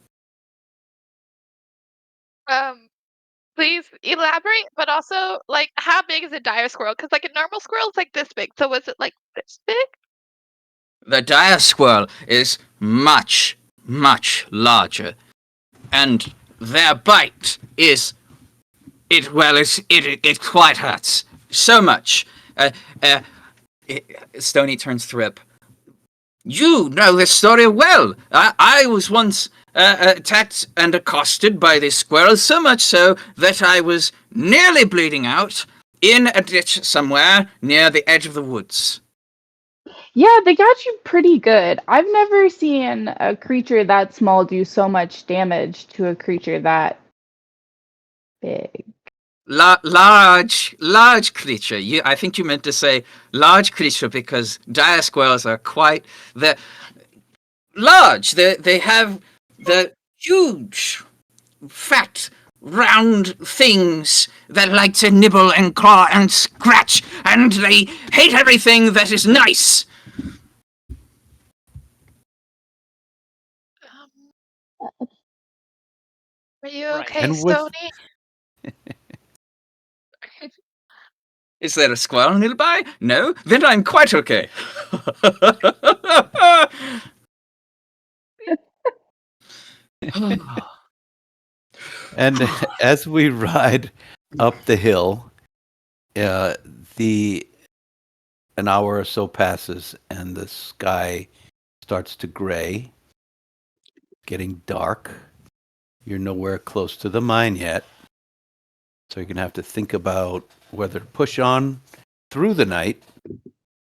[SPEAKER 3] Um, please elaborate, but also, like, how big is a dire squirrel? Because, like, a normal squirrel is like this big. So was it like this big?
[SPEAKER 2] The dire squirrel is much, much larger, and their bite is it quite hurts so much. Uh, Stony turns to Rip. You know this story well. I was once attacked and accosted by this squirrel, so much so that I was nearly bleeding out in a ditch somewhere near the edge of the woods.
[SPEAKER 5] Yeah, they got you pretty good. I've never seen a creature that small do so much damage to a creature that big.
[SPEAKER 2] Large creature. I think you meant to say large creature because dire squirrels are quite large. They have the huge, fat, round things that like to nibble and claw and scratch, and they hate everything that is nice.
[SPEAKER 3] Are you
[SPEAKER 4] Right.
[SPEAKER 3] okay,
[SPEAKER 1] And with
[SPEAKER 3] Stony?
[SPEAKER 2] Is there a squirrel nearby? No? Then I'm quite okay.
[SPEAKER 1] and as we ride up the hill, uh, the an hour or so passes, and the sky starts to gray, getting dark. You're nowhere close to the mine yet, so you're gonna have to think about whether to push on through the night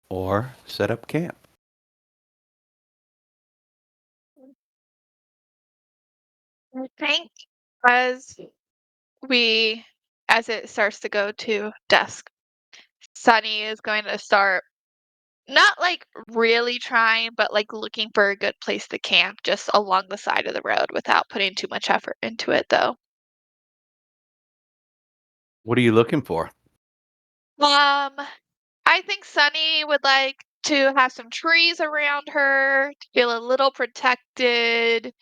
[SPEAKER 1] or set up camp.
[SPEAKER 3] I think as we, as it starts to go to dusk, Sunny is going to start not like really trying, but like looking for a good place to camp just along the side of the road without putting too much effort into it, though.
[SPEAKER 1] What are you looking for?
[SPEAKER 3] I think Sunny would like to have some trees around her to feel a little protected.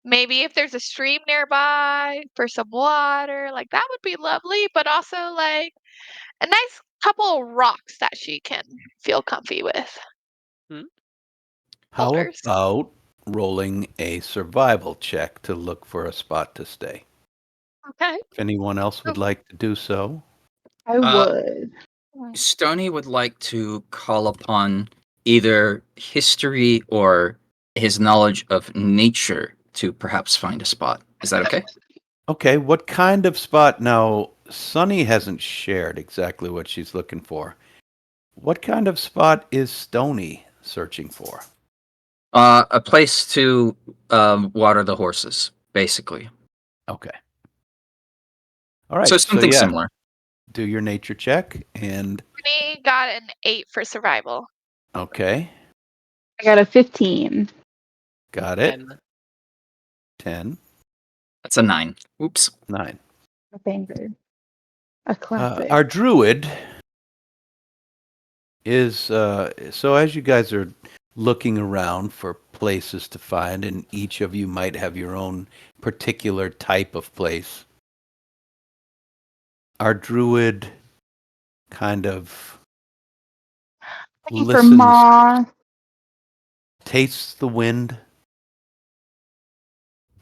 [SPEAKER 3] Maybe if there's a stream nearby for some water, like that would be lovely, but also like a nice couple of rocks that she can feel comfy with.
[SPEAKER 1] How
[SPEAKER 3] Boulders.
[SPEAKER 1] about rolling a survival check to look for a spot to stay?
[SPEAKER 3] Okay.
[SPEAKER 1] If anyone else would
[SPEAKER 3] Oh.
[SPEAKER 1] like to do so.
[SPEAKER 5] I would.
[SPEAKER 2] Stony would like to call upon either history or his knowledge of nature to perhaps find a spot. Is that okay?
[SPEAKER 1] Okay, what kind of spot? Now, Sunny hasn't shared exactly what she's looking for. What kind of spot is Stony searching for?
[SPEAKER 2] A place to water the horses, basically.
[SPEAKER 1] Okay. All right.
[SPEAKER 2] So something
[SPEAKER 1] yeah,
[SPEAKER 2] similar.
[SPEAKER 1] do your nature check and
[SPEAKER 3] Sunny got an 8 for survival.
[SPEAKER 1] okay,
[SPEAKER 5] I got a 15.
[SPEAKER 1] got it.
[SPEAKER 4] And
[SPEAKER 1] 10,
[SPEAKER 2] That's a 9. Oops.
[SPEAKER 1] 9.
[SPEAKER 5] A banger. A classic.
[SPEAKER 1] Our druid is so as you guys are looking around for places to find, and each of you might have your own particular type of place. Our druid kind of
[SPEAKER 5] Looking for
[SPEAKER 1] listens,
[SPEAKER 5] moss.
[SPEAKER 1] tastes the wind,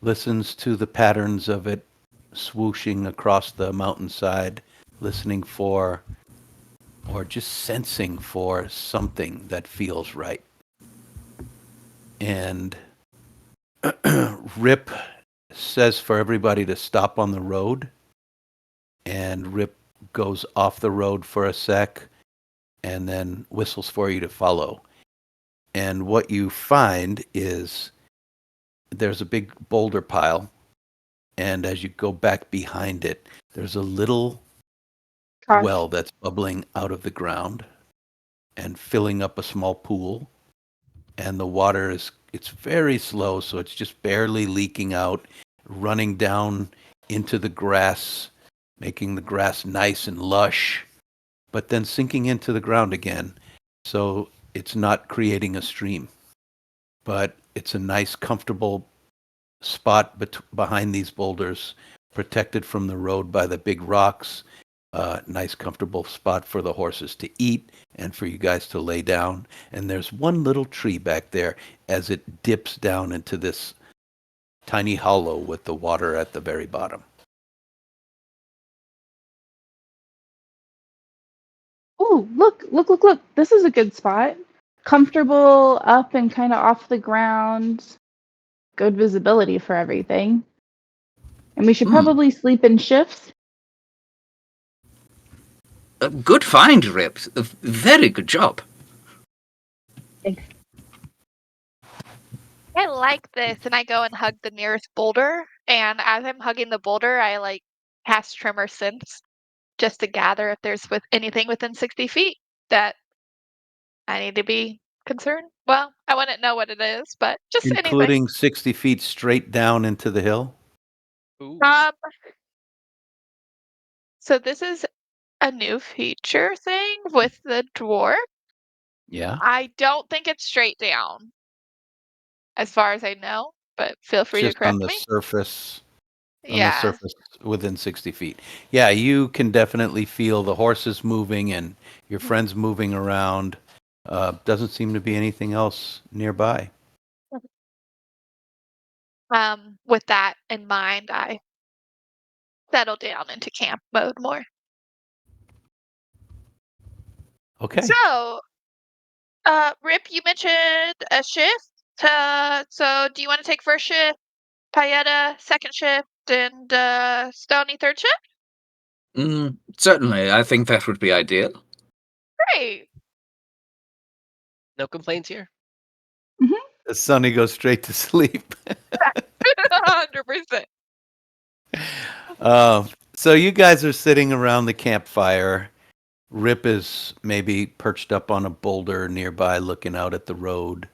[SPEAKER 1] listens to the patterns of it swooshing across the mountainside, listening for or just sensing for something that feels right. And Rip says for everybody to stop on the road, and Rip goes off the road for a sec and then whistles for you to follow. And what you find is there's a big boulder pile, and as you go back behind it, there's a little
[SPEAKER 5] Gosh.
[SPEAKER 1] well that's bubbling out of the ground and filling up a small pool. And the water it's very slow, so it's just barely leaking out, running down into the grass, making the grass nice and lush, but then sinking into the ground again. So it's not creating a stream, but it's a nice, comfortable spot behind these boulders, protected from the road by the big rocks. Nice, comfortable spot for the horses to eat and for you guys to lay down. And there's one little tree back there as it dips down into this tiny hollow with the water at the very bottom.
[SPEAKER 5] Oh, look. This is a good spot. Comfortable up and kind of off the ground. Good visibility for everything. And we should probably sleep in shifts.
[SPEAKER 2] Good find, Rip. Very good job.
[SPEAKER 5] Thanks.
[SPEAKER 3] I like this, and I go and hug the nearest boulder. And as I'm hugging the boulder, I like cast Tremor Sense just to gather if there's anything within 60 feet that I need to be concerned. Well, I wouldn't know what it is, but just anything.
[SPEAKER 1] Including 60 feet straight down into the hill?
[SPEAKER 4] Ooh.
[SPEAKER 3] So this is a new feature thing with the dwarf.
[SPEAKER 1] Yeah.
[SPEAKER 3] I don't think it's straight down, as far as I know, but feel free to
[SPEAKER 1] Just on
[SPEAKER 3] correct
[SPEAKER 1] the
[SPEAKER 3] me.
[SPEAKER 1] surface. On the
[SPEAKER 3] Yeah.
[SPEAKER 1] surface within 60 feet. Yeah, you can definitely feel the horses moving and your friends moving around. Doesn't seem to be anything else nearby.
[SPEAKER 3] With that in mind, I settle down into camp mode more.
[SPEAKER 1] Okay.
[SPEAKER 3] So, Rip, you mentioned a shift. So do you want to take first shift, Payetta second shift, and Stony third shift?
[SPEAKER 2] Certainly, I think that would be ideal.
[SPEAKER 3] Great.
[SPEAKER 4] No complaints here.
[SPEAKER 1] Sonny goes straight to sleep.
[SPEAKER 3] 100%.
[SPEAKER 1] So you guys are sitting around the campfire. Rip is maybe perched up on a boulder nearby looking out at the road.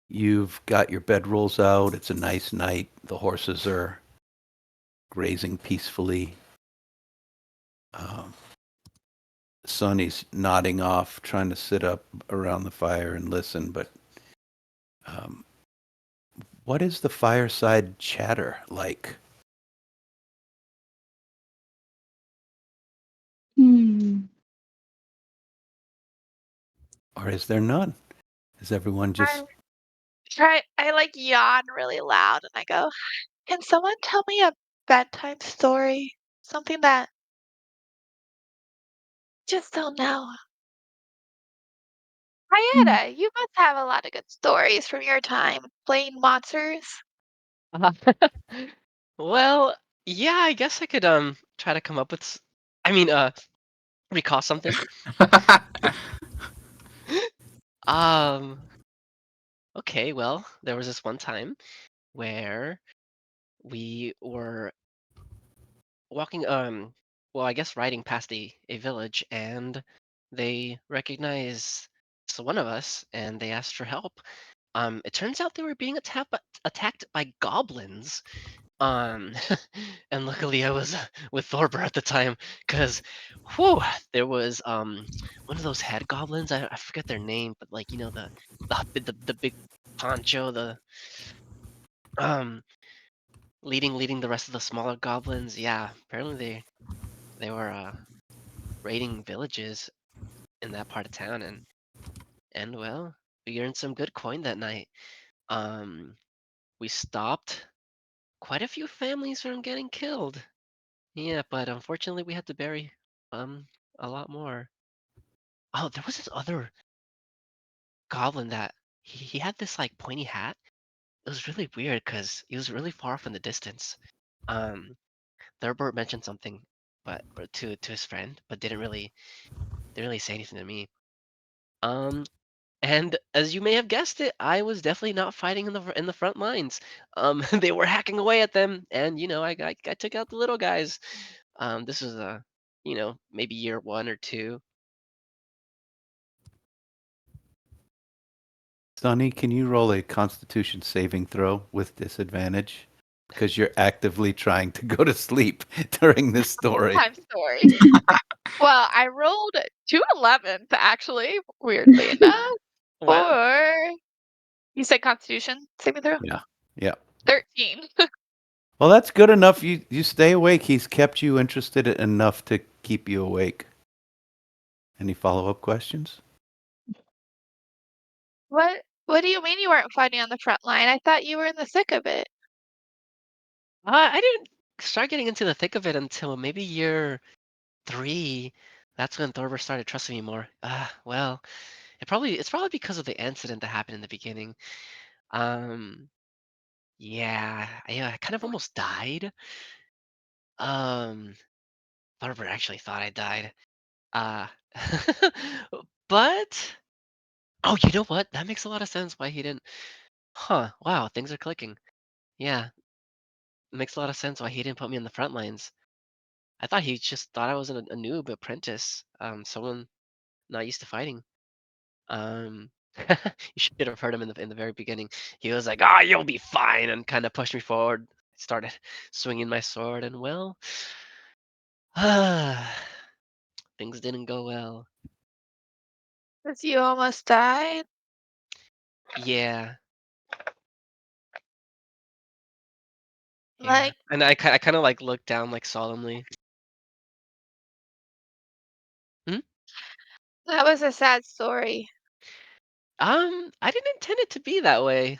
[SPEAKER 1] You've got your bedrolls out. It's a nice night. The horses are grazing peacefully. Sonny's nodding off, trying to sit up around the fire and listen, but what is the fireside chatter like? Or is there none? Is everyone just
[SPEAKER 3] I like yawn really loud and I go, can someone tell me a bedtime story? Something that just don't know. Hayata, you must have a lot of good stories from your time playing monsters.
[SPEAKER 4] Well, yeah, I guess I could try to come up with I mean recall something. Um okay, well, there was this one time where we were walking well, I guess riding past a village, and they recognized one of us and they asked for help. It turns out they were being attacked by goblins. Um, and luckily I was with Thorber at the time, because, whew, there was one of those head goblins. I forget their name, but like the big poncho, the um leading the rest of the smaller goblins. Yeah, apparently they were raiding villages in that part of town, and well, we earned some good coin that night. We stopped quite a few families from getting killed. Yeah, but unfortunately we had to bury a lot more. Oh, there was this other goblin that he had this like pointy hat. It was really weird because he was really far off in the distance. Um, Thurbert mentioned something, but to his friend, but didn't really say anything to me. Um, and as you may have guessed it, I was definitely not fighting in the front lines. They were hacking away at them, and I took out the little guys. This was maybe year 1 or 2.
[SPEAKER 1] Sonny, can you roll a Constitution saving throw with disadvantage? Because you're actively trying to go to sleep during this story.
[SPEAKER 3] Time story. Well, I rolled 211s actually, weirdly enough.
[SPEAKER 4] Wow.
[SPEAKER 3] Or you said Constitution saving throw?
[SPEAKER 1] Yeah. Yeah.
[SPEAKER 3] 13.
[SPEAKER 1] Well, that's good enough. You stay awake. He's kept you interested enough to keep you awake. Any follow-up questions?
[SPEAKER 3] What do you mean you weren't fighting on the front line? I thought you were in the thick of it.
[SPEAKER 4] I didn't start getting into the thick of it until maybe year 3. That's when Thorber started trusting me more. Well, it's probably because of the incident that happened in the beginning. Um, yeah, I kind of almost died. Um, Thorber actually thought I died. Uh, but oh, you know what? That makes a lot of sense why he didn't. Huh? Wow, things are clicking. Yeah, it makes a lot of sense why he didn't put me in the front lines. I thought he just thought I was a noob apprentice, someone not used to fighting. Um, you should have heard him in the very beginning. He was like, "Ah, you'll be fine," and kind of pushed me forward. Started swinging my sword, and well, things didn't go well.
[SPEAKER 3] Because you almost died?
[SPEAKER 4] Yeah, yeah.
[SPEAKER 3] Like,
[SPEAKER 4] And I kind of like looked down like solemnly. Hmm?
[SPEAKER 3] that was a sad story.
[SPEAKER 4] I didn't intend it to be that way.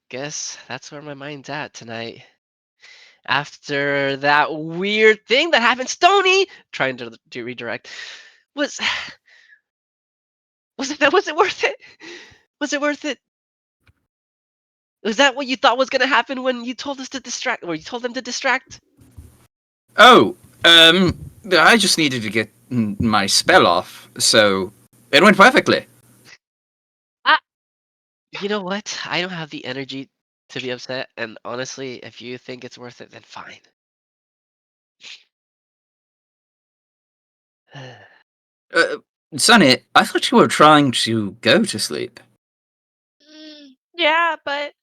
[SPEAKER 4] Guess that's where my mind's at tonight. After that weird thing that happened, Stony trying to redirect was was it worth it? Was it worth it? Was that what you thought was gonna happen when you told us to distract, or you told them to distract?
[SPEAKER 2] Oh, I just needed to get my spell off, so it went perfectly.
[SPEAKER 4] Ah, you know what? I don't have the energy to be upset, and honestly, if you think it's worth it, then fine.
[SPEAKER 2] Uh, Sonny, I thought you were trying to go to sleep.
[SPEAKER 3] Yeah, but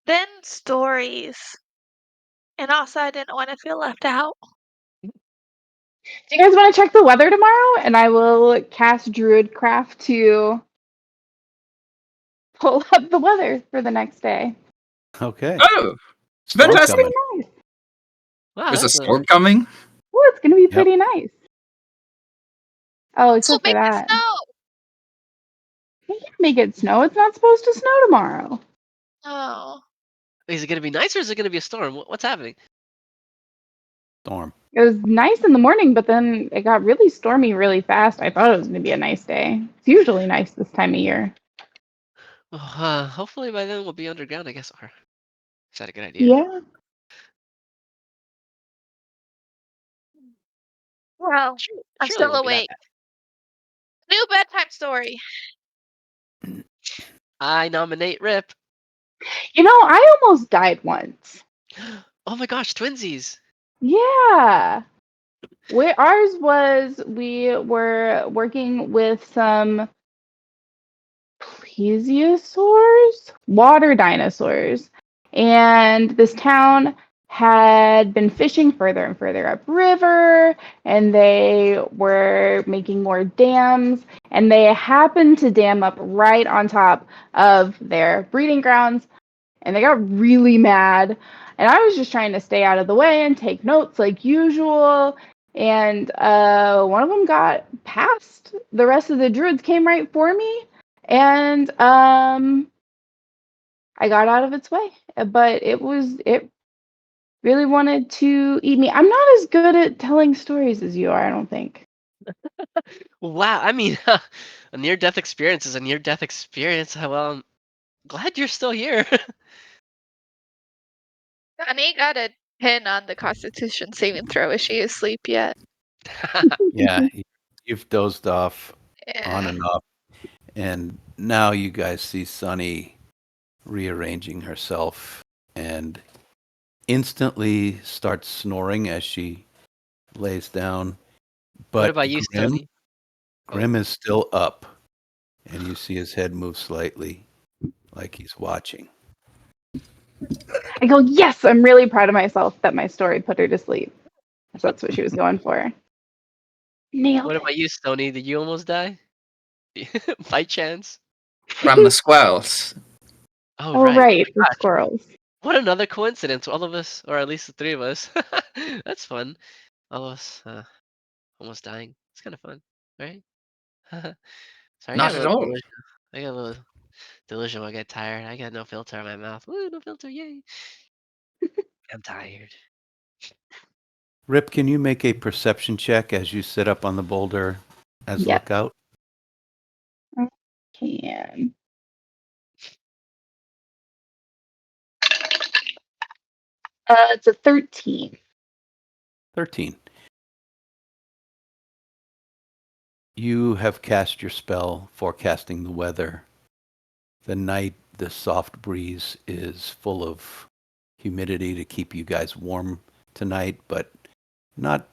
[SPEAKER 3] then stories. And also, I didn't want to feel left out.
[SPEAKER 5] Do you guys want to check the weather tomorrow? And I will cast Druidcraft to pull up the weather for the next day.
[SPEAKER 1] Okay.
[SPEAKER 2] Oh,
[SPEAKER 1] Storm
[SPEAKER 2] fantastic!
[SPEAKER 1] coming.
[SPEAKER 5] Nice.
[SPEAKER 4] Wow,
[SPEAKER 2] There's a
[SPEAKER 4] that's
[SPEAKER 2] storm coming.
[SPEAKER 5] Oh, it's gonna be
[SPEAKER 1] Yep.
[SPEAKER 5] pretty nice. Oh,
[SPEAKER 3] Oh,
[SPEAKER 5] except for
[SPEAKER 3] make it
[SPEAKER 5] that.
[SPEAKER 3] snow!
[SPEAKER 5] We can't make it snow. It's not supposed to snow tomorrow.
[SPEAKER 3] Oh.
[SPEAKER 4] Is it gonna be nice or is it gonna be a storm? What's happening?
[SPEAKER 1] Storm.
[SPEAKER 5] It was nice in the morning, but then it got really stormy really fast. I thought it was gonna be a nice day. It's usually nice this time of year.
[SPEAKER 4] Well, hopefully by then we'll be underground, I guess. Or is that a good idea?
[SPEAKER 5] Yeah.
[SPEAKER 3] Well, I'm
[SPEAKER 4] Surely it
[SPEAKER 3] still
[SPEAKER 4] won't be that
[SPEAKER 3] awake.
[SPEAKER 4] bad.
[SPEAKER 3] New bedtime story.
[SPEAKER 4] I nominate Rip.
[SPEAKER 5] You know, I almost died once.
[SPEAKER 4] Oh my gosh, twinsies.
[SPEAKER 5] Yeah. Ours was we were working with some plesiosaurs, water dinosaurs, and this town had been fishing further and further upriver, and they were making more dams, and they happened to dam up right on top of their breeding grounds, and they got really mad. And I was just trying to stay out of the way and take notes like usual. And one of them got past. The rest of the druids came right for me, and I got out of its way, but it really wanted to eat me. I'm not as good at telling stories as you are, I don't think.
[SPEAKER 4] Wow, I mean, a near-death experience is a near-death experience. Well, I'm glad you're still here.
[SPEAKER 3] Honey got a 10 on the Constitution saving throw. Is she asleep yet?
[SPEAKER 1] Yeah, you've dozed off on
[SPEAKER 3] Yeah.
[SPEAKER 1] and off, and now you guys see Sunny rearranging herself and instantly starts snoring as she lays down.
[SPEAKER 4] What
[SPEAKER 1] But
[SPEAKER 4] about you, Stony?
[SPEAKER 1] Grim is still up, and you see his head move slightly, like he's watching.
[SPEAKER 5] I go, yes, I'm really proud of myself that my story put her to sleep. So that's what she was going for. Nailed
[SPEAKER 4] What
[SPEAKER 5] it.
[SPEAKER 4] about you, Stony? Did you almost die? By chance?
[SPEAKER 2] From the squirrels.
[SPEAKER 4] Oh,
[SPEAKER 5] Oh,
[SPEAKER 4] right.
[SPEAKER 5] right,
[SPEAKER 4] Oh
[SPEAKER 5] the
[SPEAKER 4] my gosh.
[SPEAKER 5] squirrels.
[SPEAKER 4] What another coincidence. All of us, or at least the three of us. That's fun. All of us almost dying. It's kind of fun, right? Sorry, I got
[SPEAKER 2] Not
[SPEAKER 4] a
[SPEAKER 2] at
[SPEAKER 4] little
[SPEAKER 2] all.
[SPEAKER 4] delusion. I got a little delusion when I get tired. I got no filter in my mouth. Woo, no filter, yay. I'm tired.
[SPEAKER 1] Rip, can you make a perception check as you sit up on the boulder as
[SPEAKER 5] Yes,
[SPEAKER 1] lookout?
[SPEAKER 5] I can. It's a 13.
[SPEAKER 1] 13. You have cast your spell forecasting the weather. The night, the soft breeze is full of humidity to keep you guys warm tonight, but not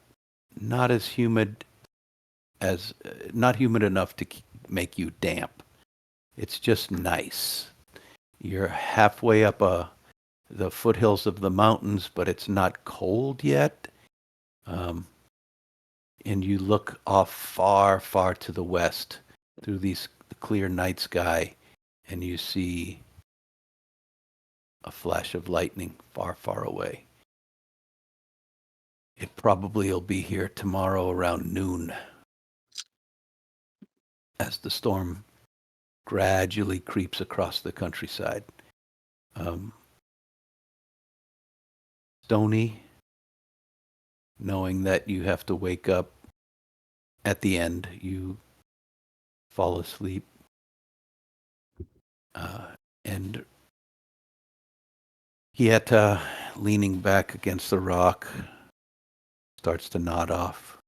[SPEAKER 1] not as humid as not humid enough to make you damp. It's just nice. You're halfway up the foothills of the mountains, but it's not cold yet. Um, and you look off far, far to the west through the clear night sky, and you see a flash of lightning far, far away. It probably will be here tomorrow around noon as the storm gradually creeps across the countryside. Um, Stony, knowing that you have to wake up at the end, you fall asleep. And Hieta, leaning back against the rock, starts to nod off.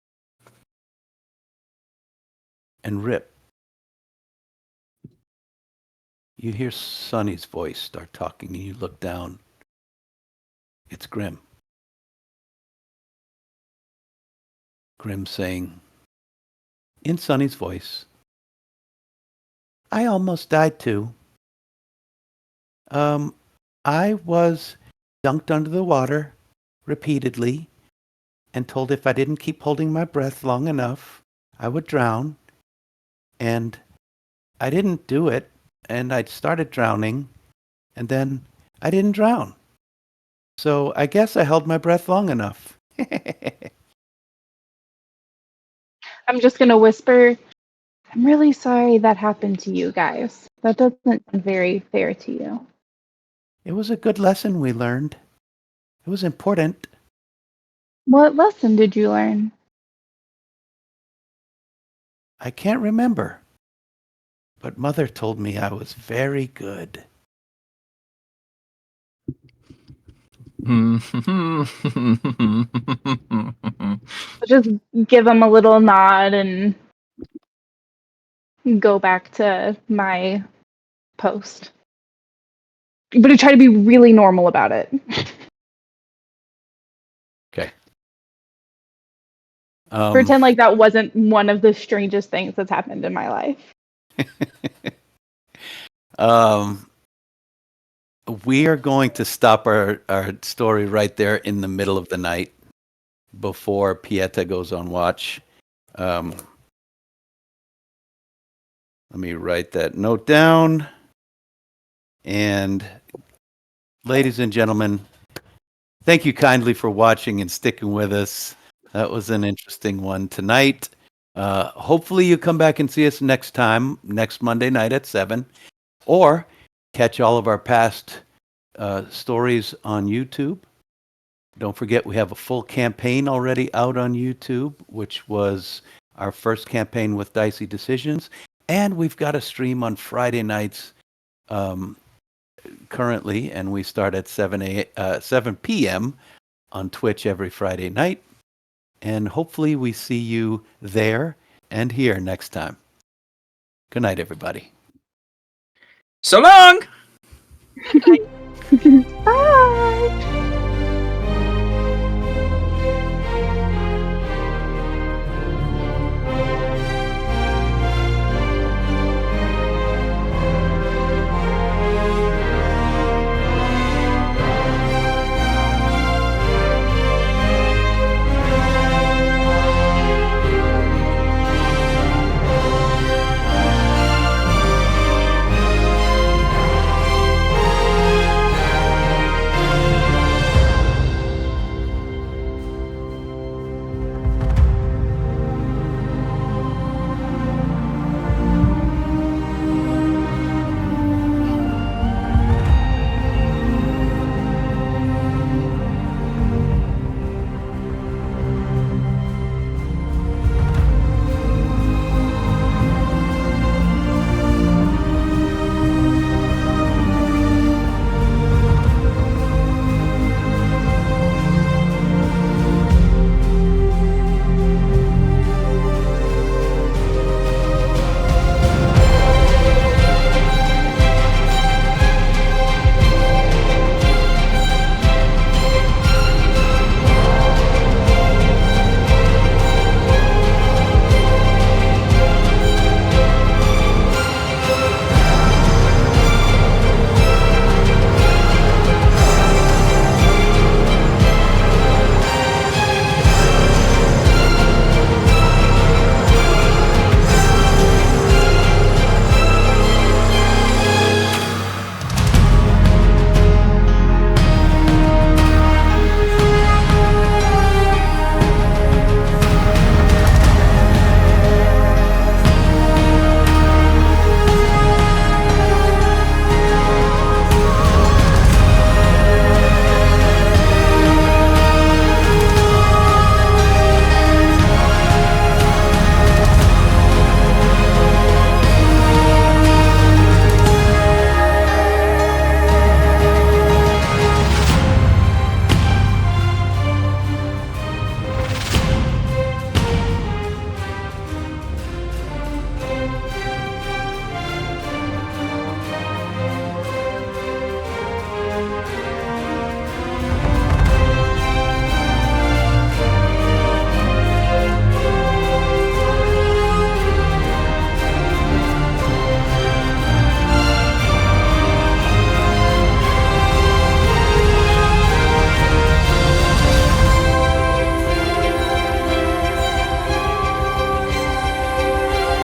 [SPEAKER 1] And Rip, you hear Sonny's voice start talking, and you look down. It's Grim. Grim saying, in Sonny's voice, I almost died too. I was dunked under the water repeatedly and told if I didn't keep holding my breath long enough, I would drown. And I didn't do it, and I started drowning, and then I didn't drown. So I guess I held my breath long enough.
[SPEAKER 5] I'm just going to whisper, I'm really sorry that happened to you guys. That doesn't sound very fair to you.
[SPEAKER 1] It was a good lesson we learned. It was important.
[SPEAKER 5] What lesson did you learn?
[SPEAKER 1] I can't remember. But Mother told me I was very good.
[SPEAKER 5] I'll just give him a little nod and go back to my post. But I try to be really normal about it.
[SPEAKER 1] Okay.
[SPEAKER 5] Pretend like that wasn't one of the strangest things that's happened in my life.
[SPEAKER 1] We are going to stop our story right there in the middle of the night before Pieta goes on watch. Let me write that note down. And ladies and gentlemen, thank you kindly for watching and sticking with us. That was an interesting one tonight. Hopefully you come back and see us next time, next Monday night at 7. Or catch all of our past stories on YouTube. Don't forget, we have a full campaign already out on YouTube, which was our first campaign with Dicey Decisions. And we've got a stream on Friday nights currently, and we start at 7 p.m. on Twitch every Friday night. And hopefully we see you there and here next time. Good night, everybody.
[SPEAKER 2] So long!
[SPEAKER 5] Bye.